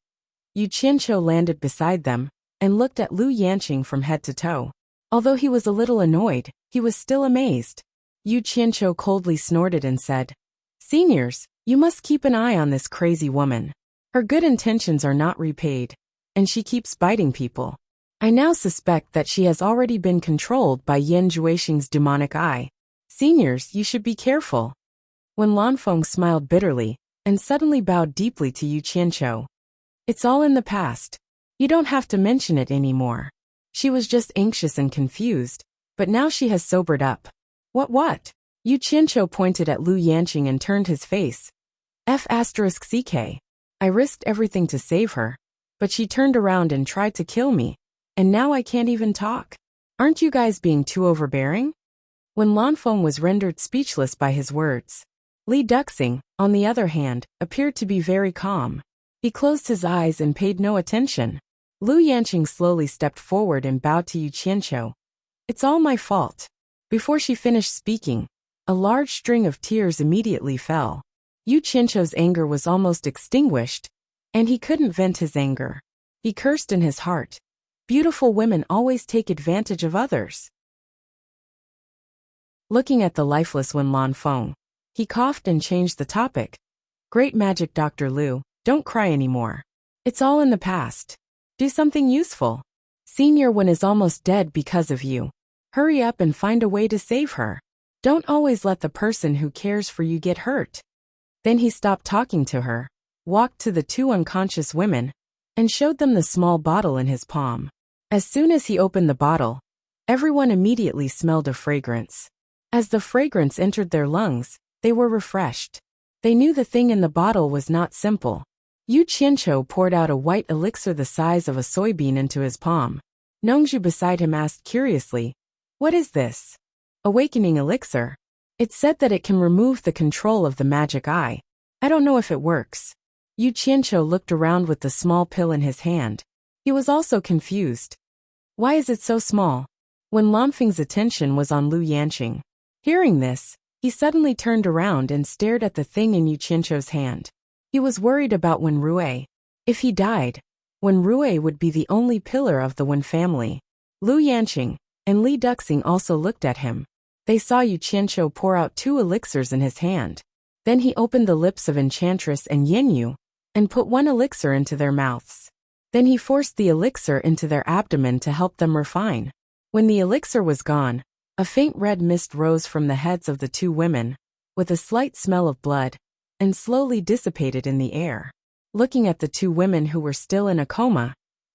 [SPEAKER 1] Yu Qianqiu landed beside them and looked at Lu Yanqing from head to toe. Although he was a little annoyed, he was still amazed. Yu Qianqiu coldly snorted and said, "Seniors, you must keep an eye on this crazy woman. Her good intentions are not repaid, and she keeps biting people. I now suspect that she has already been controlled by Yan Juixing's demonic eye. Seniors, you should be careful." When Lanfeng smiled bitterly and suddenly bowed deeply to Yu Qianqiu. "It's all in the past. You don't have to mention it anymore." She was just anxious and confused, but now she has sobered up. What? Yu Qianqiu pointed at Lu Yanqing and turned his face. F***CK. I risked everything to save her, but she turned around and tried to kill me, and now I can't even talk. Aren't you guys being too overbearing? When Lanfeng was rendered speechless by his words, Li Duxing, on the other hand, appeared to be very calm. He closed his eyes and paid no attention. Lu Yanqing slowly stepped forward and bowed to Yu Qianqiu. It's all my fault. Before she finished speaking, a large string of tears immediately fell. Yu Qianqiu's anger was almost extinguished, and he couldn't vent his anger. He cursed in his heart. Beautiful women always take advantage of others. Looking at the lifeless Wen Lanfeng, he coughed and changed the topic. Great magic, Dr. Lu, don't cry anymore. It's all in the past. Do something useful. Senior Wen is almost dead because of you. Hurry up and find a way to save her. Don't always let the person who cares for you get hurt. Then he stopped talking to her, walked to the two unconscious women, and showed them the small bottle in his palm. As soon as he opened the bottle, everyone immediately smelled a fragrance. As the fragrance entered their lungs, they were refreshed. They knew the thing in the bottle was not simple. Yu Qianqiu poured out a white elixir the size of a soybean into his palm. Nongzhu beside him asked curiously, "What is this?" "Awakening elixir. It's said that it can remove the control of the magic eye. I don't know if it works." Yu Qianqiu looked around with the small pill in his hand. He was also confused. Why is it so small? Wen Lanfeng's attention was on Lu Yanqing. Hearing this, he suddenly turned around and stared at the thing in Yu Qianqiu's hand. He was worried about Wen Rui. If he died, Wen Rui would be the only pillar of the Wen family. Lu Yanqing and Li Duxing also looked at him. They saw Yu Qianqiu pour out 2 elixirs in his hand. Then he opened the lips of Enchantress and Yanyu and put 1 elixir into their mouths. Then he forced the elixir into their abdomen to help them refine. When the elixir was gone, a faint red mist rose from the heads of the 2 women, with a slight smell of blood, and slowly dissipated in the air. Looking at the 2 women who were still in a coma,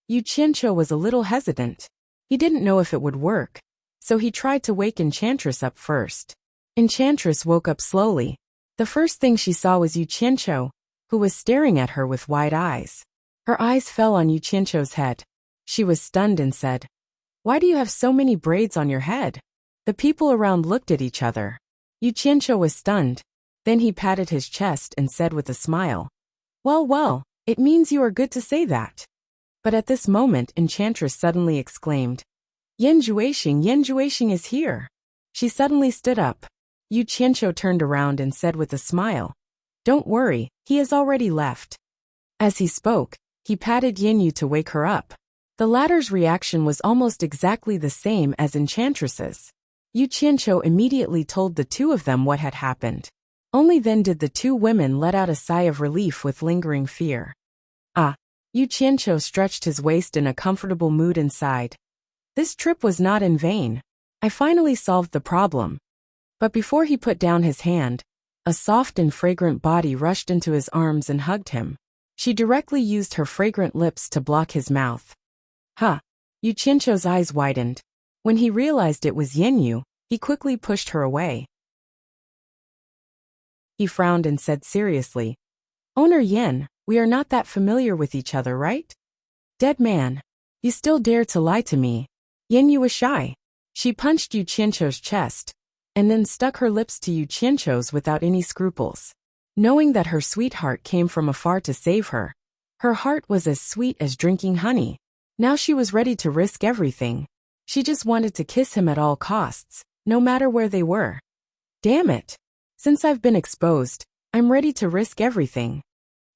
[SPEAKER 1] Yu Qianqiu was a little hesitant. He didn't know if it would work, so he tried to wake Enchantress up first. Enchantress woke up slowly. The first thing she saw was Yu Qianqiu, who was staring at her with wide eyes. Her eyes fell on Yu Qianqiu's head. She was stunned and said, "Why do you have so many braids on your head?" The people around looked at each other. Yu Qianqiu was stunned. Then he patted his chest and said with a smile, Well, it means you are good to say that." But at this moment Enchantress suddenly exclaimed, Yan Juexing is here." She suddenly stood up. Yu Qianqiu turned around and said with a smile, "Don't worry, he has already left." As he spoke, he patted Yanyu to wake her up. The latter's reaction was almost exactly the same as Enchantress's. Yu Qianqiu immediately told the 2 of them what had happened. Only then did the 2 women let out a sigh of relief with lingering fear. "Ah." Yu Qianqiu stretched his waist in a comfortable mood and sighed. "This trip was not in vain. I finally solved the problem." But before he put down his hand, a soft and fragrant body rushed into his arms and hugged him. She directly used her fragrant lips to block his mouth. "Huh." Yu Qianqiu's eyes widened. When he realized it was Yanyu, he quickly pushed her away. He frowned and said seriously, "Owner Yan, we are not that familiar with each other, right?" "Dead man. You still dare to lie to me." Yanyu was shy. She punched Yu Qianqiu's chest, and then stuck her lips to Yu Qianqiu's without any scruples. Knowing that her sweetheart came from afar to save her, her heart was as sweet as drinking honey. Now she was ready to risk everything. She just wanted to kiss him at all costs, no matter where they were. Damn it. Since I've been exposed, I'm ready to risk everything.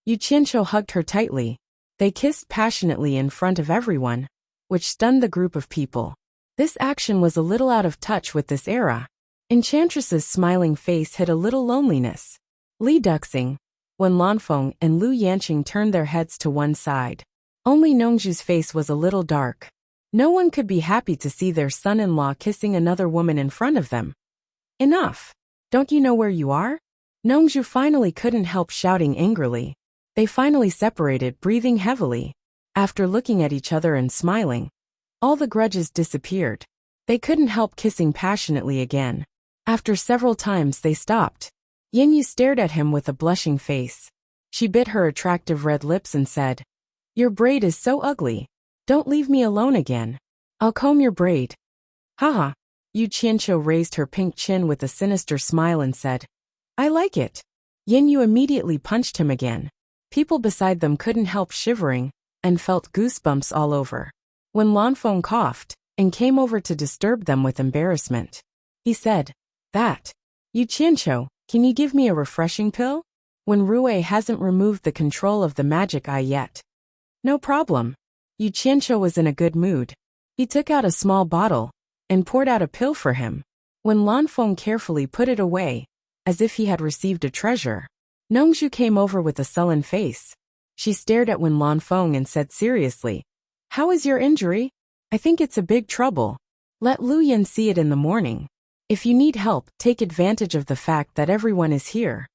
[SPEAKER 1] Yu Qianqiu hugged her tightly. They kissed passionately in front of everyone, which stunned the group of people. This action was a little out of touch with this era. Enchantress's smiling face hid a little loneliness. Li Duxing, Wen Lanfeng and Lu Yanqing turned their heads to one side. Only Nongzhu's face was a little dark. No one could be happy to see their son-in-law kissing another woman in front of them. "Enough! Don't you know where you are?" Nongzhu finally couldn't help shouting angrily. They finally separated, breathing heavily. After looking at each other and smiling, all the grudges disappeared. They couldn't help kissing passionately again. After several times they stopped. Yanyu stared at him with a blushing face. She bit her attractive red lips and said, "Your braid is so ugly. Don't leave me alone again. I'll comb your braid." Haha. Yu Qianqiu raised her pink chin with a sinister smile and said, "I like it." Yanyu immediately punched him again. People beside them couldn't help shivering and felt goosebumps all over. When Lanfeng coughed and came over to disturb them with embarrassment, he said, "That. Yu Qianqiu, can you give me a refreshing pill? When Rui hasn't removed the control of the magic eye yet." "No problem." Yu Qianqiu was in a good mood. He took out a small bottle and poured out a pill for him. When Lanfeng carefully put it away, as if he had received a treasure, Nongzhu came over with a sullen face. She stared at Wen Lanfeng and said seriously, "How is your injury? I think it's a big trouble. Let Lu Yan see it in the morning. If you need help, take advantage of the fact that everyone is here."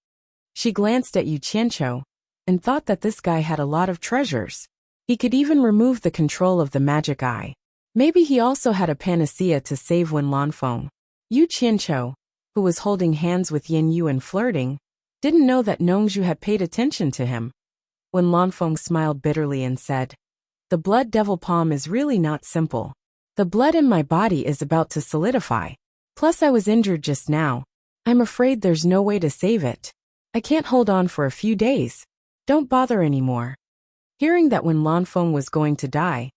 [SPEAKER 1] She glanced at Yu Qianqiu and thought that this guy had a lot of treasures. He could even remove the control of the magic eye. Maybe he also had a panacea to save Wen Lanfeng. Yu Qianqiu, who was holding hands with Yin Yu and flirting, didn't know that Nongzhu had paid attention to him. Wen Lanfeng smiled bitterly and said, "The blood devil palm is really not simple. The blood in my body is about to solidify. Plus I was injured just now. I'm afraid there's no way to save it. I can't hold on for a few days. Don't bother anymore." Hearing that Wen Lanfeng was going to die,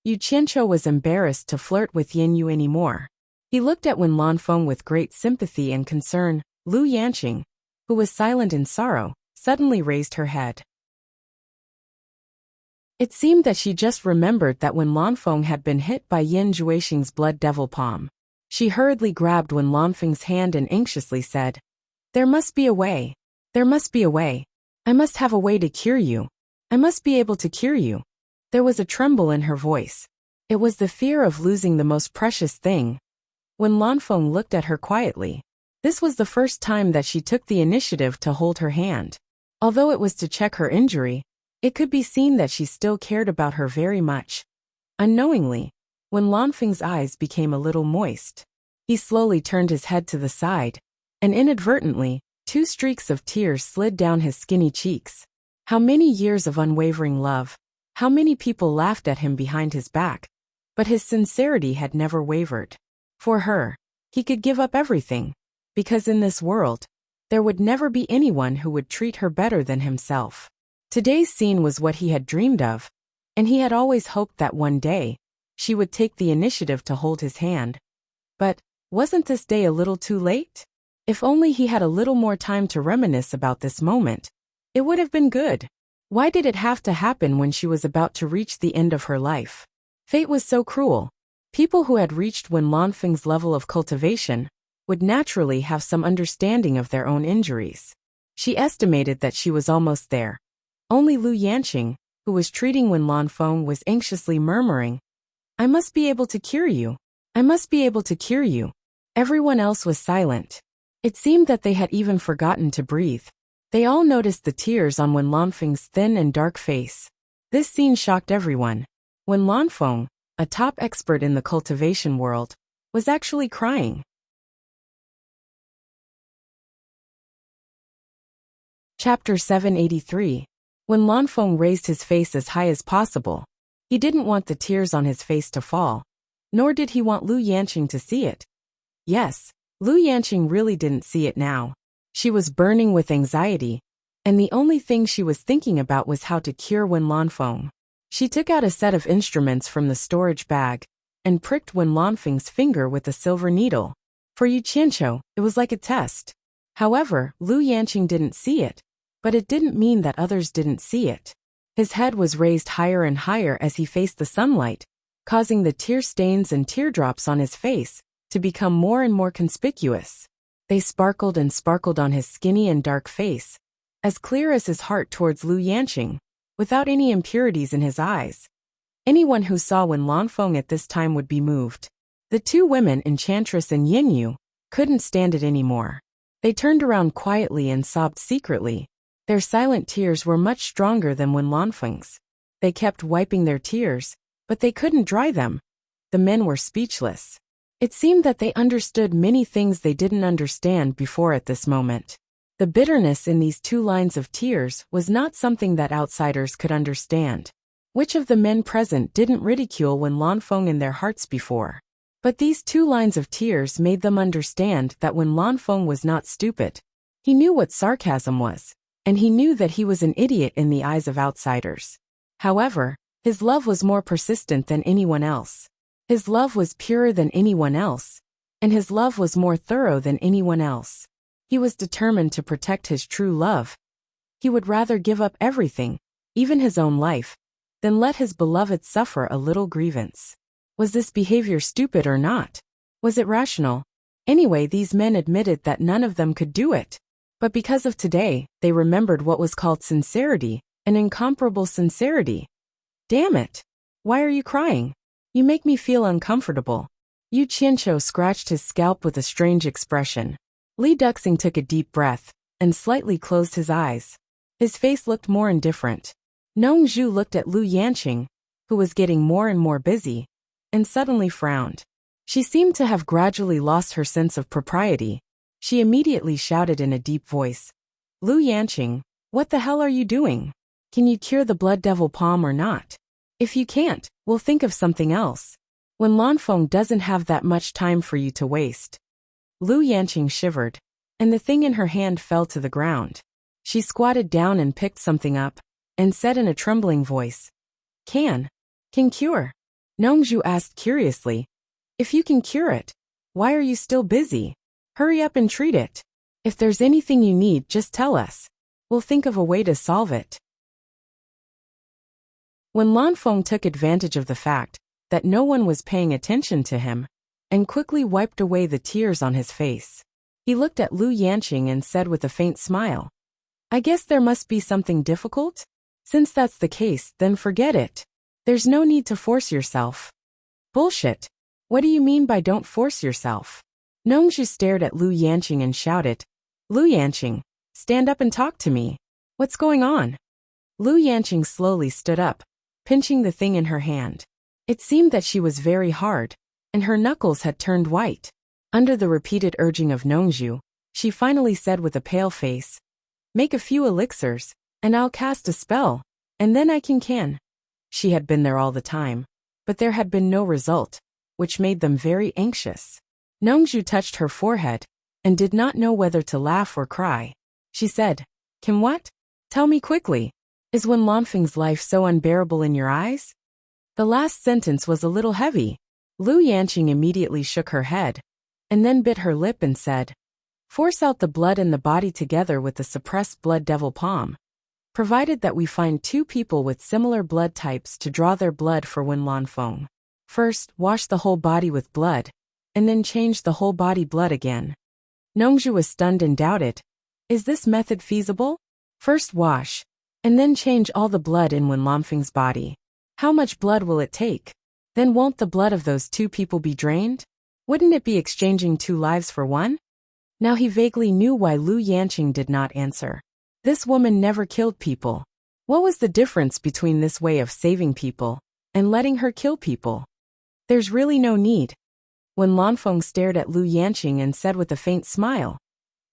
[SPEAKER 1] Yu Qianqiu was embarrassed to flirt with Yin Yu anymore. He looked at Wen Lanfeng with great sympathy and concern. Lu Yanqing, who was silent in sorrow, suddenly raised her head. It seemed that she just remembered that Wen Lanfeng had been hit by Yin Jueqing's blood devil palm. She hurriedly grabbed Wen Lanfeng's hand and anxiously said, "There must be a way. There must be a way. I must have a way to cure you. I must be able to cure you." There was a tremble in her voice. It was the fear of losing the most precious thing. Wen Lanfeng looked at her quietly. This was the first time that she took the initiative to hold her hand. Although it was to check her injury, it could be seen that she still cared about her very much. Unknowingly, Wen Lanfeng's eyes became a little moist. He slowly turned his head to the side, and inadvertently, 2 streaks of tears slid down his skinny cheeks. How many years of unwavering love, how many people laughed at him behind his back, but his sincerity had never wavered. For her, he could give up everything, because in this world, there would never be anyone who would treat her better than himself. Today's scene was what he had dreamed of, and he had always hoped that one day, she would take the initiative to hold his hand. But, wasn't this day a little too late? If only he had a little more time to reminisce about this moment, it would have been good. Why did it have to happen when she was about to reach the end of her life? Fate was so cruel. People who had reached Wen Lanfeng's level of cultivation would naturally have some understanding of their own injuries. She estimated that she was almost there. Only Lu Yanqing, who was treating Wen Lanfeng, was anxiously murmuring, "I must be able to cure you. I must be able to cure you." Everyone else was silent. It seemed that they had even forgotten to breathe. They all noticed the tears on Wen Lanfeng's thin and dark face. This scene shocked everyone. Wen Lanfeng, a top expert in the cultivation world, was actually crying. Chapter 783. When Lanfeng raised his face as high as possible, he didn't want the tears on his face to fall, nor did he want Lu Yanqing to see it. Yes, Lu Yanqing really didn't see it now. She was burning with anxiety, and the only thing she was thinking about was how to cure Wen Lanfeng. She took out a set of instruments from the storage bag and pricked Wen Lanfeng's finger with a silver needle. For Yu Qianqiu, it was like a test. However, Lu Yanqing didn't see it, but it didn't mean that others didn't see it. His head was raised higher and higher as he faced the sunlight, causing the tear stains and teardrops on his face to become more and more conspicuous. They sparkled and sparkled on his skinny and dark face, as clear as his heart towards Lu Yanqing, without any impurities in his eyes. Anyone who saw Wen Lanfeng at this time would be moved. The 2 women, Enchantress and Yin Yu, couldn't stand it anymore. They turned around quietly and sobbed secretly. Their silent tears were much stronger than Wen Lanfeng's. They kept wiping their tears, but they couldn't dry them. The men were speechless. It seemed that they understood many things they didn't understand before at this moment. The bitterness in these 2 lines of tears was not something that outsiders could understand. Which of the men present didn't ridicule Wen Lanfeng in their hearts before? But these 2 lines of tears made them understand that Wen Lanfeng was not stupid. He knew what sarcasm was, and he knew that he was an idiot in the eyes of outsiders. However, his love was more persistent than anyone else. His love was purer than anyone else, and his love was more thorough than anyone else. He was determined to protect his true love. He would rather give up everything, even his own life, than let his beloved suffer a little grievance. Was this behavior stupid or not? Was it rational? Anyway, these men admitted that none of them could do it. But because of today, they remembered what was called sincerity, an incomparable sincerity. Damn it! Why are you crying? You make me feel uncomfortable. Yu Qianqiu scratched his scalp with a strange expression. Li Duxing took a deep breath, and slightly closed his eyes. His face looked more indifferent. Nong Zhu looked at Lu Yanqing, who was getting more and more busy, and suddenly frowned. She seemed to have gradually lost her sense of propriety. She immediately shouted in a deep voice, "Lu Yanqing, what the hell are you doing? Can you cure the blood devil palm or not? If you can't, we'll think of something else. When Lanfeng doesn't have that much time for you to waste." Lu Yanqing shivered, and the thing in her hand fell to the ground. She squatted down and picked something up, and said in a trembling voice, Can cure?" Nongzhu asked curiously, "If you can cure it, why are you still busy? Hurry up and treat it. If there's anything you need, just tell us. We'll think of a way to solve it." When Lanfeng took advantage of the fact that no one was paying attention to him, and quickly wiped away the tears on his face, he looked at Lu Yanqing and said with a faint smile, "I guess there must be something difficult? Since that's the case, then forget it. There's no need to force yourself." "Bullshit. What do you mean by don't force yourself?" Nongzhu stared at Lu Yanqing and shouted, "Lu Yanqing, stand up and talk to me. What's going on?" Lu Yanqing slowly stood up, pinching the thing in her hand. It seemed that she was very hard, and her knuckles had turned white. Under the repeated urging of Nongzhu, she finally said with a pale face, "Make a few elixirs, and I'll cast a spell, and then I can." She had been there all the time, but there had been no result, which made them very anxious. Nongzhu touched her forehead, and did not know whether to laugh or cry. She said, "Can what? Tell me quickly. Is Wen Lanfeng's life so unbearable in your eyes?" The last sentence was a little heavy. Lu Yanqing immediately shook her head, and then bit her lip and said, "Force out the blood and the body together with the suppressed blood devil palm. Provided that we find two people with similar blood types to draw their blood for Wen Lanfeng. First, wash the whole body with blood, and then change the whole body blood again." Nongzhu was stunned and doubted, "Is this method feasible? First wash, and then change all the blood in Wen Lanfeng's body. How much blood will it take? Then won't the blood of those two people be drained? Wouldn't it be exchanging two lives for one?" Now he vaguely knew why Lu Yanqing did not answer. This woman never killed people. What was the difference between this way of saving people and letting her kill people? There's really no need. When Lanfeng stared at Lu Yanqing and said with a faint smile,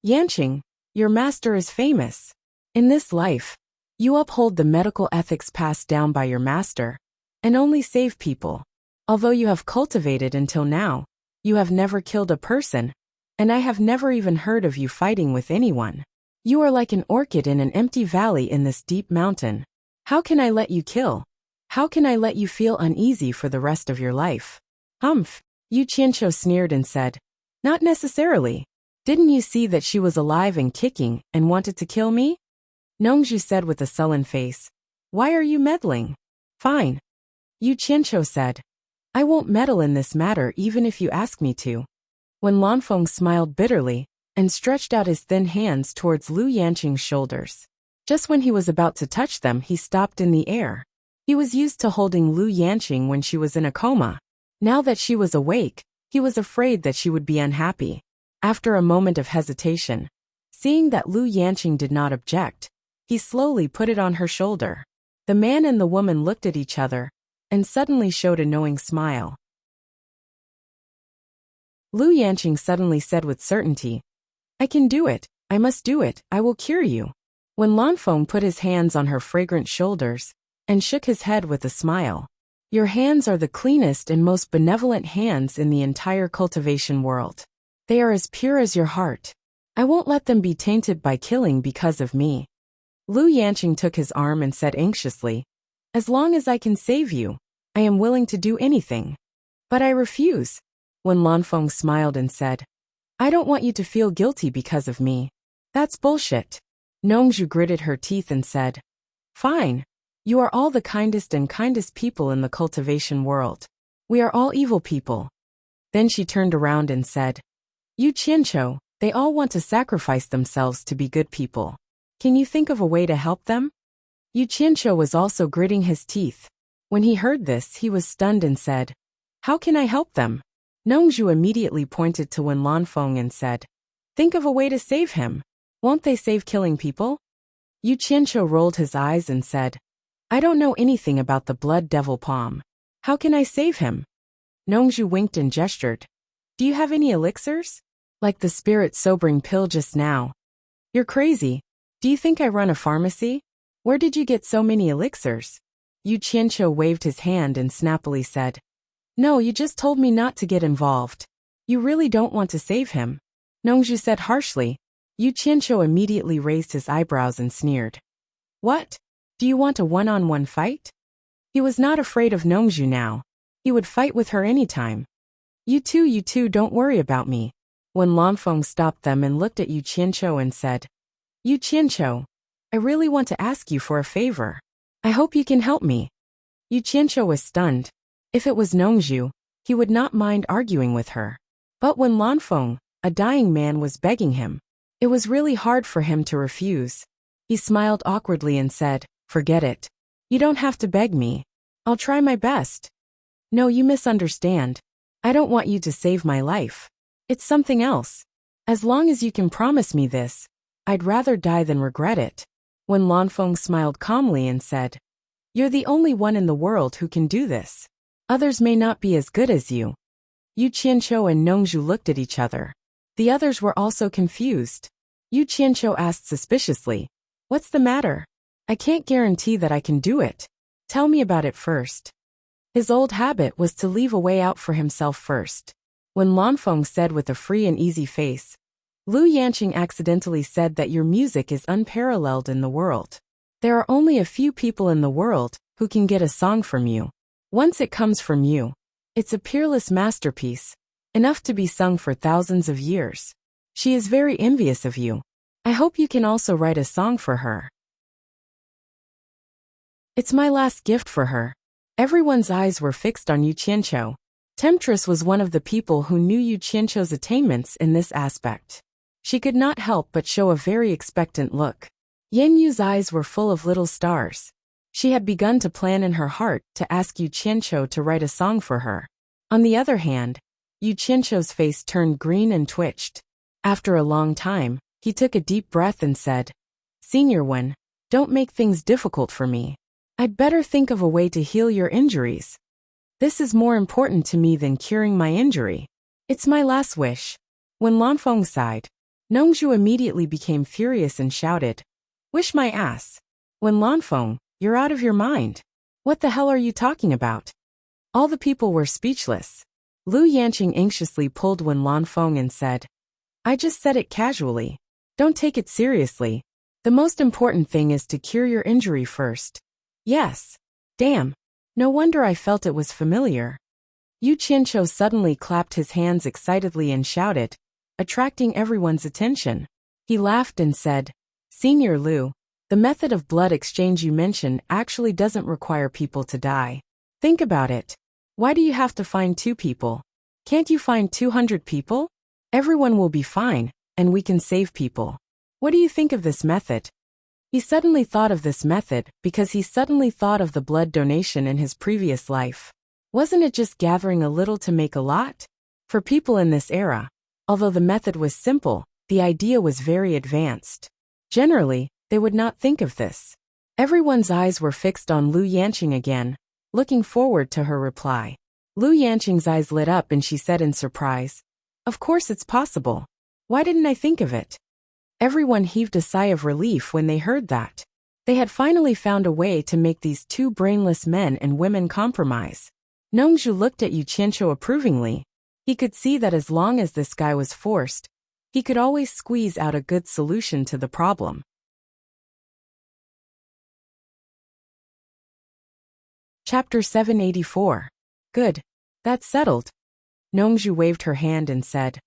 [SPEAKER 1] "Yanqing, your master is famous. In this life, you uphold the medical ethics passed down by your master, and only save people. Although you have cultivated until now, you have never killed a person, and I have never even heard of you fighting with anyone. You are like an orchid in an empty valley in this deep mountain. How can I let you kill? How can I let you feel uneasy for the rest of your life?" "Humph," Yu Qianqiu sneered and said, "Not necessarily. Didn't you see that she was alive and kicking and wanted to kill me?" Nongzhu said with a sullen face, "Why are you meddling?" "Fine." Yu Qianqiu said, "I won't meddle in this matter even if you ask me to." When Lanfeng smiled bitterly and stretched out his thin hands towards Lu Yanqing's shoulders. Just when he was about to touch them, he stopped in the air. He was used to holding Lu Yanqing when she was in a coma. Now that she was awake, he was afraid that she would be unhappy. After a moment of hesitation, seeing that Lu Yanqing did not object, he slowly put it on her shoulder. The man and the woman looked at each other, and suddenly showed a knowing smile. Lu Yanqing suddenly said with certainty, "I can do it, I must do it, I will cure you." When Lanfeng put his hands on her fragrant shoulders, and shook his head with a smile, "Your hands are the cleanest and most benevolent hands in the entire cultivation world. They are as pure as your heart. I won't let them be tainted by killing because of me." Lu Yanqing took his arm and said anxiously, "As long as I can save you, I am willing to do anything. But I refuse." Wen Lanfeng smiled and said, "I don't want you to feel guilty because of me. That's bullshit." Nongzhu gritted her teeth and said, "Fine. You are all the kindest people in the cultivation world. We are all evil people." Then she turned around and said, "You Qianqiu, they all want to sacrifice themselves to be good people. Can you think of a way to help them?" Yu Qianqiu was also gritting his teeth. When he heard this, he was stunned and said, "How can I help them?" Nongzhu immediately pointed to Wen Lanfeng and said, "Think of a way to save him. Won't they save killing people?" Yu Qianqiu rolled his eyes and said, "I don't know anything about the blood devil palm. How can I save him?" Nongzhu winked and gestured. "Do you have any elixirs? Like the spirit sobering pill just now?" "You're crazy. Do you think I run a pharmacy? Where did you get so many elixirs?" Yu Qianqiu waved his hand and snappily said, "No, you just told me not to get involved. You really don't want to save him." Nongzhu said harshly. Yu Qianqiu immediately raised his eyebrows and sneered. "What? Do you want a one-on-one fight?" He was not afraid of Nongzhu now. He would fight with her anytime. You two, don't worry about me." Wen Lanfeng stopped them and looked at Yu Qianqiu and said, "Yu Qianqiu, I really want to ask you for a favor. I hope you can help me." Yu Qianqiu was stunned. If it was Nongzhu, he would not mind arguing with her. But when Lanfeng, a dying man, was begging him, it was really hard for him to refuse. He smiled awkwardly and said, "Forget it. You don't have to beg me. I'll try my best." "No, you misunderstand. I don't want you to save my life. It's something else. As long as you can promise me this, I'd rather die than regret it." When Lanfeng smiled calmly and said, "You're the only one in the world who can do this. Others may not be as good as you." Yu Qianqiu and Nongzhu looked at each other. The others were also confused. Yu Qianqiu asked suspiciously, "What's the matter? I can't guarantee that I can do it. Tell me about it first." His old habit was to leave a way out for himself first. When Lanfeng said with a free and easy face, "Lu Yanqing accidentally said that your music is unparalleled in the world. There are only a few people in the world who can get a song from you. Once it comes from you, it's a peerless masterpiece, enough to be sung for thousands of years. She is very envious of you. I hope you can also write a song for her. It's my last gift for her." Everyone's eyes were fixed on Yu Qianqiu. Temptress was one of the people who knew Yu Qianqiu's attainments in this aspect. She could not help but show a very expectant look. Yan Yu's eyes were full of little stars. She had begun to plan in her heart to ask Yu Qianqiu to write a song for her. On the other hand, Yu Qianqiu's face turned green and twitched. After a long time, he took a deep breath and said, "Senior Wen, don't make things difficult for me. I'd better think of a way to heal your injuries. This is more important to me than curing my injury. It's my last wish." When Lanfeng sighed, Nongzhu immediately became furious and shouted, "Wish my ass. When Lanfeng, you're out of your mind. What the hell are you talking about?" All the people were speechless. Lu Yanqing anxiously pulled Wen Lanfeng and said, "I just said it casually. Don't take it seriously. The most important thing is to cure your injury first." "Yes. Damn. No wonder I felt it was familiar." Yu Qianqiu suddenly clapped his hands excitedly and shouted, attracting everyone's attention. He laughed and said, "Senior Lu, the method of blood exchange you mentioned actually doesn't require people to die. Think about it. Why do you have to find 2 people? Can't you find 200 people? Everyone will be fine, and we can save people. What do you think of this method?" He suddenly thought of this method because he suddenly thought of the blood donation in his previous life. Wasn't it just gathering a little to make a lot? For people in this era, although the method was simple, the idea was very advanced. Generally, they would not think of this. Everyone's eyes were fixed on Lu Yanqing again, looking forward to her reply. Lu Yanqing's eyes lit up and she said in surprise, "Of course it's possible. Why didn't I think of it?" Everyone heaved a sigh of relief when they heard that. They had finally found a way to make these 2 brainless men and women compromise. Nongzhu looked at Yu Qianqiu approvingly. He could see that as long as this guy was forced, he could always squeeze out a good solution to the problem. Chapter 784. Good. That's settled. Nongju waved her hand and said,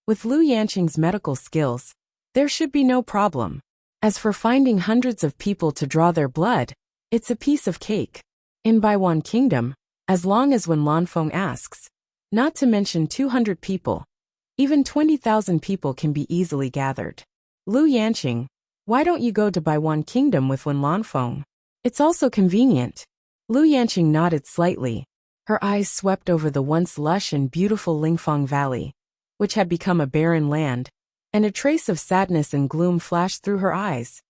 [SPEAKER 1] with Lu Yanqing's medical skills, there should be no problem. As for finding hundreds of people to draw their blood, it's a piece of cake. In Baiwan Kingdom, as long as when Lanfeng asks, not to mention 200 people, even 20,000 people can be easily gathered. Lu Yanqing, why don't you go to Baiwan Kingdom with Wen Lanfeng? It's also convenient. Lu Yanqing nodded slightly. Her eyes swept over the once lush and beautiful Lingfang Valley, which had become a barren land, and a trace of sadness and gloom flashed through her eyes.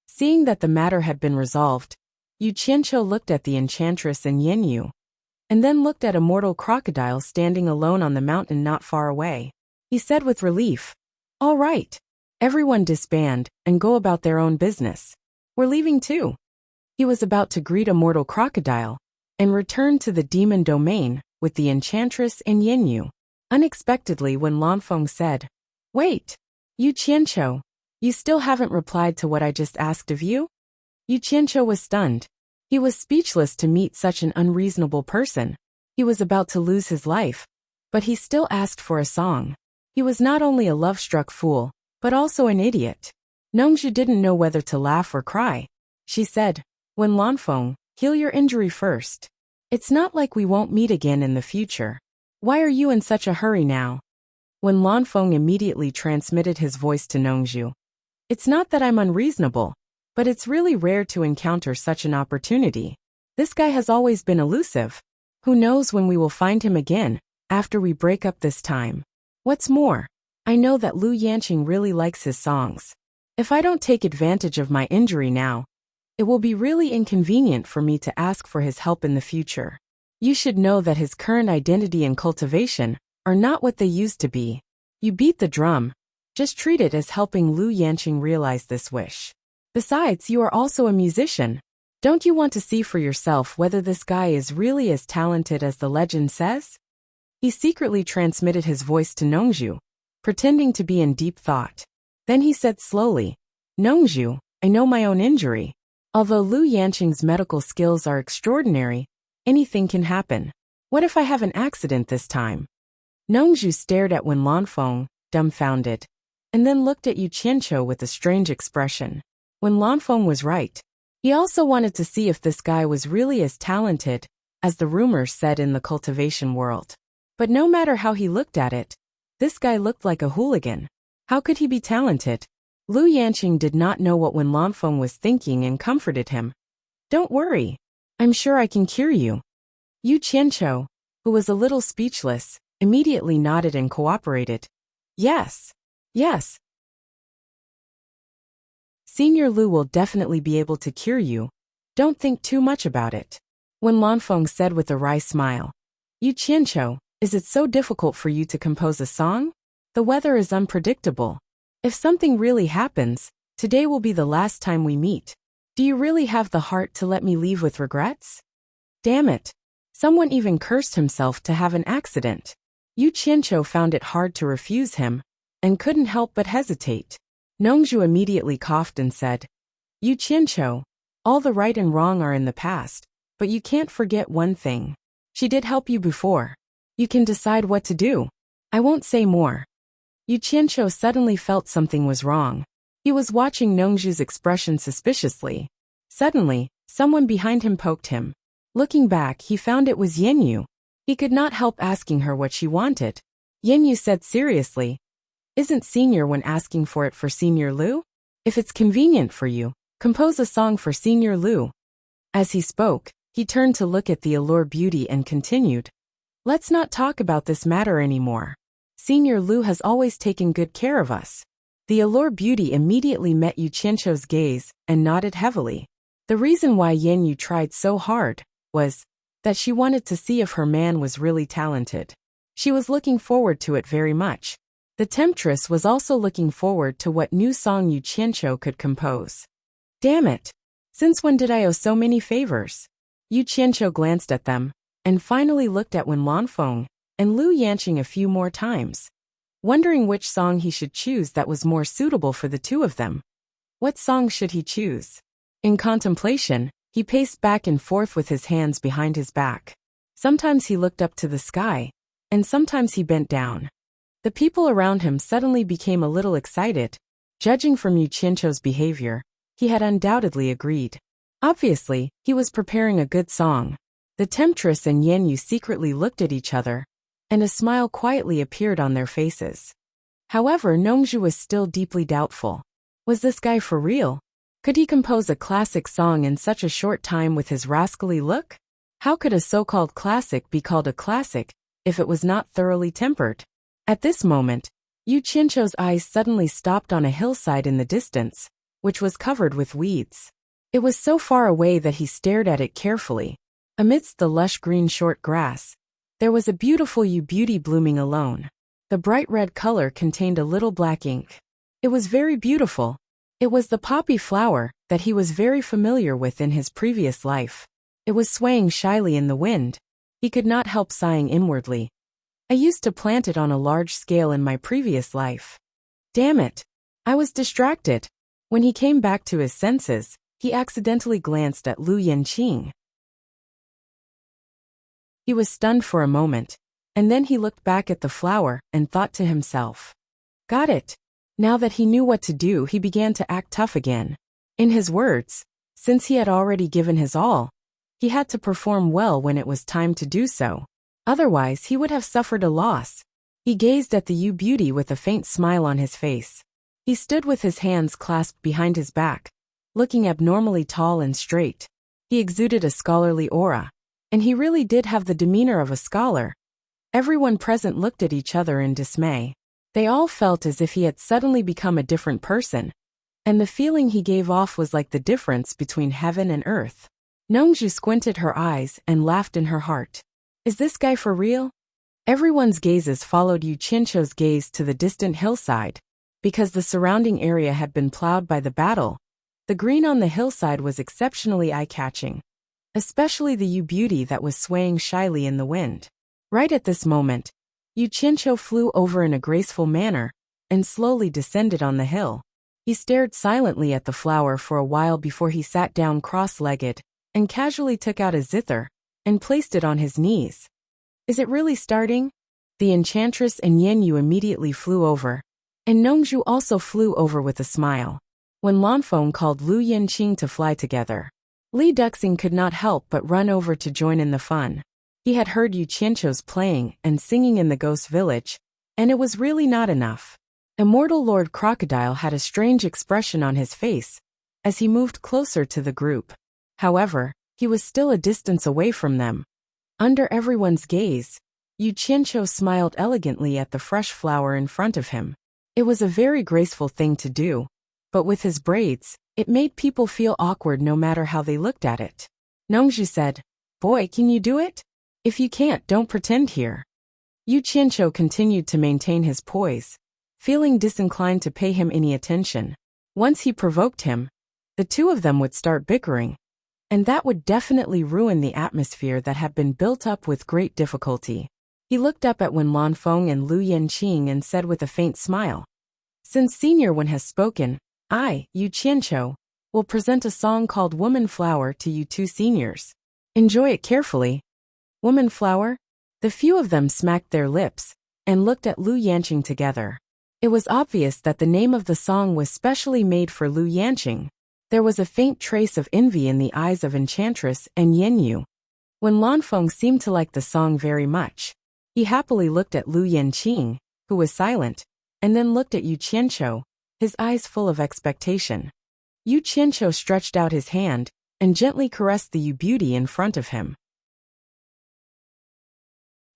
[SPEAKER 1] Seeing that the matter had been resolved, Yu Qianqiu looked at the enchantress and Yin Yu, and then looked at a mortal crocodile standing alone on the mountain not far away. He said with relief, all right. Everyone disband and go about their own business. We're leaving too. He was about to greet a mortal crocodile and return to the demon domain with the enchantress and Yin Yu. Unexpectedly, when Lanfeng said, wait, Yu Qianqiu, you still haven't replied to what I just asked of you? Yu Qianqiu was stunned. He was speechless to meet such an unreasonable person. He was about to lose his life, but he still asked for a song. He was not only a love-struck fool, but also an idiot. Nongju didn't know whether to laugh or cry. She said, Wen Lanfeng, heal your injury first. It's not like we won't meet again in the future. Why are you in such a hurry now? Wen Lanfeng immediately transmitted his voice to Nongju. It's not that I'm unreasonable, but it's really rare to encounter such an opportunity. This guy has always been elusive. Who knows when we will find him again, after we break up this time. What's more, I know that Lu Yanqing really likes his songs. If I don't take advantage of my injury now, it will be really inconvenient for me to ask for his help in the future. You should know that his current identity and cultivation are not what they used to be. You beat the drum. Just treat it as helping Lu Yanqing realize this wish. Besides, you are also a musician. Don't you want to see for yourself whether this guy is really as talented as the legend says? He secretly transmitted his voice to Nongju, pretending to be in deep thought. Then he said slowly, Nongju, I know my own injury. Although Lu Yanqing's medical skills are extraordinary, anything can happen. What if I have an accident this time? Nongju stared at Wen Lanfeng, dumbfounded, and then looked at Yu Qianqiu with a strange expression. Wen Lanfeng was right. He also wanted to see if this guy was really as talented as the rumors said in the cultivation world. But no matter how he looked at it, this guy looked like a hooligan. How could he be talented? Lu Yanqing did not know what Wen Lanfeng was thinking and comforted him. Don't worry. I'm sure I can cure you. Yu Qianqiu, who was a little speechless, immediately nodded and cooperated. Yes. Yes. Senior Lu will definitely be able to cure you. Don't think too much about it. Wen Lanfeng said with a wry smile. Yu Qianqiu, is it so difficult for you to compose a song? The weather is unpredictable. If something really happens, today will be the last time we meet. Do you really have the heart to let me leave with regrets? Damn it. Someone even cursed himself to have an accident. Yu Qianqiu found it hard to refuse him, and couldn't help but hesitate. Nongju immediately coughed and said, Yu Qianqiu, all the right and wrong are in the past, but you can't forget one thing. She did help you before. You can decide what to do. I won't say more. Yu Qianqiu suddenly felt something was wrong. He was watching Nongju's expression suspiciously. Suddenly, someone behind him poked him. Looking back, he found it was Yin Yu. He could not help asking her what she wanted. Yin Yu said seriously, Isn't Senior when asking for it for Senior Lu? If it's convenient for you, compose a song for Senior Lu. As he spoke, he turned to look at the Allure Beauty and continued, Let's not talk about this matter anymore. Senior Lu has always taken good care of us. The Allure Beauty immediately met Yu Qianqiu's gaze and nodded heavily. The reason why Yin Yu tried so hard was that she wanted to see if her man was really talented. She was looking forward to it very much. The temptress was also looking forward to what new song Yu Qianqiu could compose. Damn it! Since when did I owe so many favors? Yu Qianqiu glanced at them, and finally looked at Wen Lanfeng and Lu Yanqing a few more times, wondering which song he should choose that was more suitable for the two of them. What song should he choose? In contemplation, He paced back and forth with his hands behind his back. Sometimes he looked up to the sky, and sometimes he bent down. The people around him suddenly became a little excited. Judging from Yu Qianqiu's behavior, he had undoubtedly agreed. Obviously, he was preparing a good song. The temptress and Yan Yu secretly looked at each other, and a smile quietly appeared on their faces. However, Nongzhu was still deeply doubtful. Was this guy for real? Could he compose a classic song in such a short time with his rascally look? How could a so-called classic be called a classic if it was not thoroughly tempered? At this moment, Yu Qianqiu's eyes suddenly stopped on a hillside in the distance, which was covered with weeds. It was so far away that he stared at it carefully. Amidst the lush green short grass, there was a beautiful Yu beauty blooming alone. The bright red color contained a little black ink. It was very beautiful. It was the poppy flower that he was very familiar with in his previous life. It was swaying shyly in the wind. He could not help sighing inwardly. I used to plant it on a large scale in my previous life. Damn it! I was distracted. When he came back to his senses, he accidentally glanced at Lu Yanqing. He was stunned for a moment, and then he looked back at the flower and thought to himself. Got it. Now that he knew what to do, he began to act tough again. In his words, since he had already given his all, he had to perform well when it was time to do so. Otherwise, he would have suffered a loss. He gazed at the Yu beauty with a faint smile on his face. He stood with his hands clasped behind his back, looking abnormally tall and straight. He exuded a scholarly aura, and he really did have the demeanor of a scholar. Everyone present looked at each other in dismay. They all felt as if he had suddenly become a different person, and the feeling he gave off was like the difference between heaven and earth. Nongzhu squinted her eyes and laughed in her heart. Is this guy for real? Everyone's gazes followed Yu Qianqiu's gaze to the distant hillside. Because the surrounding area had been plowed by the battle, the green on the hillside was exceptionally eye-catching, especially the Yu beauty that was swaying shyly in the wind. Right at this moment, Yu Qianqiu flew over in a graceful manner and slowly descended on the hill. He stared silently at the flower for a while before he sat down cross-legged and casually took out a zither and placed it on his knees. Is it really starting? The enchantress and Yan Yu immediately flew over, and Nongzhu also flew over with a smile. When Lanfeng called Lu Yanqing to fly together, Li Duxing could not help but run over to join in the fun. He had heard Yu Qianqiu's playing and singing in the ghost village, and it was really not enough. Immortal Lord Crocodile had a strange expression on his face as he moved closer to the group. However, he was still a distance away from them. Under everyone's gaze, Yu Qianqiu smiled elegantly at the fresh flower in front of him. It was a very graceful thing to do, but with his braids, it made people feel awkward no matter how they looked at it. Nongzhu said, "Boy, can you do it? If you can't, don't pretend here." Yu Qianqiu continued to maintain his poise, feeling disinclined to pay him any attention. Once he provoked him, the two of them would start bickering, and that would definitely ruin the atmosphere that had been built up with great difficulty. He looked up at Wen Lanfeng and Lu Yanqing and said with a faint smile, "Since Senior Wen has spoken, I, Yu Qianqiu, will present a song called Woman Flower to you two seniors. Enjoy it carefully." Woman Flower? The few of them smacked their lips and looked at Lu Yanqing together. It was obvious that the name of the song was specially made for Lu Yanqing. There was a faint trace of envy in the eyes of Enchantress and Yan Yu. When Lanfeng seemed to like the song very much, he happily looked at Lu Yanqing, who was silent, and then looked at Yu Qianqiu, his eyes full of expectation. Yu Qianqiu stretched out his hand and gently caressed the Yu beauty in front of him.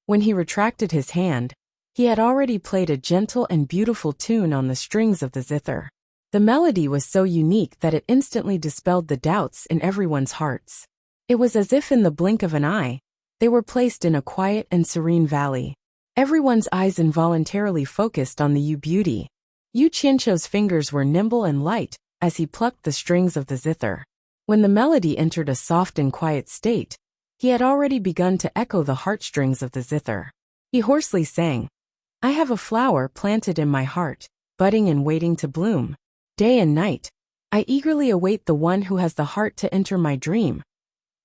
[SPEAKER 1] When he retracted his hand, he had already played a gentle and beautiful tune on the strings of the zither. The melody was so unique that it instantly dispelled the doubts in everyone's hearts. It was as if in the blink of an eye, they were placed in a quiet and serene valley. Everyone's eyes involuntarily focused on the Yu beauty. Yu Qianqiu's fingers were nimble and light as he plucked the strings of the zither. When the melody entered a soft and quiet state, he had already begun to echo the heartstrings of the zither. He hoarsely sang, "I have a flower planted in my heart, budding and waiting to bloom. Day and night, I eagerly await the one who has the heart to enter my dream.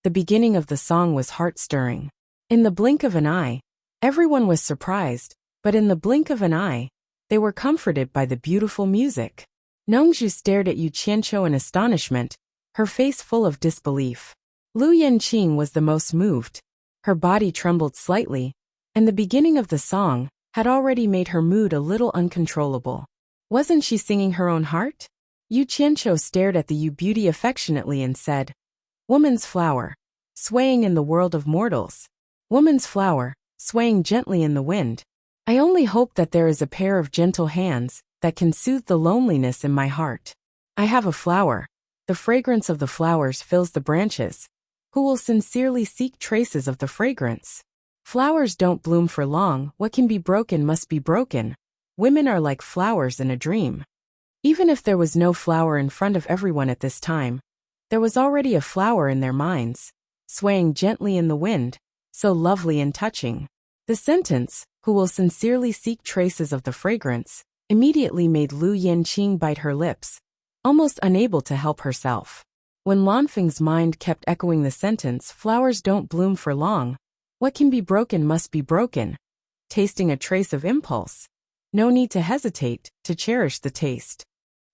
[SPEAKER 1] The beginning of the song was heart-stirring. In the blink of an eye, everyone was surprised, but in the blink of an eye, they were comforted by the beautiful music. Nongju stared at Yu Qianqiu in astonishment, her face full of disbelief. Lu Yanqing was the most moved. Her body trembled slightly, and the beginning of the song had already made her mood a little uncontrollable. Wasn't she singing her own heart? Yu Qianqiu stared at the Yu beauty affectionately and said, "Woman's flower, swaying in the world of mortals. Woman's flower, swaying gently in the wind. I only hope that there is a pair of gentle hands that can soothe the loneliness in my heart. I have a flower. The fragrance of the flowers fills the branches. Who will sincerely seek traces of the fragrance? Flowers don't bloom for long. What can be broken must be broken. Women are like flowers in a dream." Even if there was no flower in front of everyone at this time, there was already a flower in their minds, swaying gently in the wind, so lovely and touching. The sentence, "who will sincerely seek traces of the fragrance," immediately made Lu Yanqing bite her lips, almost unable to help herself. When Lanfeng's mind kept echoing the sentence, "Flowers don't bloom for long. What can be broken must be broken," tasting a trace of impulse. No need to hesitate, to cherish the taste.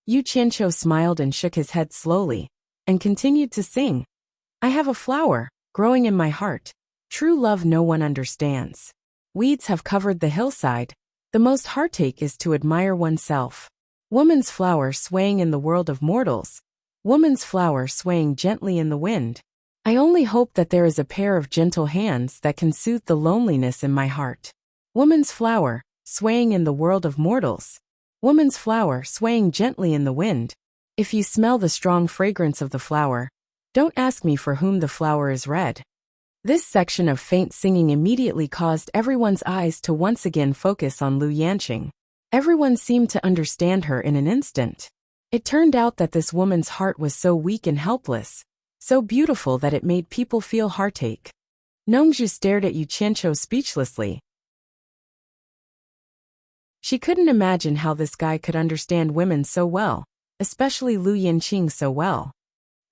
[SPEAKER 1] Yu Qianqiu smiled and shook his head slowly, and continued to sing. "I have a flower, growing in my heart. True love no one understands. Weeds have covered the hillside. The most heartache is to admire oneself. Woman's flower swaying in the world of mortals. Woman's flower swaying gently in the wind. I only hope that there is a pair of gentle hands that can soothe the loneliness in my heart. Woman's flower, swaying in the world of mortals. Woman's flower swaying gently in the wind. If you smell the strong fragrance of the flower, don't ask me for whom the flower is red." This section of faint singing immediately caused everyone's eyes to once again focus on Lu Yanqing. Everyone seemed to understand her in an instant. It turned out that this woman's heart was so weak and helpless, so beautiful that it made people feel heartache. Nongju stared at Yu Qianqiu speechlessly. She couldn't imagine how this guy could understand women so well, especially Lu Yanqing so well.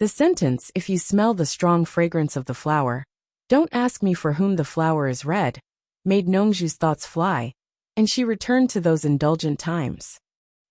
[SPEAKER 1] The sentence, "if you smell the strong fragrance of the flower, don't ask me for whom the flower is red," made Nongju's thoughts fly, and she returned to those indulgent times.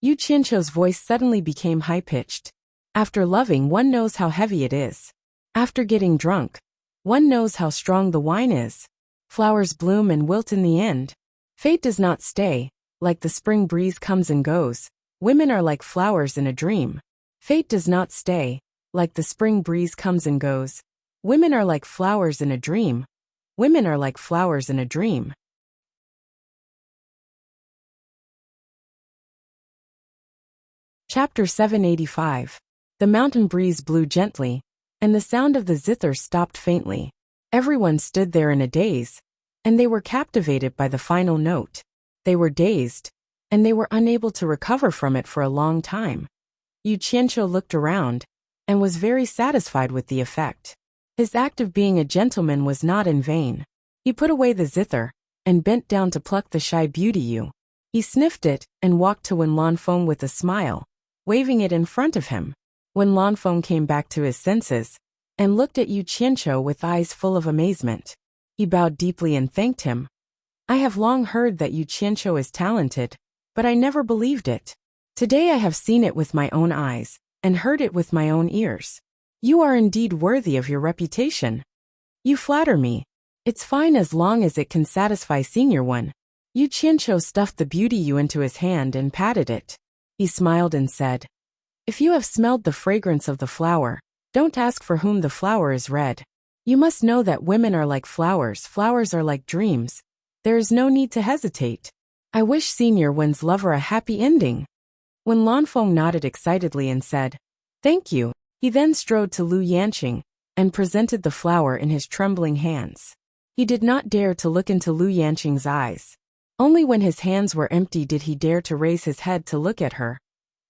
[SPEAKER 1] Yu Qianqiu's voice suddenly became high-pitched. "After loving, one knows how heavy it is. After getting drunk, one knows how strong the wine is. Flowers bloom and wilt in the end. Fate does not stay, like the spring breeze comes and goes. Women are like flowers in a dream. Fate does not stay, like the spring breeze comes and goes. Women are like flowers in a dream. Women are like flowers in a dream." Chapter 785. The mountain breeze blew gently, and the sound of the zither stopped faintly. Everyone stood there in a daze, and they were captivated by the final note. They were dazed, and they were unable to recover from it for a long time. Yu Qianqiu looked around, and was very satisfied with the effect. His act of being a gentleman was not in vain. He put away the zither, and bent down to pluck the shy beauty Yu. He sniffed it, and walked to Wen Lanfeng with a smile, waving it in front of him. When Lanfeng came back to his senses, and looked at Yu Qianqiu with eyes full of amazement, he bowed deeply and thanked him. "I have long heard that Yu Qianqiu is talented, but I never believed it. Today I have seen it with my own eyes, and heard it with my own ears. You are indeed worthy of your reputation. You flatter me. It's fine as long as it can satisfy Senior One." Yu Qianqiu stuffed the beauty Yu into his hand and patted it. He smiled and said, "If you have smelled the fragrance of the flower, don't ask for whom the flower is red. You must know that women are like flowers, flowers are like dreams. There is no need to hesitate. I wish Senior Wen's lover a happy ending." When Lanfeng nodded excitedly and said, "Thank you," he then strode to Lu Yanqing, and presented the flower in his trembling hands. He did not dare to look into Lu Yanqing's eyes. Only when his hands were empty did he dare to raise his head to look at her.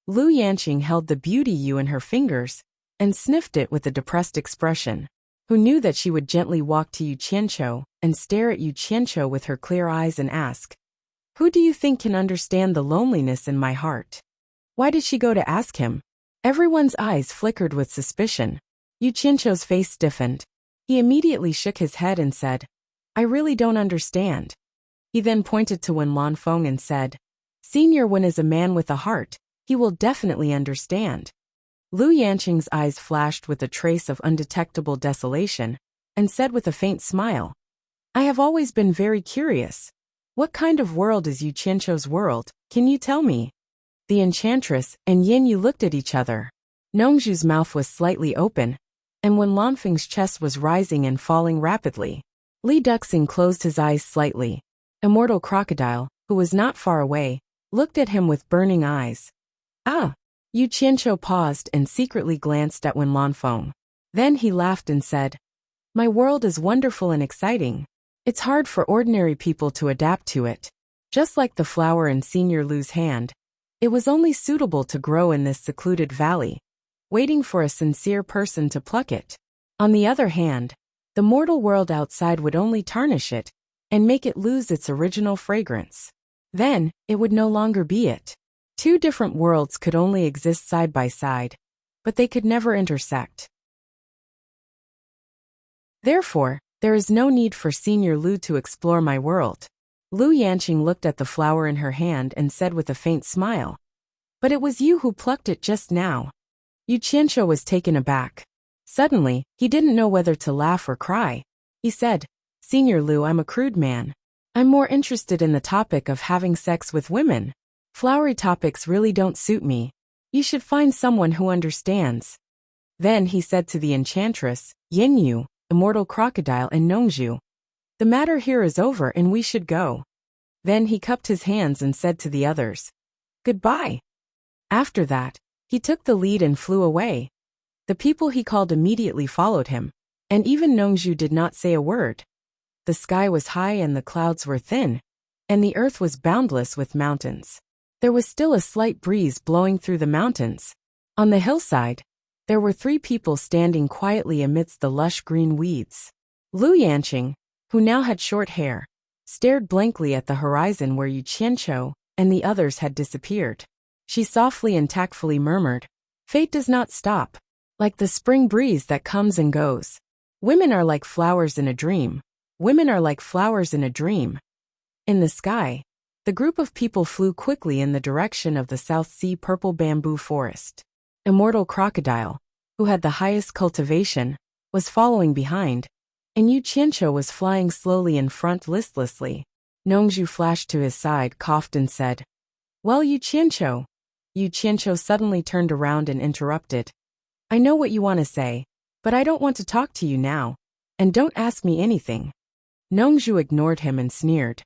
[SPEAKER 1] Lu Yanqing held the beauty Yu in her fingers, and sniffed it with a depressed expression. Who knew that she would gently walk to Yu Qianqiu, and stare at Yu Qianqiu with her clear eyes and ask, "Who do you think can understand the loneliness in my heart?" Why did she go to ask him? Everyone's eyes flickered with suspicion. Yu Qianqiu's face stiffened. He immediately shook his head and said, I really don't understand. He then pointed to Wen Lanfeng and said, Senior Wen is a man with a heart. He will definitely understand. Lu Yanqing's eyes flashed with a trace of undetectable desolation, and said with a faint smile, I have always been very curious. What kind of world is Yu Qianqiu's world, can you tell me? The enchantress and Yin Yu looked at each other. Nongzhu's mouth was slightly open, and Wen Lanfeng's chest was rising and falling rapidly. Li Duxing closed his eyes slightly. Immortal Crocodile, who was not far away, looked at him with burning eyes. Ah! Yu Qianqiu paused and secretly glanced at Wen Lanfeng. Then he laughed and said, My world is wonderful and exciting. It's hard for ordinary people to adapt to it. Just like the flower in Senior Lu's hand, it was only suitable to grow in this secluded valley, waiting for a sincere person to pluck it. On the other hand, the mortal world outside would only tarnish it and make it lose its original fragrance. Then, it would no longer be it. Two different worlds could only exist side by side, but they could never intersect. Therefore, there is no need for Senior Lu to explore my world. Lu Yanqing looked at the flower in her hand and said with a faint smile, But it was you who plucked it just now. Yu Qianqiu was taken aback. Suddenly, he didn't know whether to laugh or cry. He said, Senior Lu, I'm a crude man. I'm more interested in the topic of having sex with women. Flowery topics really don't suit me. You should find someone who understands. Then he said to the enchantress, Yin Yu, Immortal Crocodile and Nongzhu, The matter here is over and we should go. Then he cupped his hands and said to the others, Goodbye. After that, he took the lead and flew away. The people he called immediately followed him, and even Nongzhu did not say a word. The sky was high and the clouds were thin, and the earth was boundless with mountains. There was still a slight breeze blowing through the mountains. On the hillside, there were 3 people standing quietly amidst the lush green weeds. Lu Yanqing, who now had short hair, stared blankly at the horizon where Yu Qianqiu and the others had disappeared. She softly and tactfully murmured, Fate does not stop, like the spring breeze that comes and goes. Women are like flowers in a dream. Women are like flowers in a dream. In the sky, the group of people flew quickly in the direction of the South Sea purple bamboo forest. Immortal Crocodile, who had the highest cultivation, was following behind, and Yu Qianqiu was flying slowly in front listlessly. Nongzhu flashed to his side, coughed and said, Well, Yu Qianqiu. Yu Qianqiu suddenly turned around and interrupted. I know what you want to say, but I don't want to talk to you now, and don't ask me anything. Nongzhu ignored him and sneered.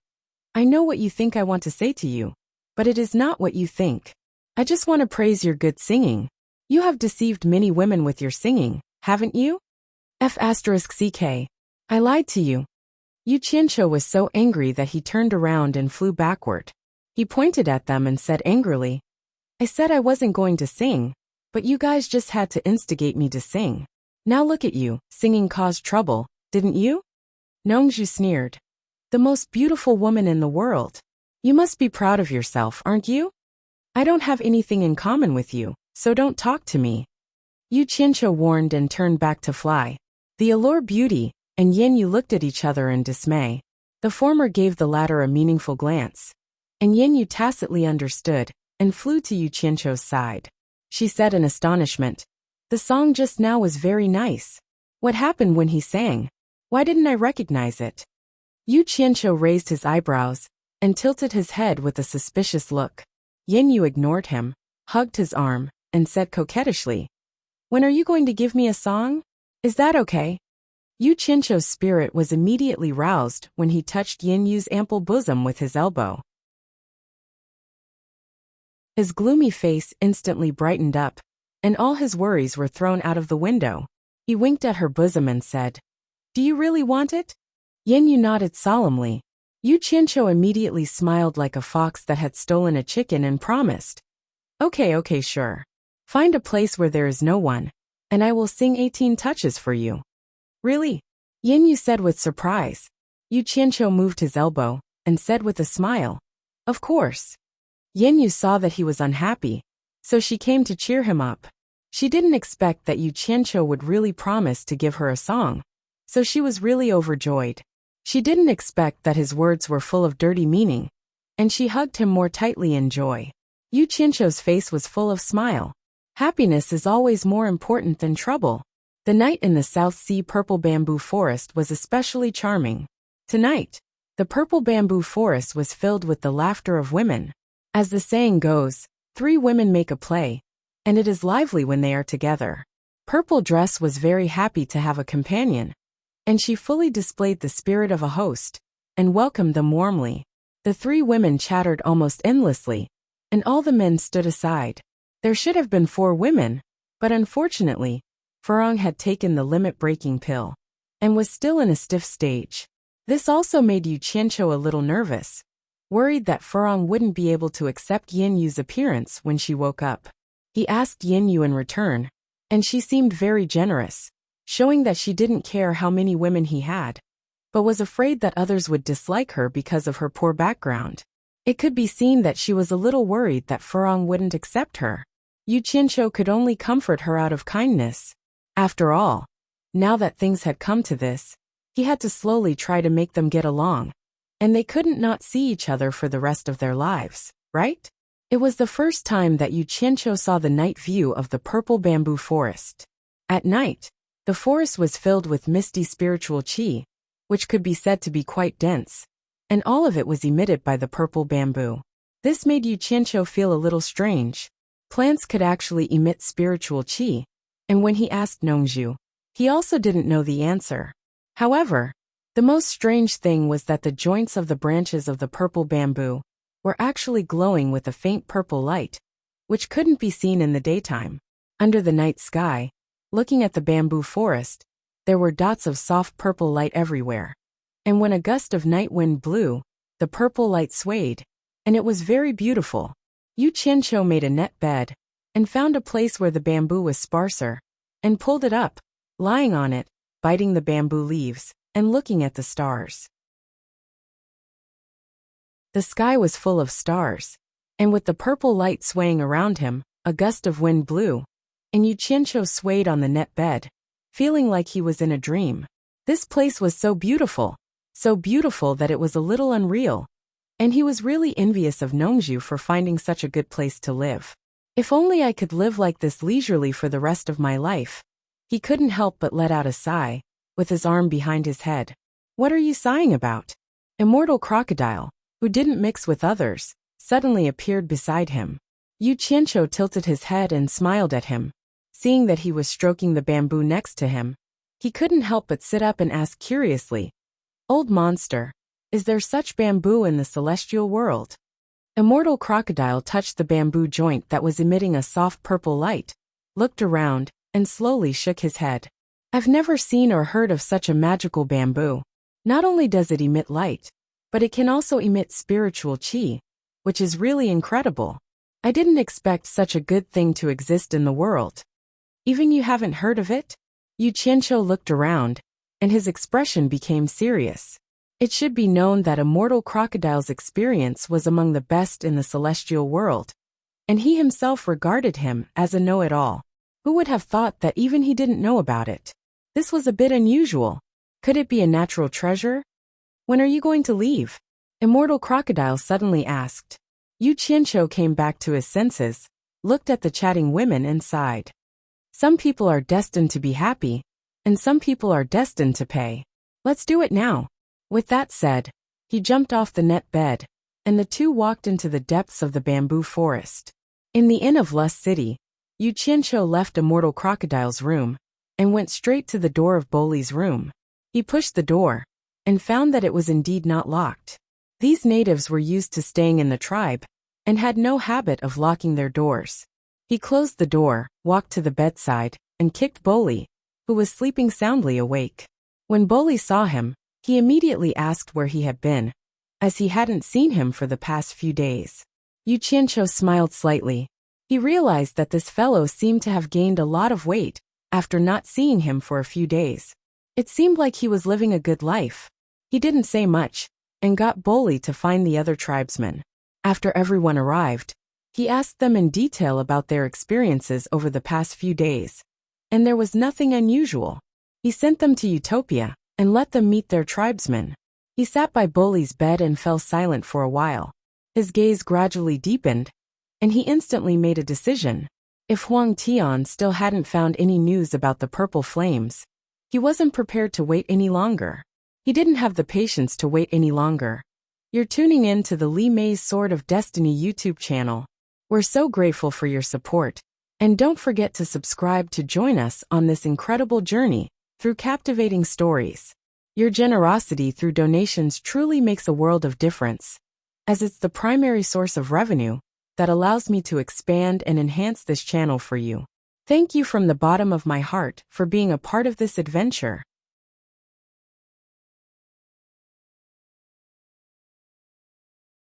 [SPEAKER 1] I know what you think I want to say to you, but it is not what you think. I just want to praise your good singing. You have deceived many women with your singing, haven't you? F***ck. I lied to you. Yu Qianqiu was so angry that he turned around and flew backward. He pointed at them and said angrily, I said I wasn't going to sing, but you guys just had to instigate me to sing. Now look at you, singing caused trouble, didn't you? Nongzhu sneered. The most beautiful woman in the world. You must be proud of yourself, aren't you? I don't have anything in common with you, so don't talk to me. Yu Qianqiu warned and turned back to fly. The Allure Beauty and Yin Yu looked at each other in dismay. The former gave the latter a meaningful glance, and Yin Yu tacitly understood and flew to Yu Qianqiu's side. She said in astonishment, The song just now was very nice. What happened when he sang? Why didn't I recognize it? Yu Qianqiu raised his eyebrows and tilted his head with a suspicious look. Yin Yu ignored him, hugged his arm, and said coquettishly, When are you going to give me a song? Is that okay? Yu Qianqiu's spirit was immediately roused when he touched Yin Yu's ample bosom with his elbow. His gloomy face instantly brightened up, and all his worries were thrown out of the window. He winked at her bosom and said, Do you really want it? Yin Yu nodded solemnly. Yu Qianqiu immediately smiled like a fox that had stolen a chicken and promised, Okay, sure. Find a place where there is no one, and I will sing 18 touches for you. Really? Yin Yu said with surprise. Yu Qianqiu moved his elbow and said with a smile, Of course. Yin Yu saw that he was unhappy, so she came to cheer him up. She didn't expect that Yu Qianqiu would really promise to give her a song, so she was really overjoyed. She didn't expect that his words were full of dirty meaning, and she hugged him more tightly in joy. Yu Qianqiu's face was full of smile. Happiness is always more important than trouble. The night in the South Sea purple bamboo forest was especially charming. Tonight, the purple bamboo forest was filled with the laughter of women. As the saying goes, 3 women make a play, and it is lively when they are together. Purple Dress was very happy to have a companion, and she fully displayed the spirit of a host, and welcomed them warmly. The 3 women chattered almost endlessly, and all the men stood aside. There should have been 4 women, but unfortunately, Furong had taken the limit-breaking pill, and was still in a stiff stage. This also made Yu Qianqiu a little nervous, worried that Furong wouldn't be able to accept Yin Yu's appearance when she woke up. He asked Yin Yu in return, and she seemed very generous, showing that she didn't care how many women he had, but was afraid that others would dislike her because of her poor background. It could be seen that she was a little worried that Furong wouldn't accept her. Yu Qianqiu could only comfort her out of kindness. After all, now that things had come to this, he had to slowly try to make them get along, and they couldn't not see each other for the rest of their lives, right? It was the first time that Yu Qianqiu saw the night view of the purple bamboo forest. At night, the forest was filled with misty spiritual qi, which could be said to be quite dense, and all of it was emitted by the purple bamboo. This made Yu Qianqiu feel a little strange. Plants could actually emit spiritual qi, and when he asked Nongzhu, he also didn't know the answer. However, the most strange thing was that the joints of the branches of the purple bamboo were actually glowing with a faint purple light, which couldn't be seen in the daytime. Under the night sky, looking at the bamboo forest, there were dots of soft purple light everywhere. And when a gust of night wind blew, the purple light swayed, and it was very beautiful. Yu Qianqiu made a net bed, and found a place where the bamboo was sparser, and pulled it up, lying on it, biting the bamboo leaves, and looking at the stars. The sky was full of stars, and with the purple light swaying around him, a gust of wind blew, and Yu Qianqiu swayed on the net bed, feeling like he was in a dream. This place was so beautiful that it was a little unreal, and he was really envious of Nongzhu for finding such a good place to live. If only I could live like this leisurely for the rest of my life. He couldn't help but let out a sigh, with his arm behind his head. What are you sighing about? Immortal Crocodile, who didn't mix with others, suddenly appeared beside him. Yu Qianqiu tilted his head and smiled at him. Seeing that he was stroking the bamboo next to him, he couldn't help but sit up and ask curiously, "Old monster, is there such bamboo in the celestial world?" Immortal Crocodile touched the bamboo joint that was emitting a soft purple light, looked around, and slowly shook his head. "I've never seen or heard of such a magical bamboo. Not only does it emit light, but it can also emit spiritual qi, which is really incredible. I didn't expect such a good thing to exist in the world. Even you haven't heard of it?" Yu Qianqiu looked around, and his expression became serious. It should be known that Immortal Crocodile's experience was among the best in the celestial world, and he himself regarded him as a know-it-all. Who would have thought that even he didn't know about it? This was a bit unusual. Could it be a natural treasure? "When are you going to leave?" Immortal Crocodile suddenly asked. Yu Qianqiu came back to his senses, looked at the chatting women and sighed. Some people are destined to be happy, and some people are destined to pay. Let's do it now. With that said, he jumped off the net bed, and the two walked into the depths of the bamboo forest. In the Inn of Lust City, Yu Qianqiu left Immortal Crocodile's room, and went straight to the door of Boli's room. He pushed the door, and found that it was indeed not locked. These natives were used to staying in the tribe, and had no habit of locking their doors. He closed the door, walked to the bedside, and kicked Boli, who was sleeping soundly awake. When Boli saw him, he immediately asked where he had been, as he hadn't seen him for the past few days. Yu Qianqiu smiled slightly. He realized that this fellow seemed to have gained a lot of weight after not seeing him for a few days. It seemed like he was living a good life. He didn't say much, and got Boli to find the other tribesmen. After everyone arrived, He asked them in detail about their experiences over the past few days. And there was nothing unusual. He sent them to Utopia and let them meet their tribesmen. He sat by Bully's bed and fell silent for a while. His gaze gradually deepened, and he instantly made a decision. If Huang Tian still hadn't found any news about the purple flames, he wasn't prepared to wait any longer. He didn't have the patience to wait any longer. You're tuning in to the Li Mei's Sword of Destiny YouTube channel. We're so grateful for your support. And don't forget to subscribe to join us on this incredible journey through captivating stories. Your generosity through donations truly makes a world of difference, as it's the primary source of revenue that allows me to expand and enhance this channel for you. Thank you from the bottom of my heart for being a part of this adventure.